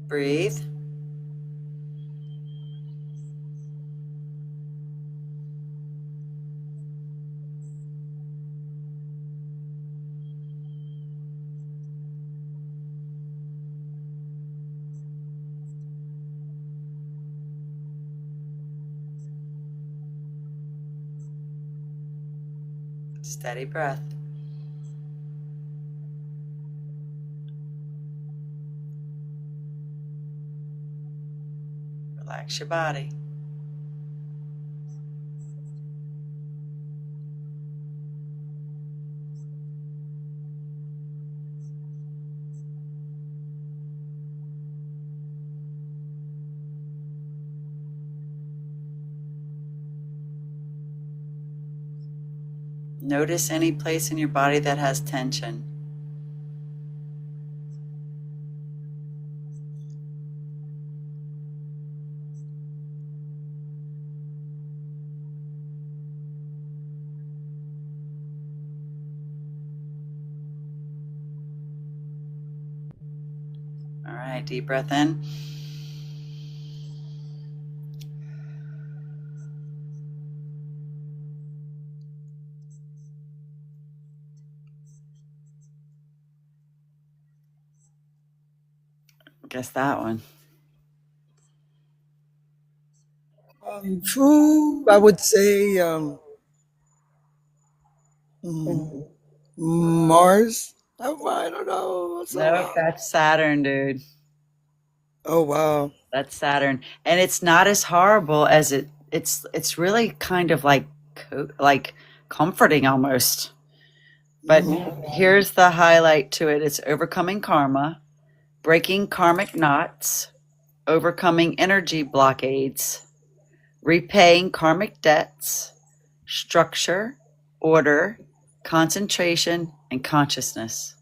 Breathe. Steady breath. Relax your body. Notice any place in your body that has tension. All right, deep breath in. Guess that one. I would say Mars. I don't know. Nope, that's Saturn, dude. Oh wow. That's Saturn, and it's not as horrible as it's really kind of like like comforting almost. But here's the highlight to it: it's overcoming karma, breaking karmic knots, overcoming energy blockades, repaying karmic debts, structure, order, concentration, and consciousness.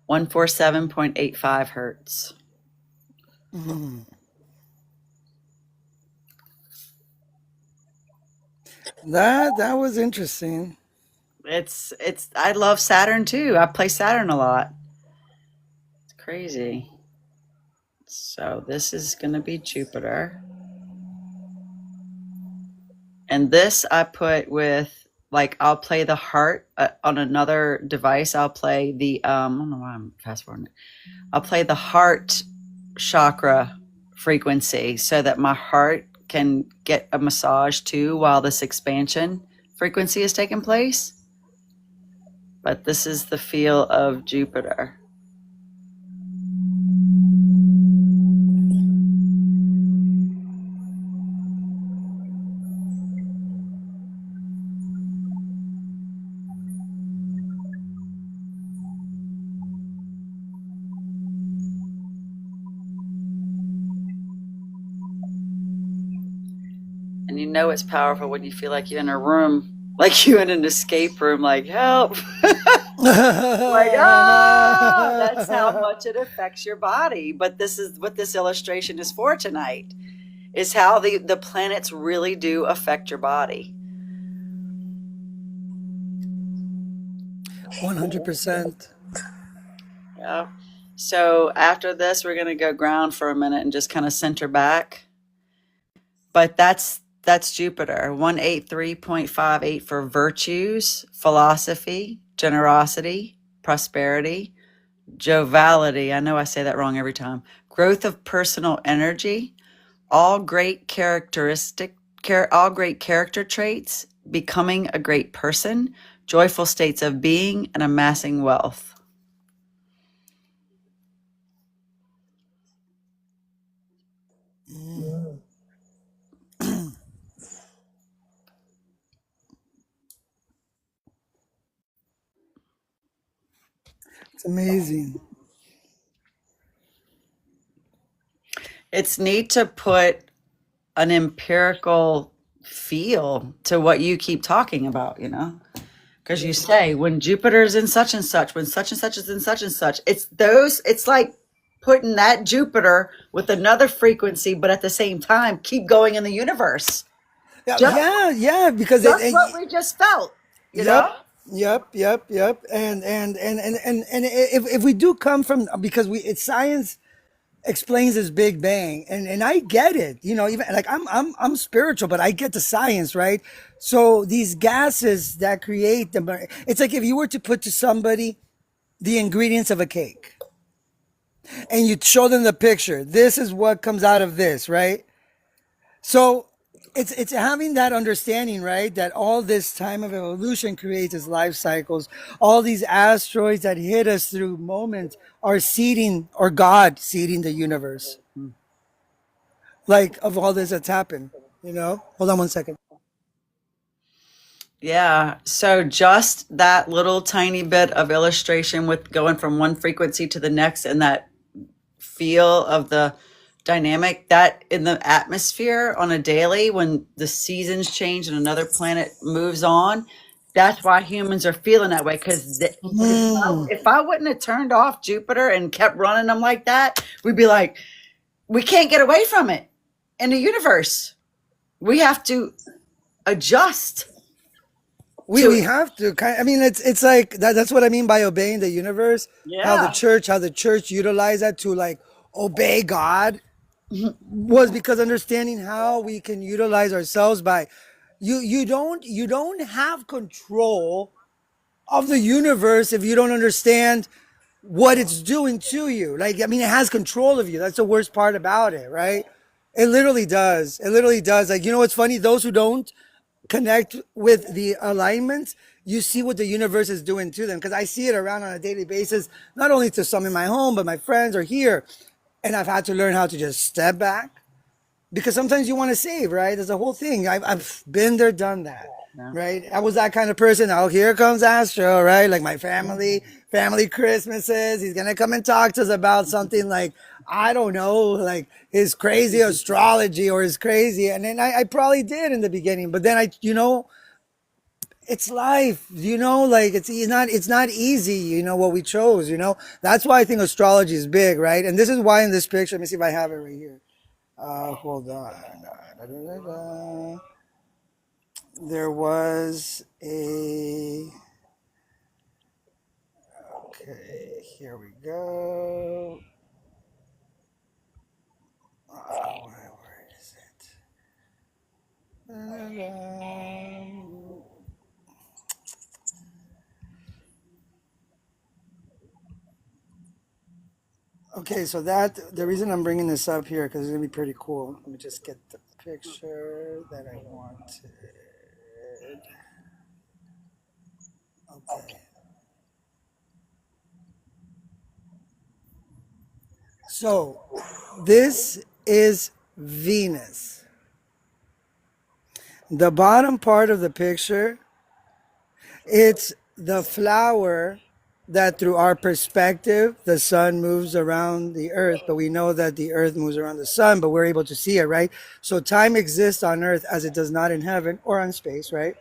147.85 hertz. Mm. That was interesting. It's I love Saturn too. I play Saturn a lot. It's crazy. So this is going to be Jupiter. And this I put with, like, I'll play the heart on another device. I'll play the I don't know why I'm fast forwarding it. I'll play the heart chakra frequency so that my heart can get a massage too while this expansion frequency is taking place. But this is the feel of Jupiter. And you know it's powerful when you feel like you're in a room, like you're in an escape room, like, help. Like, that's how much it affects your body. But this is what this illustration is for tonight, is how the planets really do affect your body. 100%. Yeah. So after this, we're going to go ground for a minute and just kind of center back. But that's Jupiter. 183.58 for virtues, philosophy, generosity, prosperity, joviality. I know I say that wrong every time. Growth of personal energy, all great character traits, becoming a great person, joyful states of being, and amassing wealth. It's amazing. It's neat to put an empirical feel to what you keep talking about, because you say when Jupiter's in such and such, when such and such is in such and such, it's like putting that Jupiter with another frequency, but at the same time, keep going in the universe. Yeah, because That's what we just felt, Yep. And if we do come from, because it's science explains this Big Bang, and I get it, even like I'm spiritual, but I get the science, right? So these gases that create it's like if you were to put to somebody the ingredients of a cake and you show them the picture, this is what comes out of this, right? So it's having that understanding, right? That all this time of evolution creates its life cycles. All these asteroids that hit us through moments are seeding, or God seeding the universe. Like of all this that's happened, Hold on one second. Yeah. So just that little tiny bit of illustration with going from one frequency to the next, and that feel of the dynamic that in the atmosphere on a daily, when the seasons change and another planet moves on, that's why humans are feeling that way. Because if I wouldn't have turned off Jupiter and kept running them like that, we'd be like, we can't get away from it in the universe. We have to adjust. We have to it's like that's what I mean by obeying the universe. Yeah. How the church utilized that to like obey God was because understanding how we can utilize ourselves by you don't have control of the universe if you don't understand what it's doing to you. Like, it has control of you. That's the worst part about it, right? It literally does. Like, what's funny? Those who don't connect with the alignments, you see what the universe is doing to them. Because I see it around on a daily basis, not only to some in my home, but my friends are here. And I've had to learn how to just step back because sometimes you want to save, right? There's a whole thing. I've been there, done that, Yeah. right? I was that kind of person. Oh, here comes Astro, right? Like my family Christmases. He's going to come and talk to us about something like, I don't know, like his crazy astrology or his crazy. And then I probably did in the beginning, but then it's life, like it's not easy, what we chose, that's why I think astrology is big, right? And this is why in this picture, let me see if I have it right here. Hold on. There was a, okay, here we go. Where is it? Okay, so the reason I'm bringing this up here because it's gonna be pretty cool. Let me just get the picture that I wanted. Okay, so this is Venus. The bottom part of the picture, it's the flower that through our perspective, the sun moves around the earth, but we know that the earth moves around the sun, but we're able to see it, right? So time exists on earth as it does not in heaven or on space, right?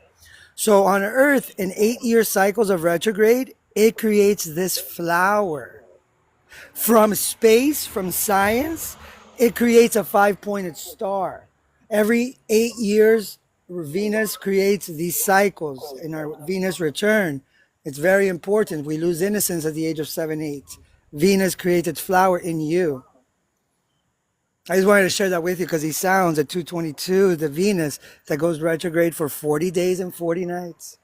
So on earth, in 8-year cycles of retrograde, it creates this flower. From space, from science, it creates a 5-pointed star. Every 8 years, Venus creates these cycles in our Venus return. It's very important. We lose innocence at the age of 7, 8. Venus creates its flower in you. I just wanted to share that with you because he sounds at 222, the Venus that goes retrograde for 40 days and 40 nights,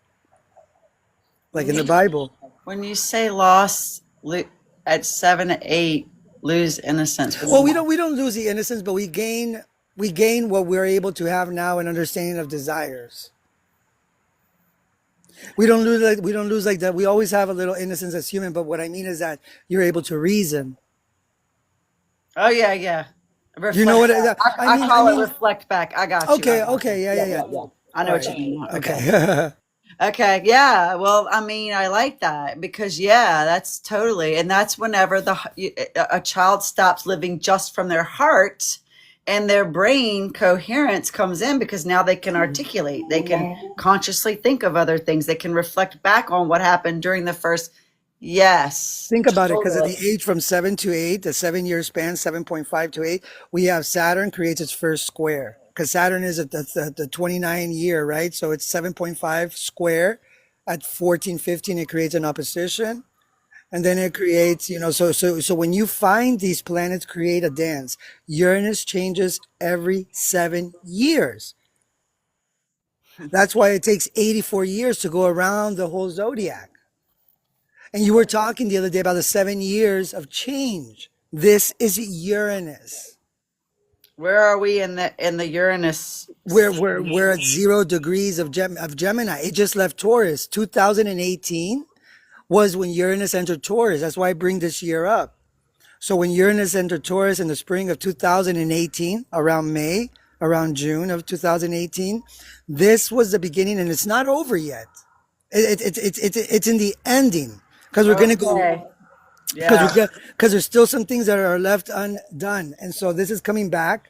like in the Bible. When you say lost at 7 to 8, lose innocence. Well, we don't lose the innocence, but we gain what we're able to have now, an understanding of desires. We don't lose like that. We always have a little innocence as human, but what I mean is that you're able to reason. Oh yeah, yeah. Reflect. You know what I call it reflect back. I got you. Okay, yeah. I know what you mean. Okay. Okay. Okay, yeah. Well, I mean, I like that because yeah, that's totally, and that's whenever a child stops living just from their heart and their brain coherence comes in because now they can articulate, they can consciously think of other things, they can reflect back on what happened during the first. Yes. Think about it, because at the age from 7 to 8, the 7-year span, 7.5 to 8, we have Saturn creates its first square. Because Saturn is at the 29 year, right? So it's 7.5 square. At 14, 15, it creates an opposition. And then it creates, so when you find these planets create a dance, Uranus changes every 7 years. That's why it takes 84 years to go around the whole zodiac. And you were talking the other day about the 7 years of change. This is Uranus. Where are we in the Uranus? We're at 0 degrees of Gemini. It just left Taurus. 2018 was when Uranus entered Taurus. That's why I bring this year up. So when Uranus entered Taurus in the spring of 2018, around May, around June of 2018, this was the beginning, and it's not over yet. It's in the ending, because we're going to go, Yeah. because there's still some things that are left undone. And so this is coming back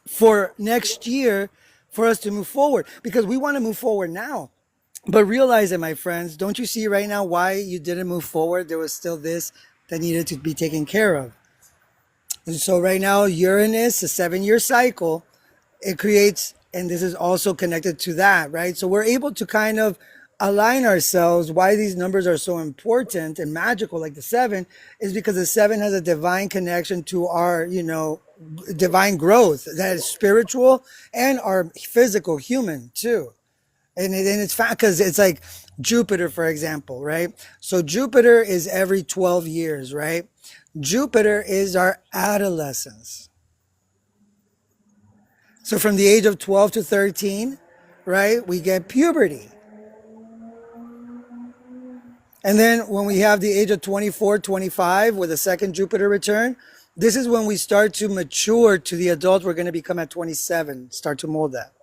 for next year for us to move forward, because we want to move forward now. But realize it, my friends, don't you see right now why you didn't move forward? There was still this that needed to be taken care of. And so right now, Uranus, a 7-year cycle, it creates, and this is also connected to that, right? So we're able to kind of align ourselves. Why these numbers are so important and magical, like the 7, is because the 7 has a divine connection to our, divine growth that is spiritual and our physical human too. And it's fact, because it's like Jupiter, for example, right? So Jupiter is every 12 years, right? Jupiter is our adolescence. So from the age of 12 to 13, right, we get puberty. And then when we have the age of 24, 25 with a second Jupiter return, this is when we start to mature to the adult we're going to become at 27, start to mold that.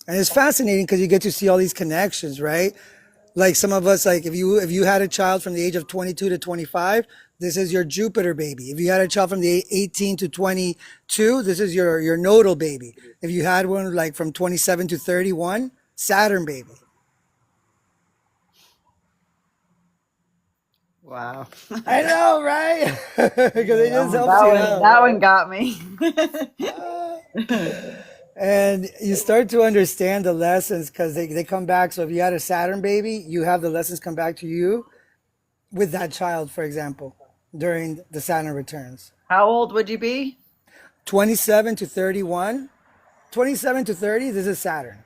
And it's fascinating because you get to see all these connections, right? Like some of us, like if you had a child from the age of 22 to 25, this is your Jupiter baby. If you had a child from the 18 to 22, this is your nodal baby. If you had one like from 27 to 31, Saturn baby. Wow. I know, right? Because it just helps that you one, out. that one got me. And you start to understand the lessons because they come back. So if you had a Saturn baby, you have the lessons come back to you with that child, for example, during the Saturn returns. How old would you be? 27 to 31. 27 to 30, this is Saturn.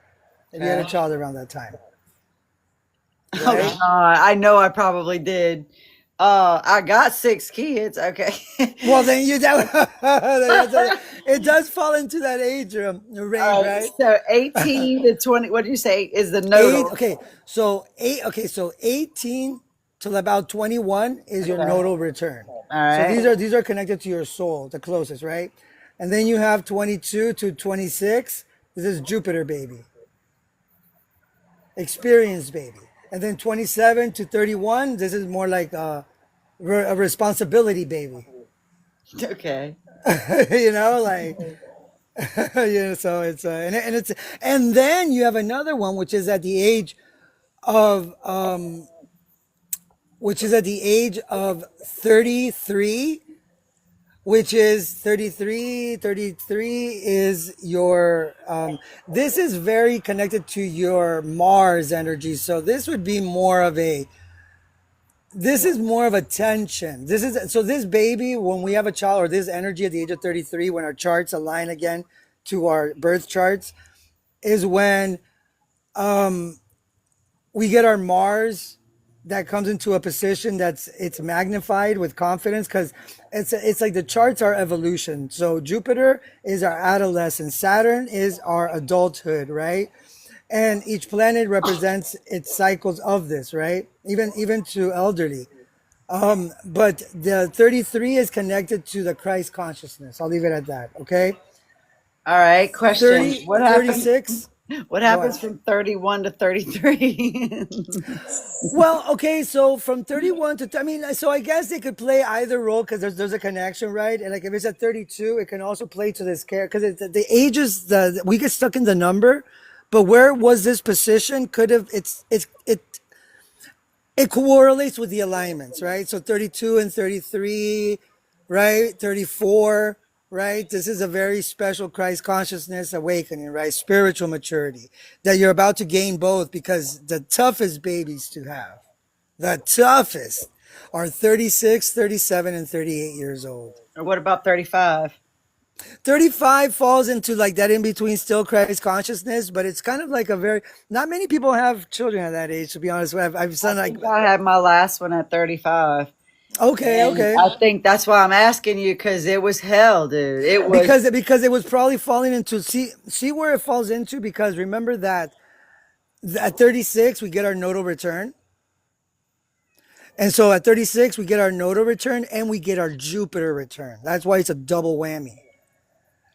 If you had a child around that time. Oh, Right? God. I know I probably did. I got 6 kids. Okay. Well, then it does fall into that age range, right? So 18 to 20, what do you say is the Eight, nodal? okay, so 18 till about 21 is your Okay. nodal return. All So right. these are connected to your soul, the closest, right? And then you have 22 to 26. This is Jupiter baby, experience baby. And then 27 to 31, this is more like a responsibility baby. Okay. You know, like so it's and then you have another one which is at the age of 33, which is 33 is your this is very connected to your Mars energy. So this would be more of a tension. This baby, when we have a child, or this energy at the age of 33, when our charts align again to our birth charts, is when we get our Mars that comes into a position it's magnified with confidence, because it's like the charts are evolution. So Jupiter is our adolescence, Saturn is our adulthood, right? And each planet represents its cycles of this, right? Even to elderly. But the 33 is connected to the Christ consciousness. I'll leave it at that. Okay. All right. Question. 30, What happens? 36. What Go happens ahead. from 31 to 33? Well, okay, so from 31 to, I mean, so I guess they could play either role because there's a connection, right? And like if it's at 32, it can also play to this character because the ages, we get stuck in the number, but where was this position could have, it correlates with the alignments, right? So 32 and 33, right? 34, right? This is a very special Christ consciousness awakening, right? Spiritual maturity that you're about to gain both, because the toughest babies to have, the toughest, are 36, 37, and 38 years old. Or what about 35? 35 falls into like that in between still Christ consciousness, but it's kind of like not many people have children at that age, to be honest. I've I done like, think I had my last one at 35. okay, And okay. I think that's why I'm asking you, because it was hell, dude. It was. Because it was probably falling into, see where it falls into, because remember that at 36 we get our nodal return, and so at 36 we get our nodal return and we get our Jupiter return. That's why it's a double whammy.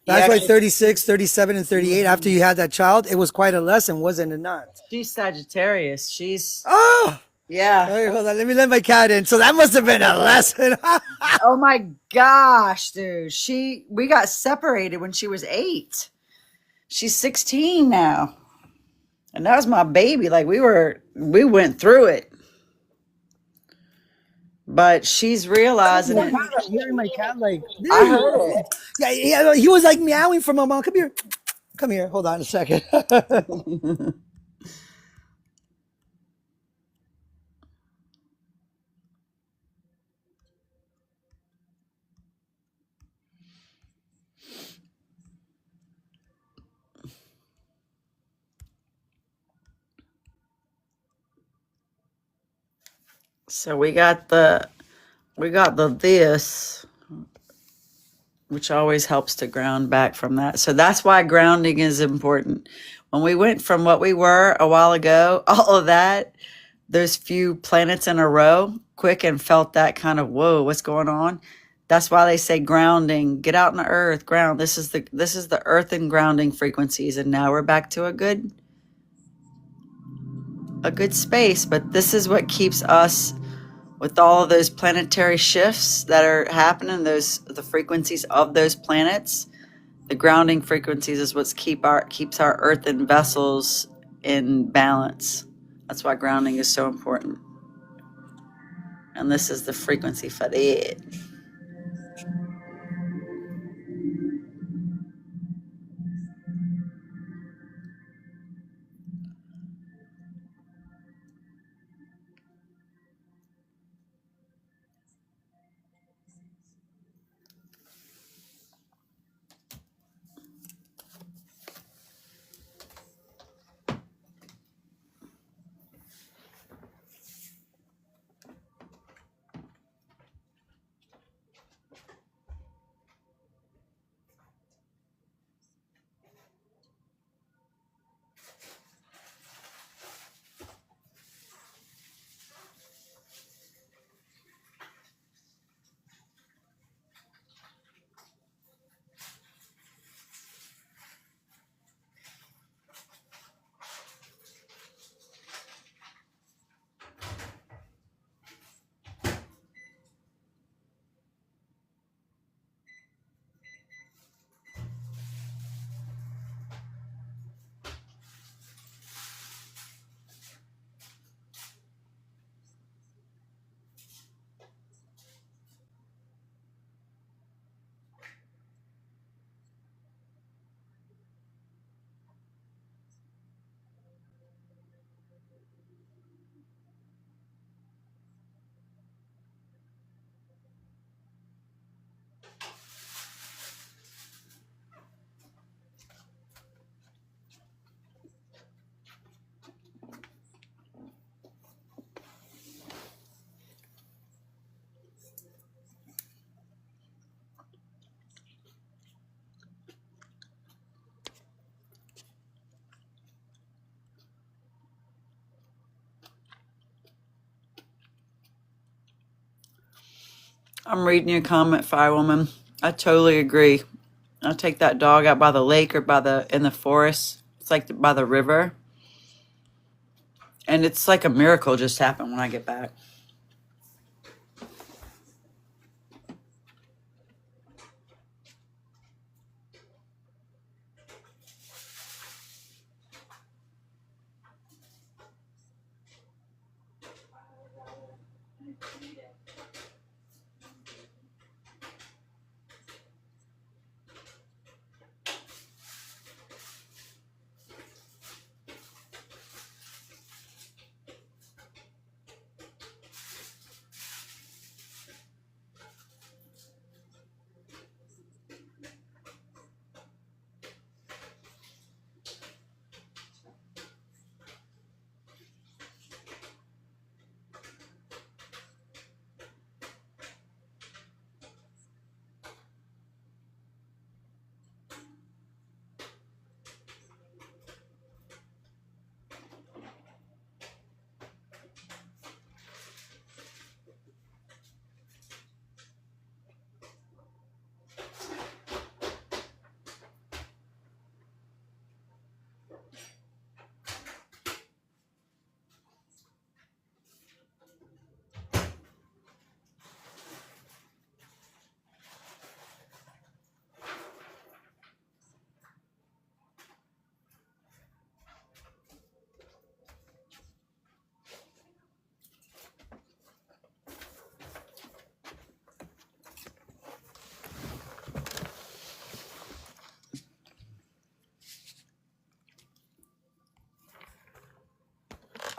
That's why 36, 37, and 38, after you had that child, it was quite a lesson, wasn't it not? She's Sagittarius. She's, Oh, yeah. hey, hold on, let me let my cat in. So that must have been a lesson. Oh my gosh, dude. We got separated when she was 8. She's 16 now. And that was my baby. Like we went through it. But she's realizing it. I'm hearing my cat like, I heard it. yeah, he was like meowing for my mom. Come here. Come here. Hold on a second. So we got the this, which always helps to ground back from that. So that's why grounding is important. When we went from what we were a while ago, all of that, those few planets in a row quick and felt that kind of, whoa, what's going on? That's why they say grounding, get out in the earth, ground. This is the earth and grounding frequencies. And now we're back to a good space. But this is what keeps us, with all of those planetary shifts that are happening, the frequencies of those planets, the grounding frequencies is what keeps our earthen vessels in balance. That's why grounding is so important. And this is the frequency for it. I'm reading your comment, Firewoman. I totally agree. I'll take that dog out by the lake or in the forest. It's like by the river. And it's like a miracle just happened when I get back.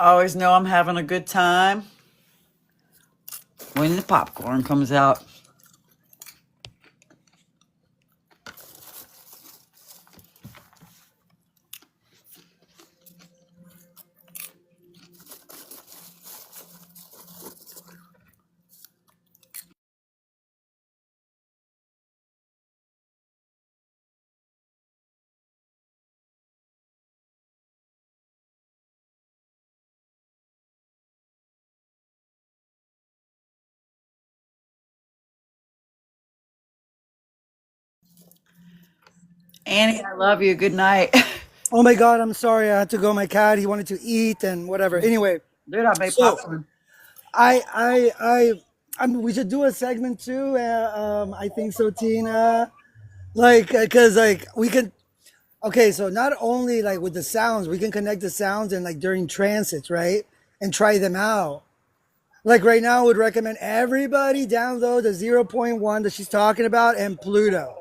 I always know I'm having a good time when the popcorn comes out. Annie, I love you. Good night. Oh my God, I'm sorry. I had to go. My cat, he wanted to eat and whatever. Anyway, Dude, I made so popcorn. I mean, we should do a segment too. I think so, Tina. Like, cause like we can. Okay, so not only like with the sounds, we can connect the sounds and like during transits, right? And try them out. Like right now, I would recommend everybody download the zero point 0.1 that she's talking about and Pluto.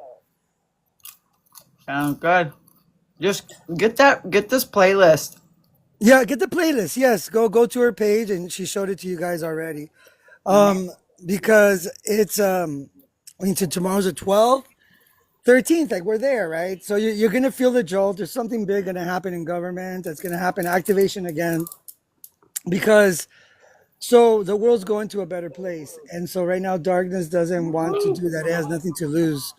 Sounds good. Just get this playlist. Yeah, get the playlist. Yes, go to her page and she showed it to you guys already. Um, because it's I mean, tomorrow's the 12th, 13th, like we're there, right? So you're gonna feel the jolt. There's something big gonna happen in government. That's gonna happen. Activation again, because so the world's going to a better place, and so right now darkness doesn't want to do that. It has nothing to lose.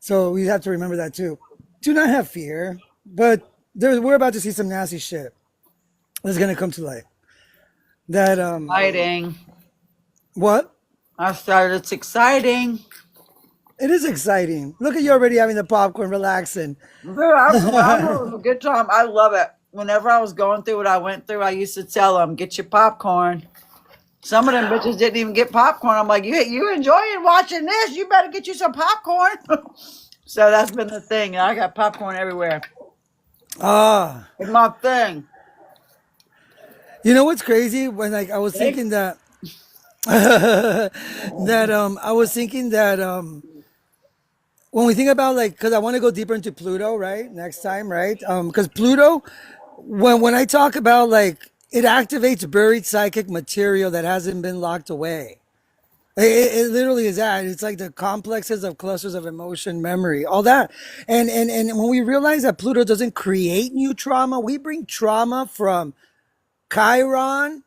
So we have to remember that too. Do not have fear, but we're about to see some nasty shit that's gonna come to light. That Exciting. what? I started. It's exciting. It is exciting. Look at you already having the popcorn, relaxing. Dude, I'm having a good time. I love it. Whenever I was going through what I went through, I used to tell them, "Get your popcorn." Some of them bitches didn't even get popcorn. I'm like, you enjoying watching this? You better get you some popcorn. So that's been the thing. I got popcorn everywhere. Ah, It's my thing. you know what's crazy? When like I was thinking that that I was thinking that when we think about like because I want to go deeper into Pluto, right? Next time, right? Because Pluto, when I talk about like it activates buried psychic material that hasn't been locked away. It literally is that. It's like the complexes of clusters of emotion, memory, all that. And when we realize that Pluto doesn't create new trauma, we bring trauma from Chiron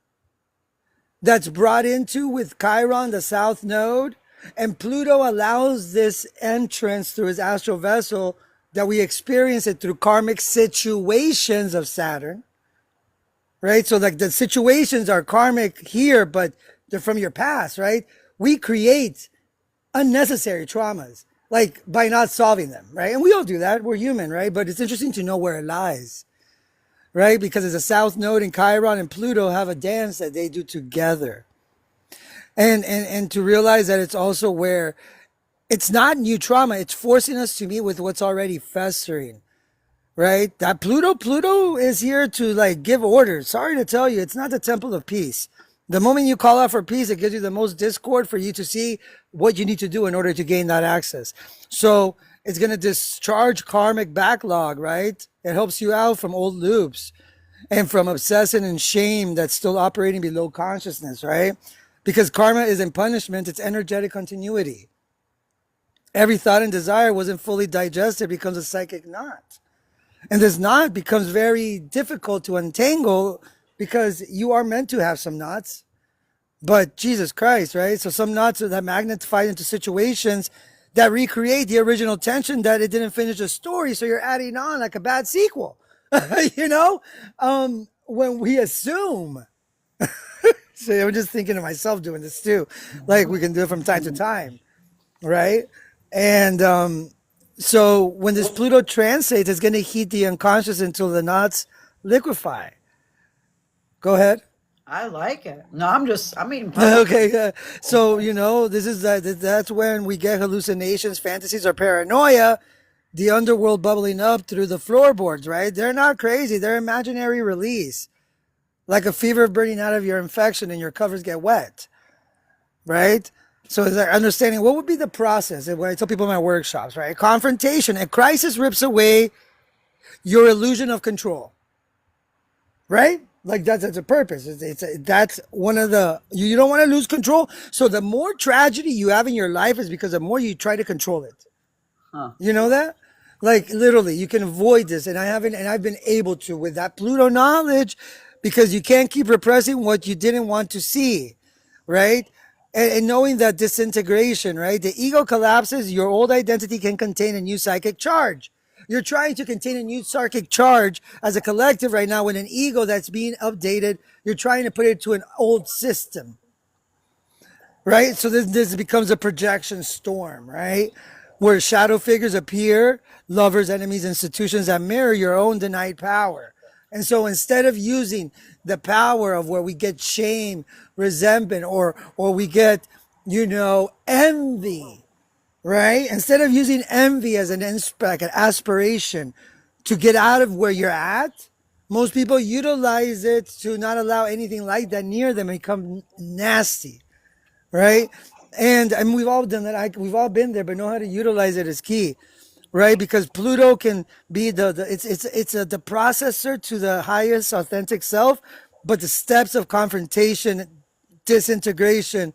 that's brought into with Chiron, the south node. And Pluto allows this entrance through his astral vessel that we experience it through karmic situations of Saturn, right? So like the situations are karmic here, but they're from your past, right? We create unnecessary traumas, like by not solving them, right? And we all do that. We're human, right? But it's interesting to know where it lies, right? Because as a south node and Chiron and Pluto have a dance that they do together. And to realize that it's also where it's not new trauma, it's forcing us to meet with what's already festering, right? That Pluto is here to like give orders. Sorry to tell you, it's not the temple of peace. The moment you call out for peace, it gives you the most discord for you to see what you need to do in order to gain that access. So it's going to discharge karmic backlog, right? It helps you out from old loops and from obsession and shame that's still operating below consciousness, right? Because karma isn't punishment, it's energetic continuity. Every thought and desire wasn't fully digested becomes a psychic knot. And this knot becomes very difficult to untangle because you are meant to have some knots. But Jesus Christ, right? So some knots are that magnify into situations that recreate the original tension that it didn't finish the story. So you're adding on like a bad sequel, you know? When we assume, so I'm just thinking of myself doing this too. Like we can do it from time to time, right? And so when this Pluto translates, it's going to heat the unconscious until the knots liquefy. Go ahead. I like it. No, I'm eating popcorn. Okay, so you know this is that's when we get hallucinations, fantasies, or paranoia, the underworld bubbling up through the floorboards. Right? They're not crazy. They're imaginary release, like a fever burning out of your infection, and your covers get wet. Right? So it's like understanding what would be the process. When I tell people in my workshops, right? Confrontation. A crisis rips away your illusion of control. Right? Like that's a purpose. That's one of the you don't want to lose control. So the more tragedy you have in your life is because the more you try to control it. Huh. You know that? Like literally, you can avoid this, and I've been able to with that Pluto knowledge, because you can't keep repressing what you didn't want to see, right? And knowing that disintegration, right? The ego collapses, your old identity can contain a new psychic charge. You're trying to contain a new psychic charge as a collective right now with an ego that's being updated. You're trying to put it to an old system, right? So this becomes a projection storm, right? where shadow figures appear, lovers, enemies, institutions that mirror your own denied power. And so instead of using the power of where we get shame, resentment, or we get, envy, right? Instead of using envy as like an aspiration to get out of where you're at, most people utilize it to not allow anything like that near them and become nasty, right? And we've all done that. We've all been there, but know how to utilize it is key, right? Because Pluto can be the processor to the highest authentic self, but the steps of confrontation, disintegration,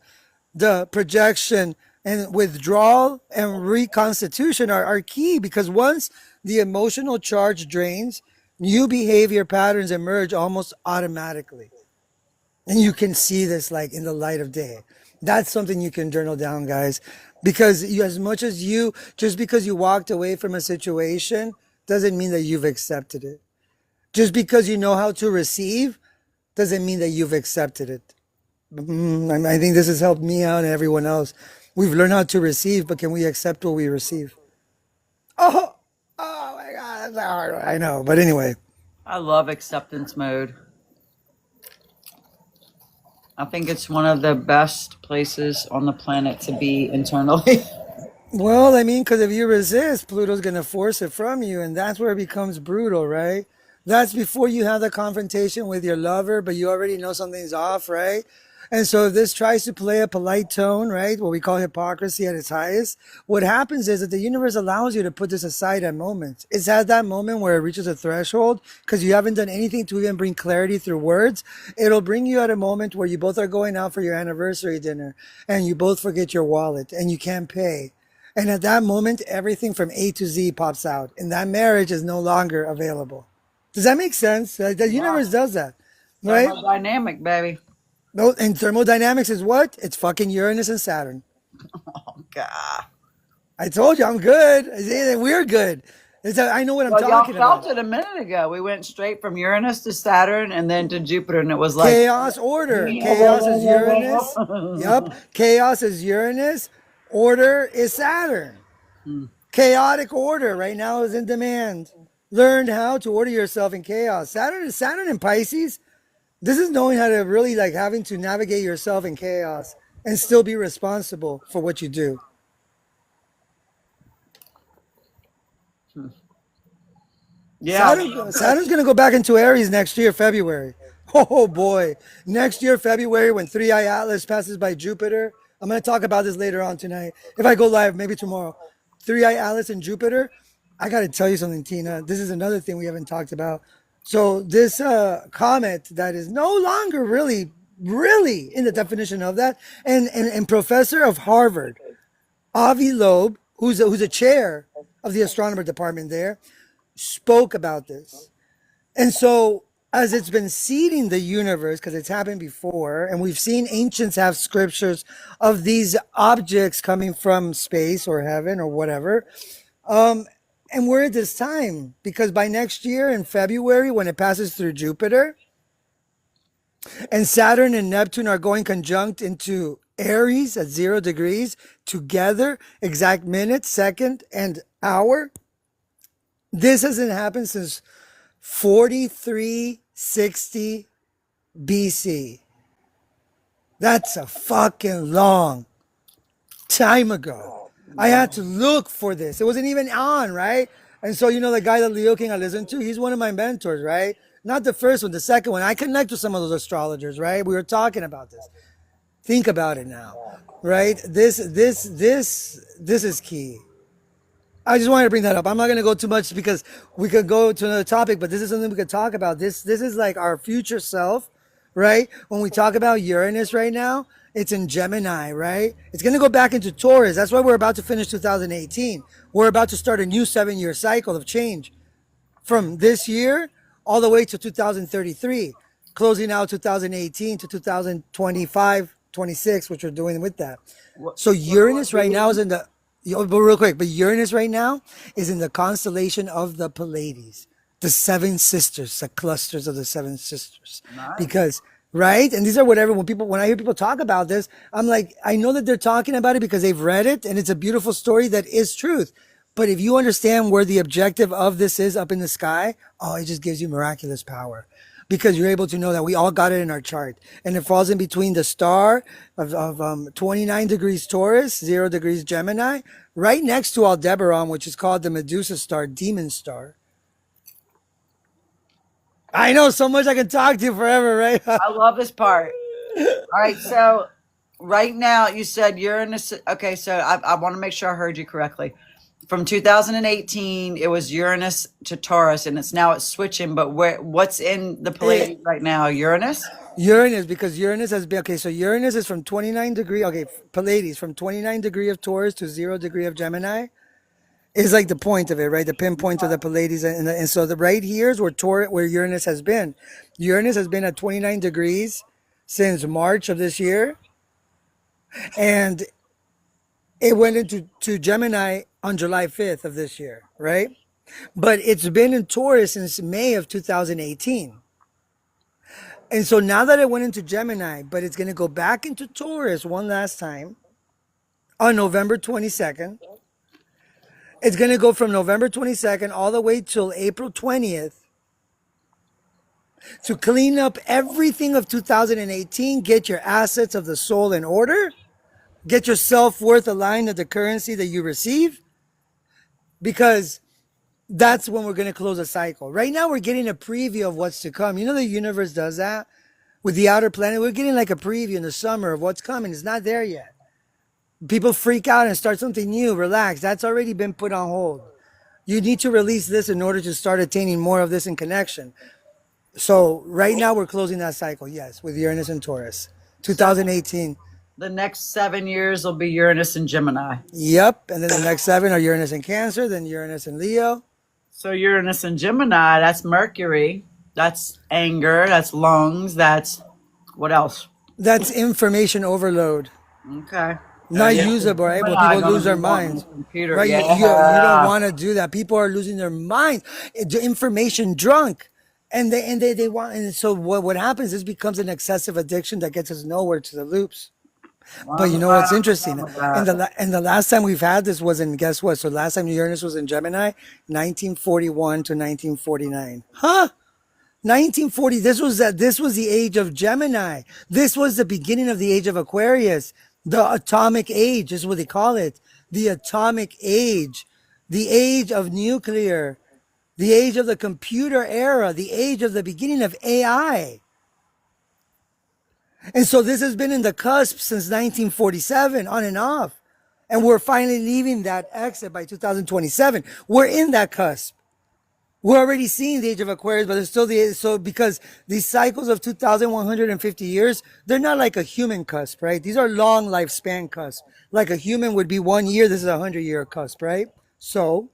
the projection and withdrawal and reconstitution are key, because once the emotional charge drains, new behavior patterns emerge almost automatically. And you can see this like in the light of day. That's something you can journal down, guys. Because as much as just because you walked away from a situation doesn't mean that you've accepted it. Just because you know how to receive doesn't mean that you've accepted it. I think this has helped me out and everyone else. We've learned how to receive, but can we accept what we receive? Oh my God, that's a hard one. I know, but anyway. I love acceptance mode. I think it's one of the best places on the planet to be internally. Well, I mean, because if you resist, Pluto's going to force it from you, and that's where it becomes brutal, right? That's before you have the confrontation with your lover, but you already know something's off, right? And so if this tries to play a polite tone, right, what we call hypocrisy at its highest, what happens is that the universe allows you to put this aside at moments. It's at that moment where it reaches a threshold because you haven't done anything to even bring clarity through words. It'll bring you at a moment where you both are going out for your anniversary dinner and you both forget your wallet and you can't pay. And at that moment, everything from A to Z pops out and that marriage is no longer available. Does that make sense? The universe does that, right? Thermodynamic, baby. No, and thermodynamics is what? It's fucking Uranus and Saturn. Oh, God. I told you I'm good. We're good. I know what I'm Well, y'all talking felt about. it a minute ago. We went straight from Uranus to Saturn and then to Jupiter, and it was like Chaos, order. Chaos is Uranus. Yep. Chaos is Uranus. Order is Saturn. Chaotic order right now is in demand. Learn how to order yourself in chaos. Saturn in Pisces. This is knowing how to really like having to navigate yourself in chaos and still be responsible for what you do. yeah. Saturn's going to go back into Aries next year, February. Oh boy. Next year, February, when 3i Atlas passes by Jupiter. I'm going to talk about this later on tonight. If I go live, maybe tomorrow. 3i Atlas and Jupiter. I got to tell you something, Tina. This is another thing we haven't talked about. So this comet that is no longer really in the definition of that, and professor of Harvard, Avi Loeb, who's a chair of the astronomer department there, spoke about this. And so as it's been seeding the universe, because it's happened before, and we've seen ancients have scriptures of these objects coming from space or heaven or whatever. And we're at this time because by next year in February, when it passes through Jupiter, and Saturn and Neptune are going conjunct into Aries at 0 degrees together, exact minute, second, and hour. This hasn't happened since 4360 BC. That's a fucking long time ago. I had to look for this. It wasn't even on, right? And so, the guy that Leo King I listen to, he's one of my mentors, right? Not the first one, the second one. I connect with some of those astrologers, right? We were talking about this. Think about it now, right? This is key. I just wanted to bring that up. I'm not going to go too much because we could go to another topic, but this is something we could talk about. This is like our future self, right? When we talk about Uranus right now, it's in Gemini, right? It's going to go back into Taurus. That's why we're about to finish 2018. We're about to start a new 7-year cycle of change from this year all the way to 2033, closing out 2018 to 2025, 26, which we're doing with that. So Uranus right now is in the, but real quick, but Uranus right now is in the constellation of the Pleiades, the seven sisters, the clusters of the seven sisters. Nice. Because right? And these are whatever, when I hear people talk about this, I'm like, I know that they're talking about it because they've read it and it's a beautiful story that is truth. But if you understand where the objective of this is up in the sky, oh, it just gives you miraculous power because you're able to know that we all got it in our chart and it falls in between the star of 29 degrees Taurus, 0 degrees Gemini, right next to Aldebaran, which is called the Medusa star, demon star. I know so much I can talk to you forever, right? I love this part. All right, so right now you said Uranus. Okay, so I want to make sure I heard you correctly. From 2018, it was Uranus to Taurus, and it's switching. But what's in the Pleiades right now? Uranus. Uranus, because Uranus has been, okay, so Uranus is from 29 degree, okay, Pleiades, from 29 degree of Taurus to 0 degree of Gemini is like the point of it, right? The pinpoint of the Pleiades. And so the right here is where Uranus has been. Uranus has been at 29 degrees since March of this year. And it went into Gemini on July 5th of this year, right? But it's been in Taurus since May of 2018. And so now that it went into Gemini, but it's going to go back into Taurus one last time on November 22nd. It's going to go from November 22nd all the way till April 20th to clean up everything of 2018, get your assets of the soul in order, get your self-worth aligned to the currency that you receive, because that's when we're going to close a cycle. Right now, we're getting a preview of what's to come. You know, the universe does that with the outer planet. We're getting like a preview in the summer of what's coming. It's not there yet. People freak out and start something new. Relax. That's already been put on hold. You need to release this in order to start attaining more of this in connection. So right now we're closing that cycle, yes, with Uranus and Taurus. 2018. The next 7 years will be Uranus and Gemini. Yep. And then the next 7 are Uranus and Cancer, then Uranus and Leo. So Uranus and Gemini, that's Mercury. That's anger. That's lungs. That's what else? That's information overload. Okay. Not usable, right? But people lose their minds. Computer. Right? Yeah. You don't want to do that. People are losing their minds. Information drunk. And they want, and so what happens is becomes an excessive addiction that gets us nowhere to the loops. But you know what's interesting? And the last time we've had this was in, guess what? So last time Uranus was in Gemini, 1941 to 1949. Huh? 1940. This was the age of Gemini. This was the beginning of the age of Aquarius. The atomic age is what they call it. The atomic age. The age of nuclear. The age of the computer era. The age of the beginning of AI. And so this has been in the cusp since 1947, on and off. And we're finally leaving that exit by 2027. We're in that cusp. We're already seeing the age of Aquarius, but it's still so because these cycles of 2,150 years, they're not like a human cusp, right? These are long lifespan cusp. Like a human would be 1 year, this is a 100-year cusp, right? So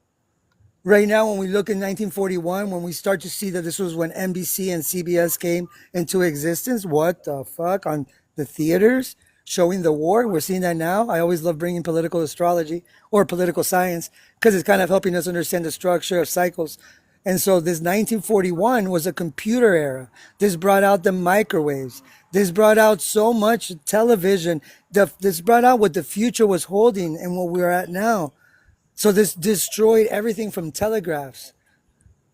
right now, when we look in 1941, when we start to see that this was when NBC and CBS came into existence, what the fuck, on the theaters showing the war, we're seeing that now. I always love bringing political astrology or political science because it's kind of helping us understand the structure of cycles. And so this 1941 was a computer era. This brought out the microwaves. This brought out so much television. This brought out what the future was holding and what we're at now. So this destroyed everything from telegraphs.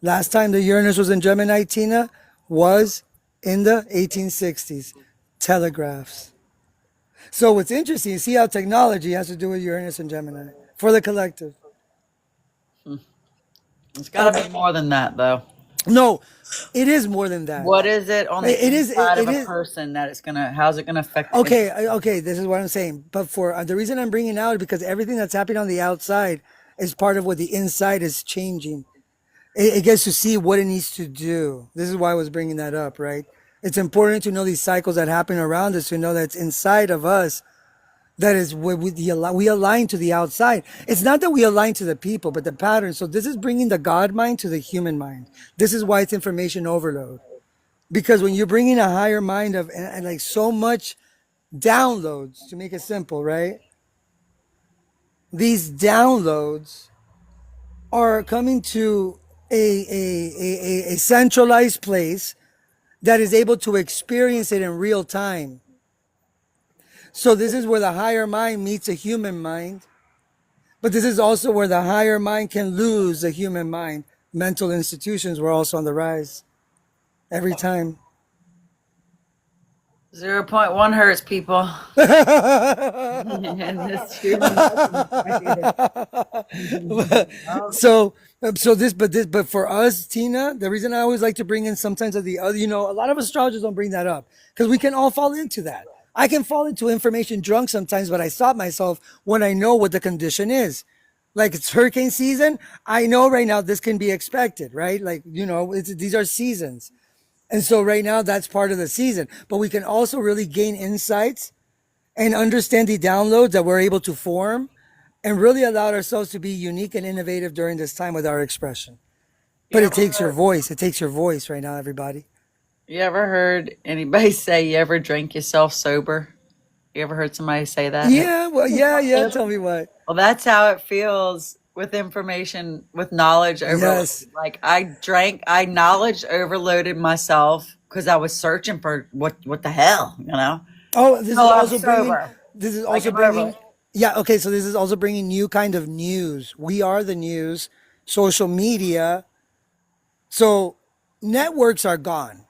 Last time the Uranus was in Gemini, Tina, was in the 1860s. Telegraphs. So what's interesting, you see how technology has to do with Uranus and Gemini for the collective. It's got to be more than that, though. No, it is more than that. What is it on the inside of a is person that it's gonna? How's it gonna affect? Okay. This is what I'm saying. But for the reason I'm bringing it out is because everything that's happening on the outside is part of what the inside is changing. It gets to see what it needs to do. This is why I was bringing that up, right? It's important to know these cycles that happen around us, to know that it's inside of us. That is where we align to the outside. It's not that we align to the people, but the pattern. So this is bringing the God mind to the human mind. This is why it's information overload. Because when you're bringing a higher mind of and like so much downloads, to make it simple, right? These downloads are coming to a centralized place that is able to experience it in real time. So this is where the higher mind meets a human mind. But this is also where the higher mind can lose the human mind. Mental institutions were also on the rise every time. 0.1 hertz, people. And this human so but for us, Tina, the reason I always like to bring in sometimes of the other, a lot of astrologers don't bring that up because we can all fall into that. I can fall into information drunk sometimes, but I stop myself when I know what the condition is. Like it's hurricane season. I know right now this can be expected, right? Like, these are seasons. And so right now that's part of the season, but we can also really gain insights and understand the downloads that we're able to form and really allow ourselves to be unique and innovative during this time with our expression. But it takes your voice. It takes your voice right now, everybody. You ever heard anybody say you ever drink yourself sober? You ever heard somebody say that? Yeah, well, yeah. Tell me what. Well, that's how it feels with information, with knowledge overload. Yes. Like I knowledge overloaded myself because I was searching for what the hell, Oh, this is I'm also bringing. sober. This is Like also I'm bringing. over. Yeah. Okay. So this is also bringing new kind of news. We are the news. Social media. So networks are gone.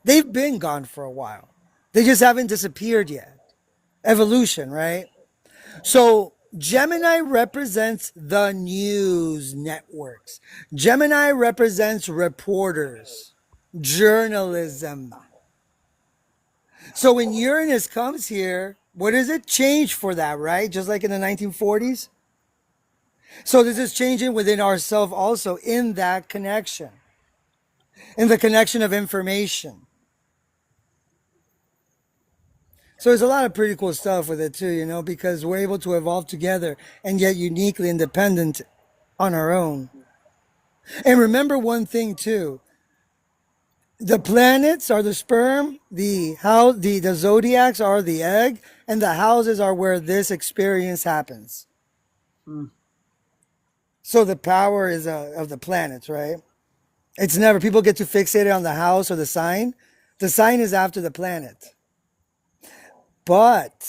They've been gone for a while. They just haven't disappeared yet. Evolution, right? So Gemini represents the news networks. Gemini represents reporters, journalism. So when Uranus comes here, what does it change for that, right? Just like in the 1940s? So this is changing within ourselves also in that connection, in the connection of information. So there's a lot of pretty cool stuff with it too, because we're able to evolve together and yet uniquely independent on our own. And remember one thing too. The planets are the sperm, the zodiacs are the egg, and the houses are where this experience happens. So the power is of the planets, right? It's never, people get too fixated on the house or the sign. The sign is after the planet. But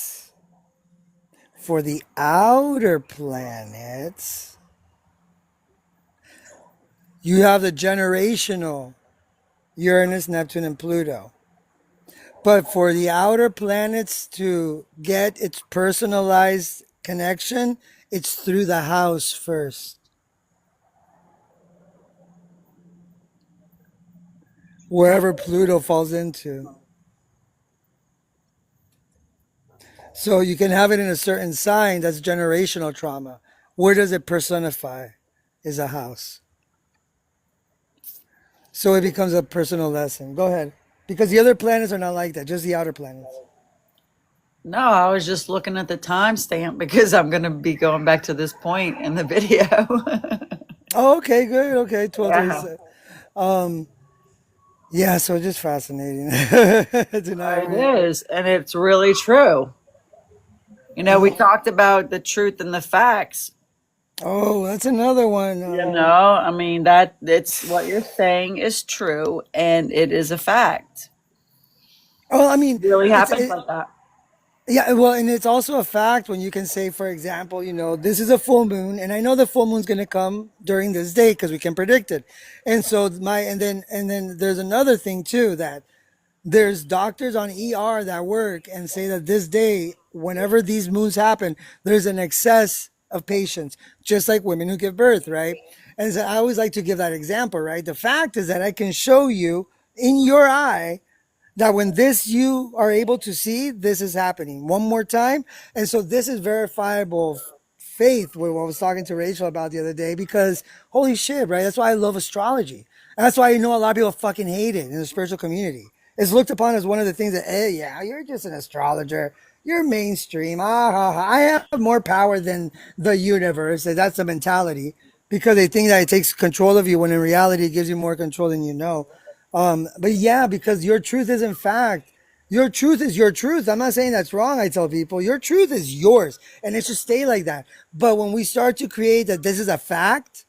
for the outer planets, you have the generational Uranus, Neptune, and Pluto. But for the outer planets to get its personalized connection, it's through the house first. Wherever Pluto falls into. So you can have it in a certain sign that's generational trauma. Where does it personify? Is a house. So it becomes a personal lesson. Go ahead. Because the other planets are not like that, just the outer planets. No, I was just looking at the timestamp because I'm going to be going back to this point in the video. Oh, okay, good. Okay, 12:37. Yeah. Yeah, so it's just fascinating. It is, and it's really true. We talked about the truth and the facts. Oh, that's another one. I mean that it's what you're saying is true, and it is a fact. Oh, I mean, It really happens like that. yeah, well, and it's also a fact when you can say, for example, this is a full moon, and I know the full moon's going to come during this day because we can predict it. And so and then there's another thing too, that there's doctors on ER that work and say that this day, whenever these moons happen, there's an excess of patients, just like women who give birth, right? And so I always like to give that example, right? The fact is that I can show you in your eye that when this you are able to see, this is happening one more time. And so this is verifiable faith, what I was talking to Rachel about the other day, because holy shit, right? That's why I love astrology. And that's why I know a lot of people fucking hate it in the spiritual community. It's looked upon as one of the things that, hey, yeah, you're just an astrologer. You're mainstream. I have more power than the universe. That's the mentality, because they think that it takes control of you when in reality it gives you more control than you know. But yeah, because your truth is in fact, your truth is your truth. I'm not saying that's wrong. I tell people your truth is yours and it should stay like that. But when we start to create that this is a fact,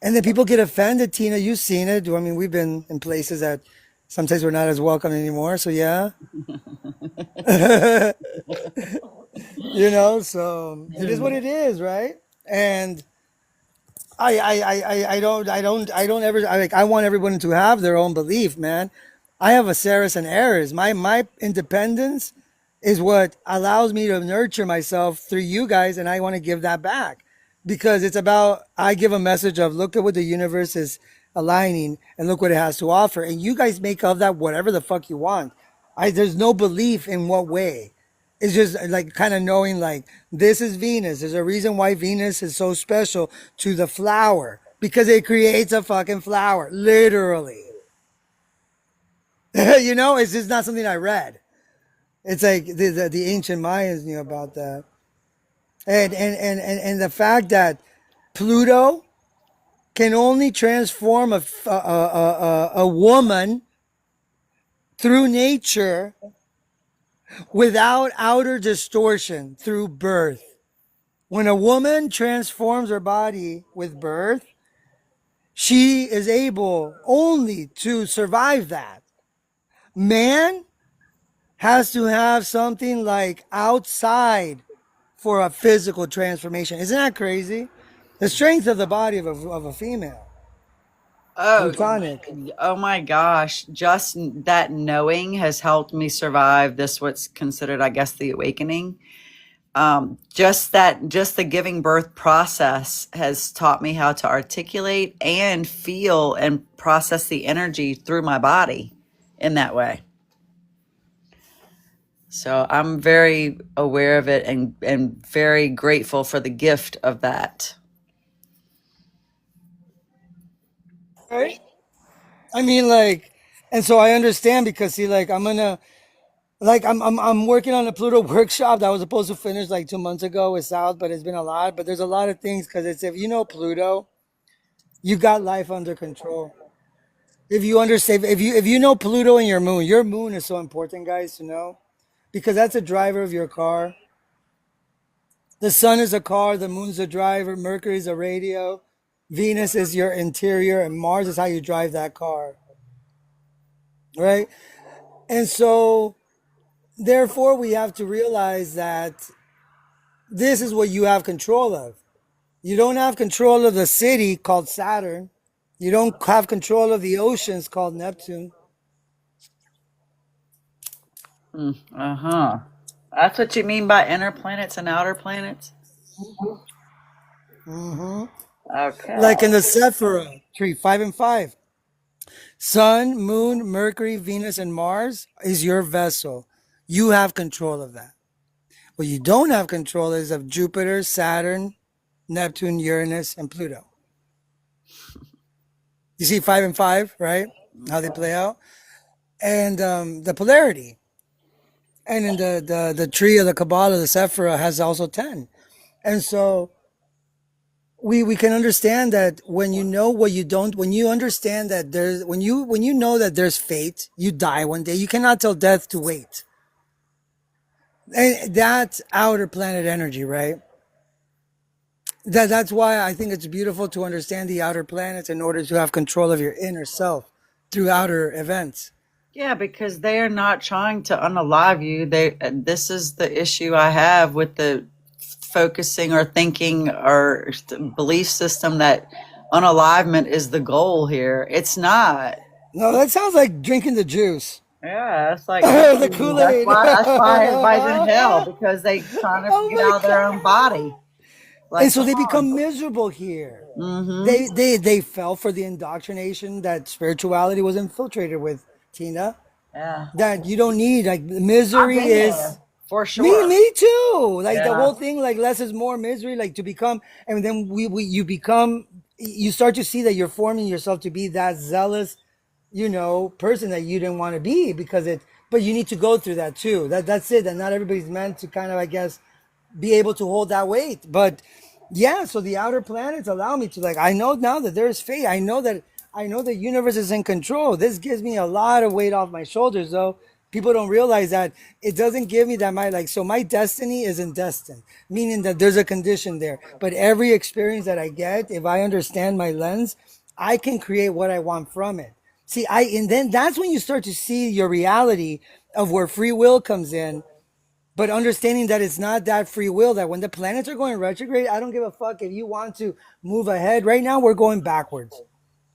and then people get offended, Tina, you've seen it. I mean, we've been in places that Sometimes we're not as welcome anymore. So yeah, so it is what it is, right? And I don't ever, I want everyone to have their own belief, man. I have a Ceres and Aries. My independence is what allows me to nurture myself through you guys, and I want to give that back because it's about, I give a message of look at what the universe is aligning and look what it has to offer, and you guys make of that whatever the fuck you want. There's no belief in what way. It's just like kind of knowing like this is Venus. There's a reason why Venus is so special to the flower because it creates a fucking flower, literally. It's just not something I read. It's like the ancient Mayans knew about that, and the fact that Pluto can only transform a woman through nature without outer distortion through birth. When a woman transforms her body with birth, she is able only to survive that. Man has to have something like outside for a physical transformation. Isn't that crazy? The strength of the body of a female. Oh, Plutonic. oh my gosh. Just that knowing has helped me survive this, what's considered, I guess, the awakening. Just the giving birth process has taught me how to articulate and feel and process the energy through my body in that way. So I'm very aware of it and very grateful for the gift of that. Right? I mean, like, and so I understand because see, like, I'm working on a Pluto workshop that I was supposed to finish like 2 months ago with South, but it's been a lot. But there's a lot of things because it's if you know Pluto, you got life under control. If you understand, if you know Pluto and your moon is so important, guys, to know because that's a driver of your car. The sun is a car, the moon's a driver, Mercury is a radio, Venus is your interior, and Mars is how you drive that car, right? And so, therefore, we have to realize that this is what you have control of. You don't have control of the city called Saturn. You don't have control of the oceans called Neptune. Uh-huh. That's what you mean by inner planets and outer planets? Okay. Like in the Sephira tree, 5 and 5. Sun, Moon, Mercury, Venus, and Mars is your vessel. You have control of that. What you don't have control is of Jupiter, Saturn, Neptune, Uranus, and Pluto. You see 5 and 5, right? How they play out. And the polarity. And in the tree of the Kabbalah, the Sephira has also 10. And so we can understand that when you know what you don't, when you understand that there's, when you know that there's fate, you die one day, you cannot tell death to wait. And that's outer planet energy, right? That's why I think it's beautiful to understand the outer planets in order to have control of your inner self through outer events. Yeah, because they are not trying to unalive you. This is the issue I have with the focusing or thinking or belief system that unalivement is the goal here. It's not. No, that sounds like drinking the juice. Yeah, it's like The Kool-Aid. that's why everybody's in hell because they trying to Oh get my out of their own body. Like, And so they come become on. miserable here. Mm-hmm. They fell for the indoctrination that spirituality was infiltrated with, Tina. Yeah, That you don't need, like I've misery been is there for me, sure. me too. Like the Yeah. whole thing, like less is more misery, like to become, and then you become, you start to see that you're forming yourself to be that zealous, person that you didn't want to be because but you need to go through that too. That's it. And not everybody's meant to kind of, I guess, be able to hold that weight. But yeah, so the outer planets allow me to like, I know now that there's fate. I know the universe is in control. This gives me a lot of weight off my shoulders though. People don't realize that it doesn't give me that so my destiny isn't destined, meaning that there's a condition there. But every experience that I get, if I understand my lens, I can create what I want from it. See, and then that's when you start to see your reality of where free will comes in, but understanding that it's not that free will, that when the planets are going retrograde, I don't give a fuck if you want to move ahead. Right now, we're going backwards.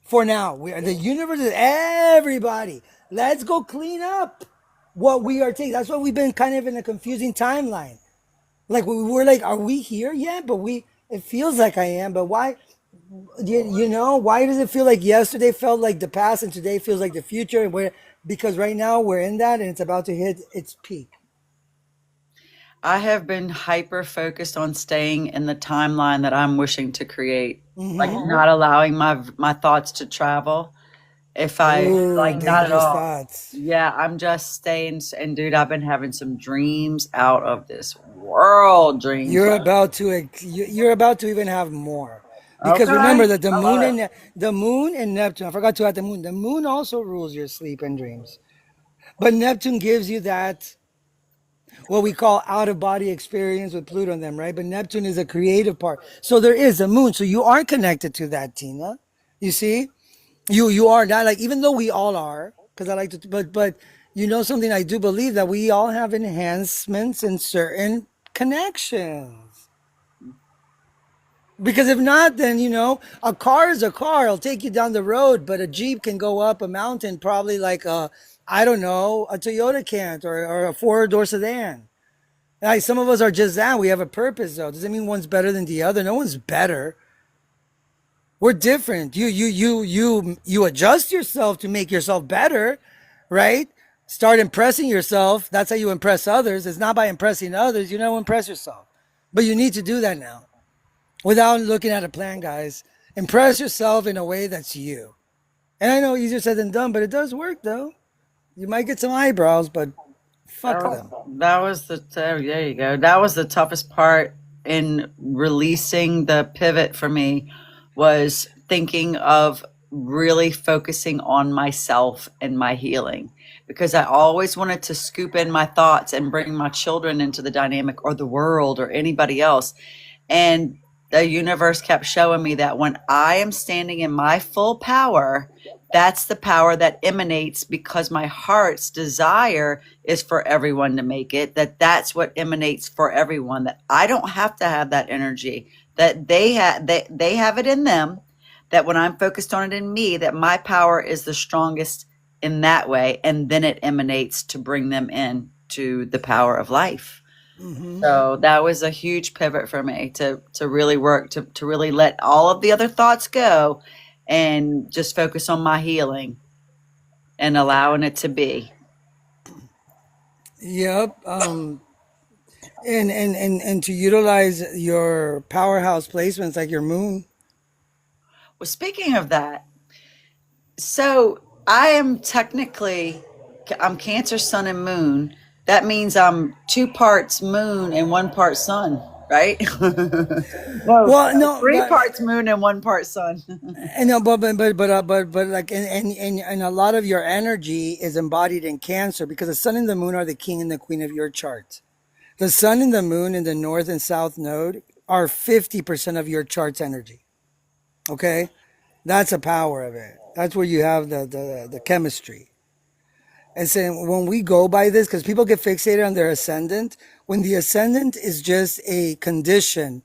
For now, the universe is everybody. Let's go clean up what we are taking. That's why we've been kind of in a confusing timeline. Like we're like, are we here yet? But it feels like I am. But why? You know, why does it feel like yesterday felt like the past and today feels like the future? And because right now we're in that and it's about to hit its peak. I have been hyper focused on staying in the timeline that I'm wishing to create, like not allowing my thoughts to travel. If I Ooh, like, not at dangerous all. thoughts. Yeah, I'm just staying. And dude, I've been having some dreams out of this world dreams. You're about to even have more. Because Okay, remember that I love it. the moon and Neptune, I forgot to add the moon. The moon also rules your sleep and dreams. But Neptune gives you that what we call out of body experience with Pluto and them, right? But Neptune is a creative part. So there is a moon. So you are connected to that, Tina. You see? You are not like, even though we all are, because I like to, but you know something, I do believe that we all have enhancements in certain connections. Because if not, then a car is a car. It'll take you down the road, but a Jeep can go up a mountain, probably like I don't know, a Toyota can't, or a four-door sedan. Like some of us are just that. We have a purpose, though. Doesn't mean one's better than the other. No one's better. We're different. You adjust yourself to make yourself better, right? Start impressing yourself. That's how you impress others. It's not by impressing others. You don't impress yourself. But you need to do that now without looking at a plan, guys. Impress yourself in a way that's you. And I know easier said than done, but it does work though. You might get some eyebrows, but fuck them. That was there you go. That was the toughest part in releasing the pivot for me, was thinking of really focusing on myself and my healing, because I always wanted to scoop in my thoughts and bring my children into the dynamic, or the world, or anybody else. And the universe kept showing me that when I am standing in my full power, that's the power that emanates, because my heart's desire is for everyone to make it, that's what emanates for everyone, that I don't have to have that energy, that they have it in them, that when I'm focused on it in me, that my power is the strongest in that way, and then it emanates to bring them in to the power of life. So that was a huge pivot for me, to really work, to really let all of the other thoughts go and just focus on my healing and allowing it to be. Yep. And to utilize your powerhouse placements like your moon. Well, speaking of that, so I am technically, I'm Cancer, Sun, and Moon. That means I'm 2 parts moon and 1 part sun, right? No, Well, no, 3 parts moon and 1 part sun. and no, but like, and a lot of your energy is embodied in Cancer because the sun and the moon are the king and the queen of your chart. The sun and the moon in the north and south node are 50% of your chart's energy. Okay, that's a power of it. That's where you have the chemistry. And saying when we go by this, because people get fixated on their ascendant, when the ascendant is just a condition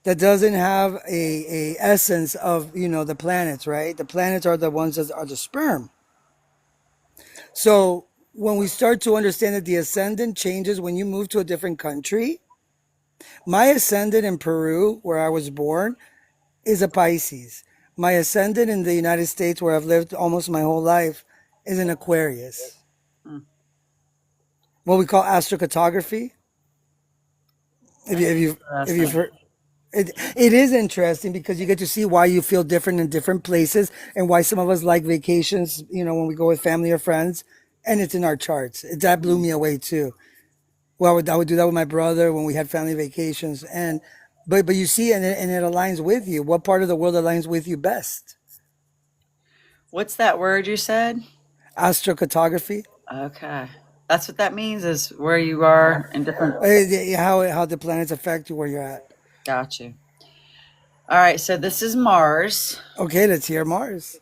that doesn't have a essence of the planets, right? The planets are the ones that are the sperm. So when we start to understand that the ascendant changes when you move to a different country, my ascendant in Peru, where I was born, is a Pisces. My ascendant in the United States, where I've lived almost my whole life, is an Aquarius. What we call astrocartography. If you've heard, it is interesting because you get to see why you feel different in different places and why some of us like vacations, when we go with family or friends, and it's in our charts. That blew me away too. Well, I would do that with my brother when we had family vacations, but you see, and it aligns with you. What part of the world aligns with you best? What's that word you said? Astrocartography. Okay. That's what that means, is where you are in different. How the planets affect you where you're at. Got you. All right. So this is Mars. Okay, let's hear Mars.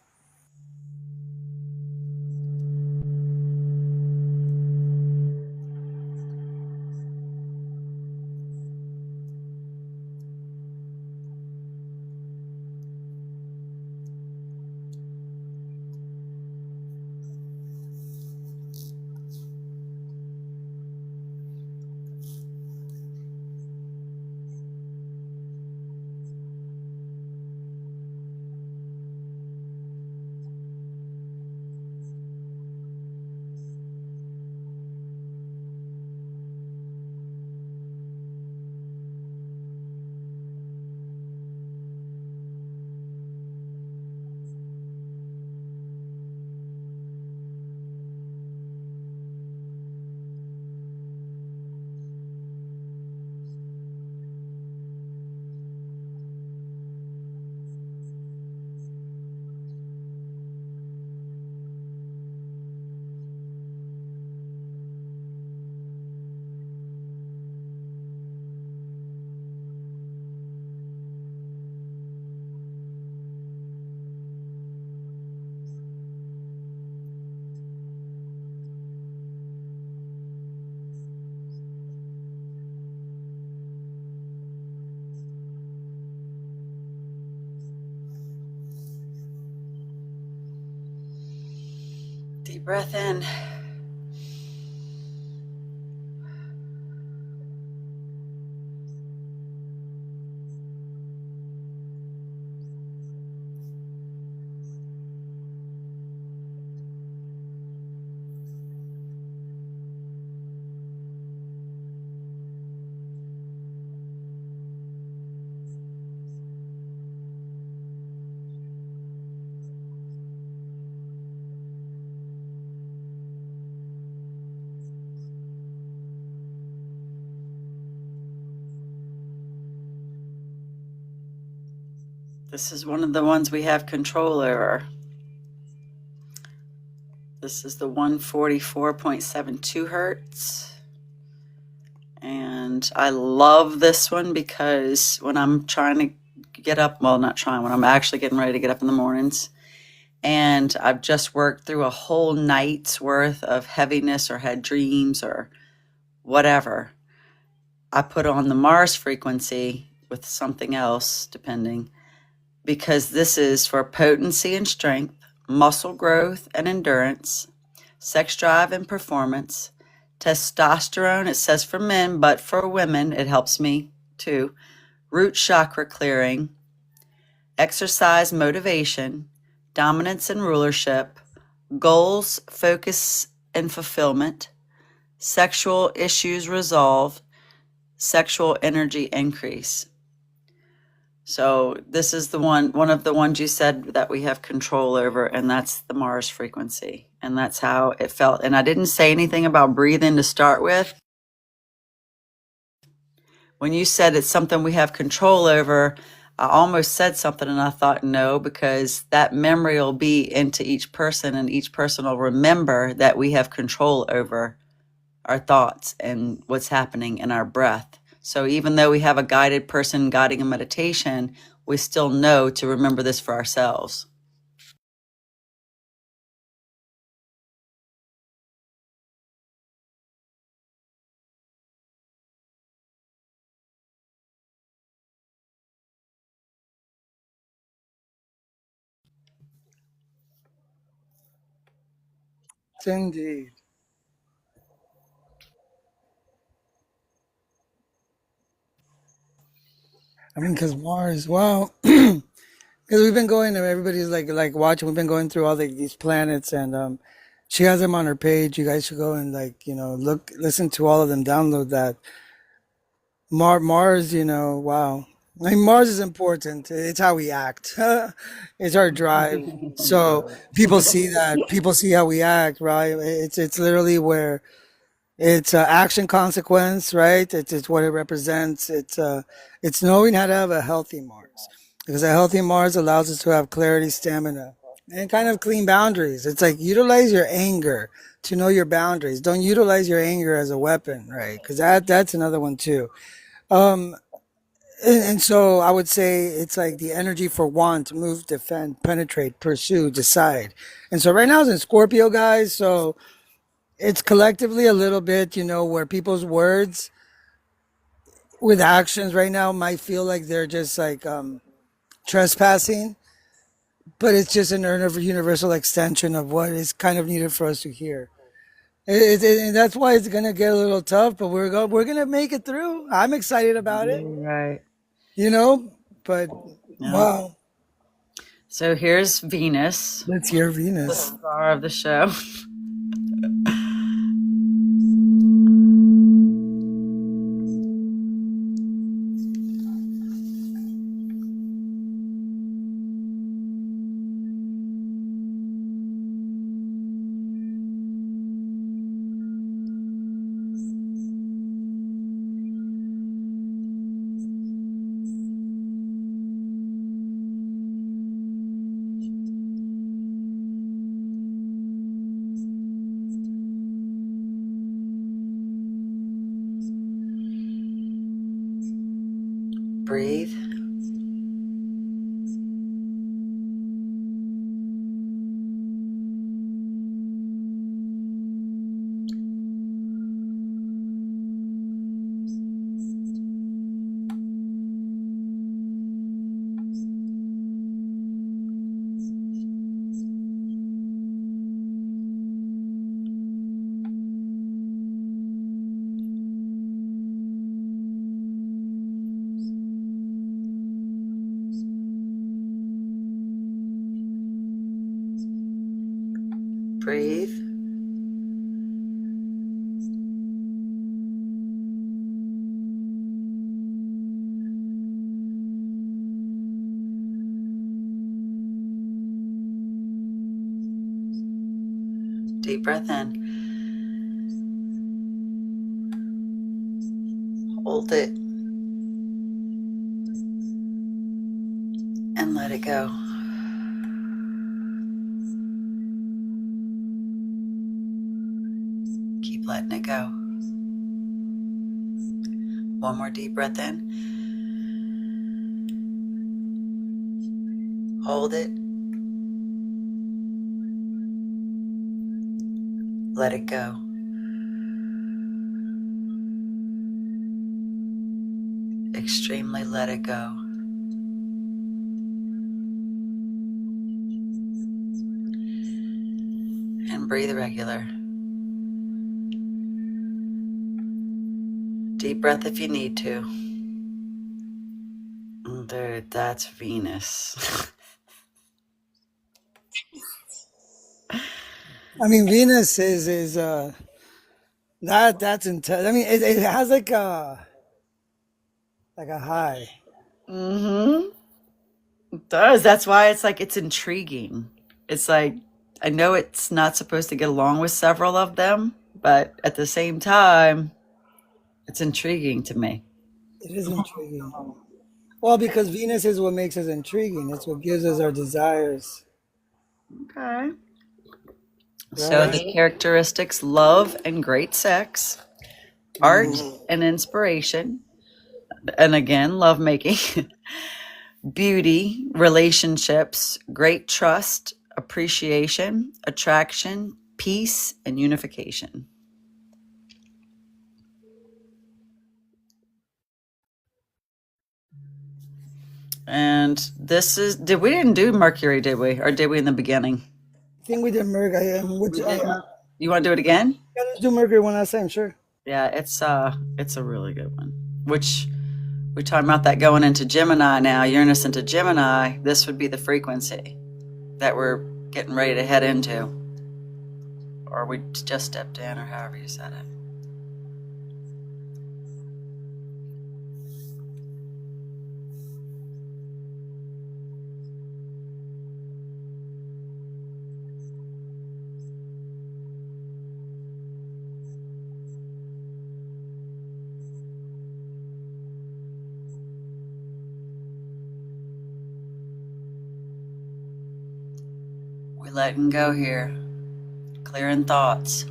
Deep breath in. This is one of the ones we have control over. This is the 144.72 hertz. And I love this one because when I'm trying to get up, well, not trying, when I'm actually getting ready to get up in the mornings, and I've just worked through a whole night's worth of heaviness or had dreams or whatever, I put on the Mars frequency with something else, depending, because this is for potency and strength, muscle growth and endurance, sex drive and performance, testosterone, it says for men, but for women, it helps me too, root chakra clearing, exercise motivation, dominance and rulership, goals, focus and fulfillment, sexual issues resolved, sexual energy increase. So this is the one of the ones you said that we have control over, and that's the Mars frequency. And that's how it felt. And I didn't say anything about breathing to start with. When you said it's something we have control over, I almost said something and I thought no, because that memory will be into each person and each person will remember that we have control over our thoughts and what's happening in our breath. So even though we have a guided person guiding a meditation, we still know to remember this for ourselves. Indeed. I mean, because Mars, well, because we've been going, everybody's like watching. We've been going through all these planets, and she has them on her page. You guys should go and look, listen to all of them, download that. Mars, wow. I mean, Mars is important. It's how we act. It's our drive. So people see that. People see how we act, right? It's literally where it's action consequence, right? It's what it represents. It's knowing how to have a healthy Mars, because a healthy Mars allows us to have clarity, stamina, and kind of clean boundaries. It's like utilize your anger to know your boundaries. Don't utilize your anger as a weapon, right? Because that's another one too. Um, and so I would say it's like the energy for want, move, defend, penetrate, pursue, decide. And so right now it's in Scorpio, guys. So it's collectively a little bit, where people's words with actions right now might feel like they're just like trespassing, but it's just an universal extension of what is kind of needed for us to hear. And that's why it's gonna get a little tough, but we're gonna make it through. I'm excited about it, Right. you know. But Yeah. wow, So here's Venus, let's hear the Venus. star of the show. Breathe. Breathe. Deep breath in. Hold it. And let it go. Keep letting it go. One more deep breath in. Hold it. Let it go. Extremely let it go. And breathe regular. Deep breath if you need to. Dude, that's Venus. I mean, Venus is that's intense. I mean, it has like a high. Mm-hmm. It does. That's why it's like it's intriguing. It's like I know it's not supposed to get along with several of them, but at the same time, it's intriguing to me. It is intriguing. Well, because Venus is what makes us intriguing. It's what gives us our desires. Okay. So the characteristics: love and great sex, art and inspiration, and again, love making, beauty, relationships, great trust, appreciation, attraction, peace, and unification. And this is, we didn't do Mercury, did we? Or did we in the beginning? I think we did Mercury. You want to do it again? Yeah, let's do Mercury one last time, sure. Yeah, it's a really good one. Which we're talking about that going into Gemini now, Uranus into Gemini. This would be the frequency that we're getting ready to head into. Or we just stepped in, or however you said it. We're letting go here, clearing thoughts.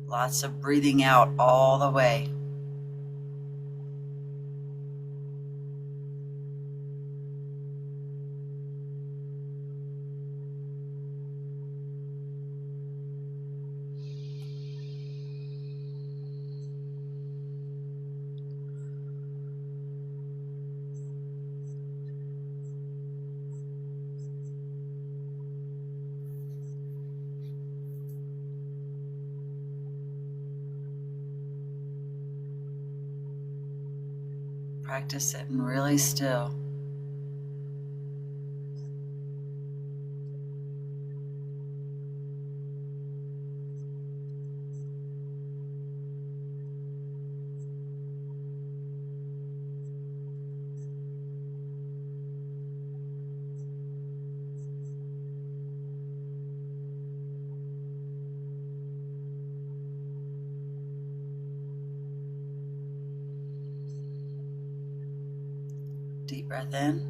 Lots of breathing out all the way. Practice sitting really still. Deep breath in. And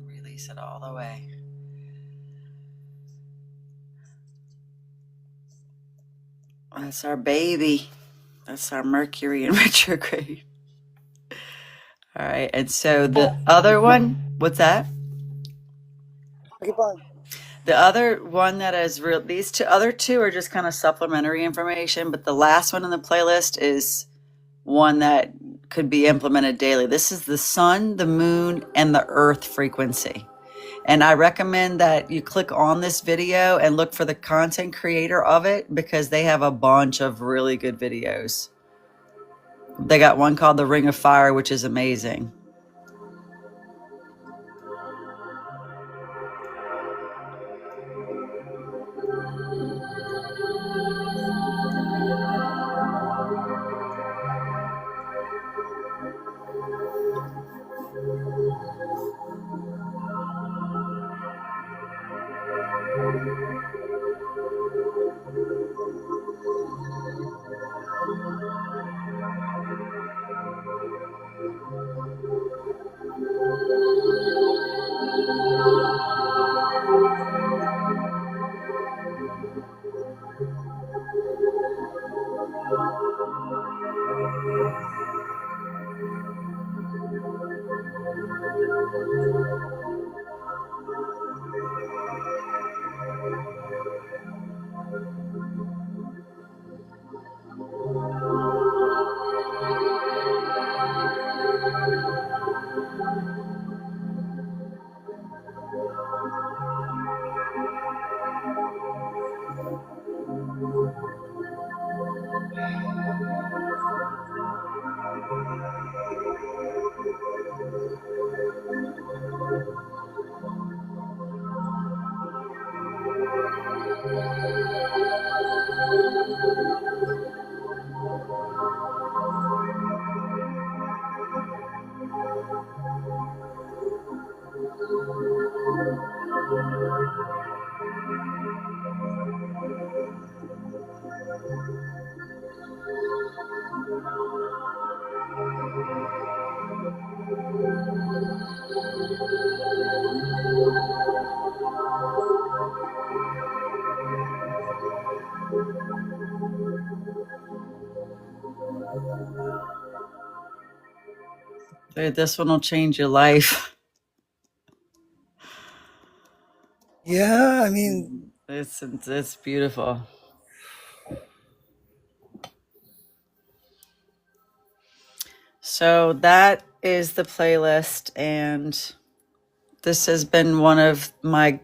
release it all the way. That's our baby. That's our Mercury in retrograde. All right, and so the other one, what's that? Keep on. The other one that is real, these two other two are just kind of supplementary information, but the last one in the playlist is one that could be implemented daily. This is the sun, the moon, and the earth frequency. And I recommend that you click on this video and look for the content creator of it because they have a bunch of really good videos. They got one called The Ring of Fire, which is amazing. Dude, this one will change your life. Yeah, I mean, It's beautiful. So that is the playlist, and this has been one of my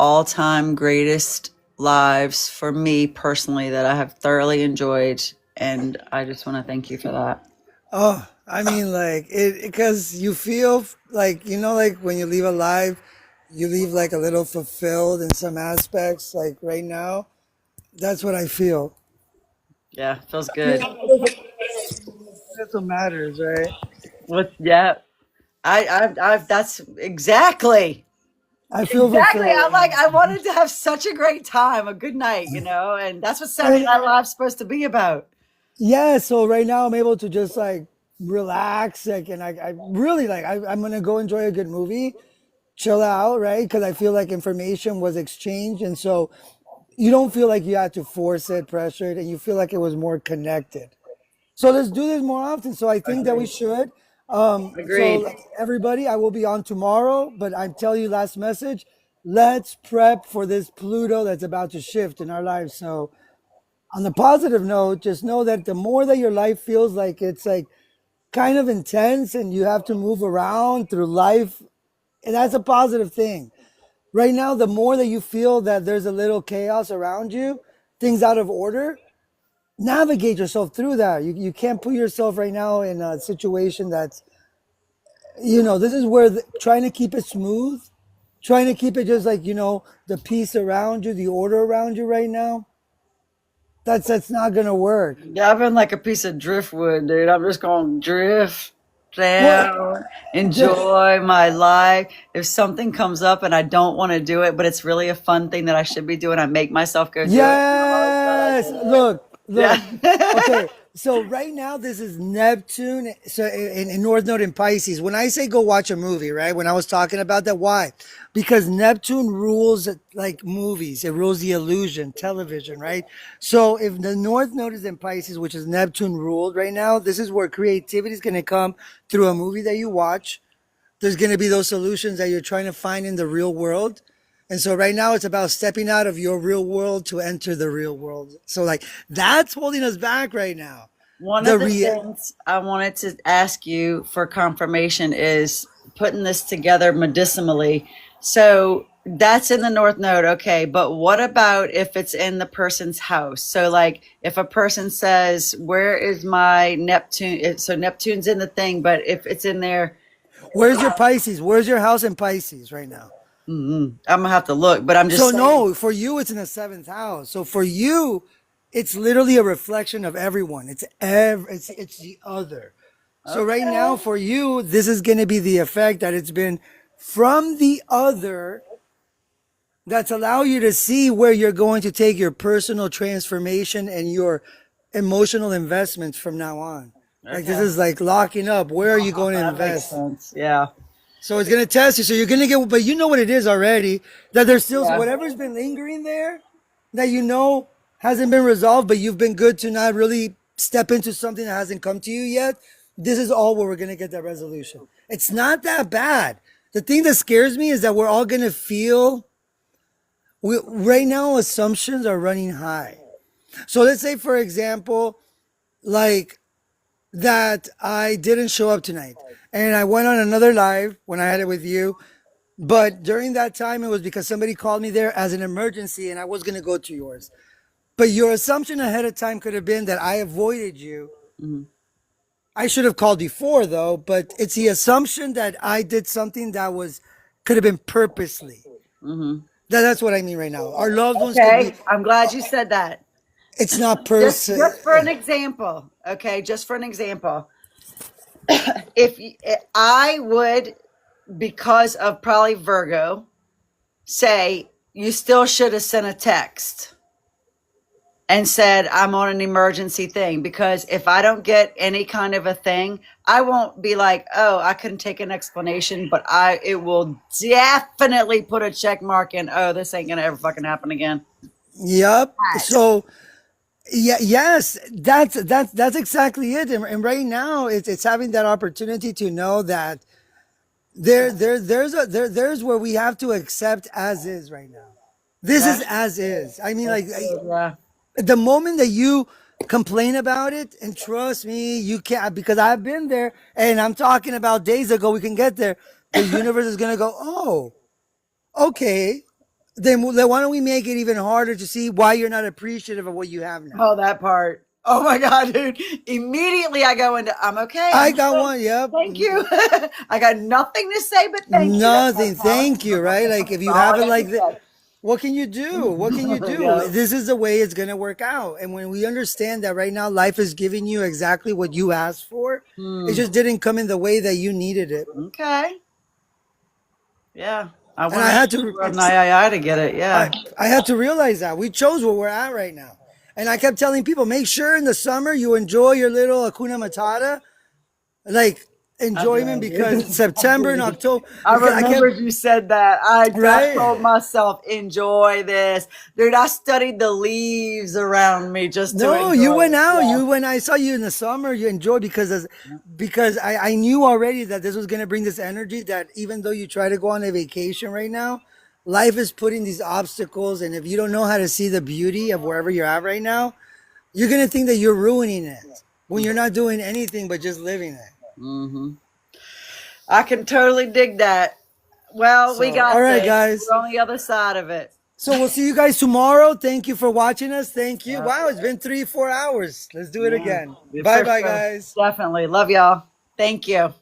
all-time greatest lives for me personally that I have thoroughly enjoyed, and I just want to thank you for that. oh, I mean, like it because you feel like like when you leave a live, you leave like a little fulfilled in some aspects. Like right now, that's what I feel. Yeah, feels I mean, good. that's what matters, right? Yeah, that's exactly. I feel Exactly. fulfilled. I wanted to have such a great time, a good night, and that's what Saturday And Night Live's supposed to be about. yeah, so right now I'm able to just like relax, like, and I really like I'm gonna go enjoy a good movie, chill out, right? Because I feel like information was exchanged, and so you don't feel like you had to force it, pressure it, and you feel like it was more connected. So let's do this more often. So I think that we Agreed. should. So Agreed. like, everybody, I will be on tomorrow, but I tell you last message. Let's prep for this Pluto that's about to shift in our lives. So on the positive note, just know that the more that your life feels like it's like kind of intense and you have to move around through life, and that's a positive thing. Right now, the more that you feel that there's a little chaos around you, things out of order, navigate yourself through that. You can't put yourself right now in a situation that's, this is where trying to keep it smooth, trying to keep it just like, the peace around you, the order around you right now. That's not going to work. Yeah, I've been like a piece of driftwood, dude. I'm just going to drift Well, down, just, enjoy my life. If something comes up and I don't want to do it, but it's really a fun thing that I should be doing, I make myself go do it. Oh, God, I yes. do it. Look. Yeah. Okay. So right now, this is Neptune. So in North Node in Pisces. When I say go watch a movie, right? When I was talking about that, why? Because Neptune rules like movies. It rules the illusion, television, right? So if the North Node is in Pisces, which is Neptune ruled right now, this is where creativity is going to come through a movie that you watch. There's going to be those solutions that you're trying to find in the real world. And so right now it's about stepping out of your real world to enter the real world. So like that's holding us back right now. One The of the re things I wanted to ask you for confirmation is putting this together medicinally. So that's in the North Node, okay, but what about if it's in the person's house? So, like, if a person says, "Where is my Neptune?" So Neptune's in the thing, but if it's in there, Where's your Pisces? Where's your house in Pisces right now? I'm gonna have to look. But I'm just So saying, no, for you it's in the seventh house. So for you, it's literally a reflection of everyone. It's the other. So right now okay, for you, this is going to be the effect that it's been from the other that's allow you to see where you're going to take your personal transformation and your emotional investments from now on. Like this okay, is like locking up. Where are you going to that makes invest? sense. Yeah, So it's going to test you. So you're going to get, but you know what it is already, that there's still yeah. whatever's been lingering there that you know hasn't been resolved, but you've been good to not really step into something that hasn't come to you yet. This is all where we're going to get that resolution. It's not that bad. The thing that scares me is that we're all going to feel, right now, assumptions are running high. So let's say, for example, like that I didn't show up tonight and I went on another live when I had it with you. But during that time, it was because somebody called me there as an emergency and I was going to go to yours. But your assumption ahead of time could have been that I avoided you. I should have called before though, but it's the assumption that I did something that could have been purposely. That's what I mean right now. Our loved ones could be, Okay, I'm glad you said that. it's not Just for an example, okay, just for an example, if I would, because of probably Virgo, say you still should have sent a text and said I'm on an emergency thing, because if I don't get any kind of a thing, I won't be like, oh, I couldn't take an explanation, but it will definitely put a check mark in, oh, this ain't gonna ever fucking happen again. Yep. So yeah, yes, that's exactly it. And right now, it's having that opportunity to know that there's where we have to accept as is right now. This is That's, as is. I mean, that's like good, yeah. the moment that you complain about it, and trust me, you can't, because I've been there, and I'm talking about days ago. We can get there. The universe is gonna go, oh, okay. Then why don't we make it even harder to see why you're not appreciative of what you have now? Oh, that part. Oh my God, dude. Immediately I go into, I'm okay. I I'm got good. one. Yep. Thank you. I got nothing to say but thank you. That's Nothing. Thank you. Right? Like if you all have I it got like to that, say. what can you do? What can you do? Yeah. This is the way it's gonna work out. And when we understand that right now life is giving you exactly what you asked for, it just didn't come in the way that you needed it. Okay. Yeah. I And I want had to to an III to get it. I Yeah. I had to realize that we chose where we're at right now. And I kept telling people, make sure in the summer you enjoy your little Hakuna Matata, like I enjoyment, because did. September and October, I I kept, remembered you said that. I right? told myself, enjoy this. Dude, I studied the leaves around me just to No, you enjoy went it. out. Yeah. You when I saw you in the summer, you enjoyed because I knew already that this was gonna bring this energy that even though you try to go on a vacation right now, life is putting these obstacles, and if you don't know how to see the beauty of wherever you're at right now, you're gonna think that you're ruining it when you're not doing anything but just living it. I can totally dig that. Well, we So, all got right, this. guys. We're on the other side of it. So we'll see you guys tomorrow. Thank you for watching us. Thank you. Yeah. Wow, it's been 3, 4 hours. Let's do it Yeah. again. For Bye, bye, sure. guys. Definitely. Love y'all. Thank you.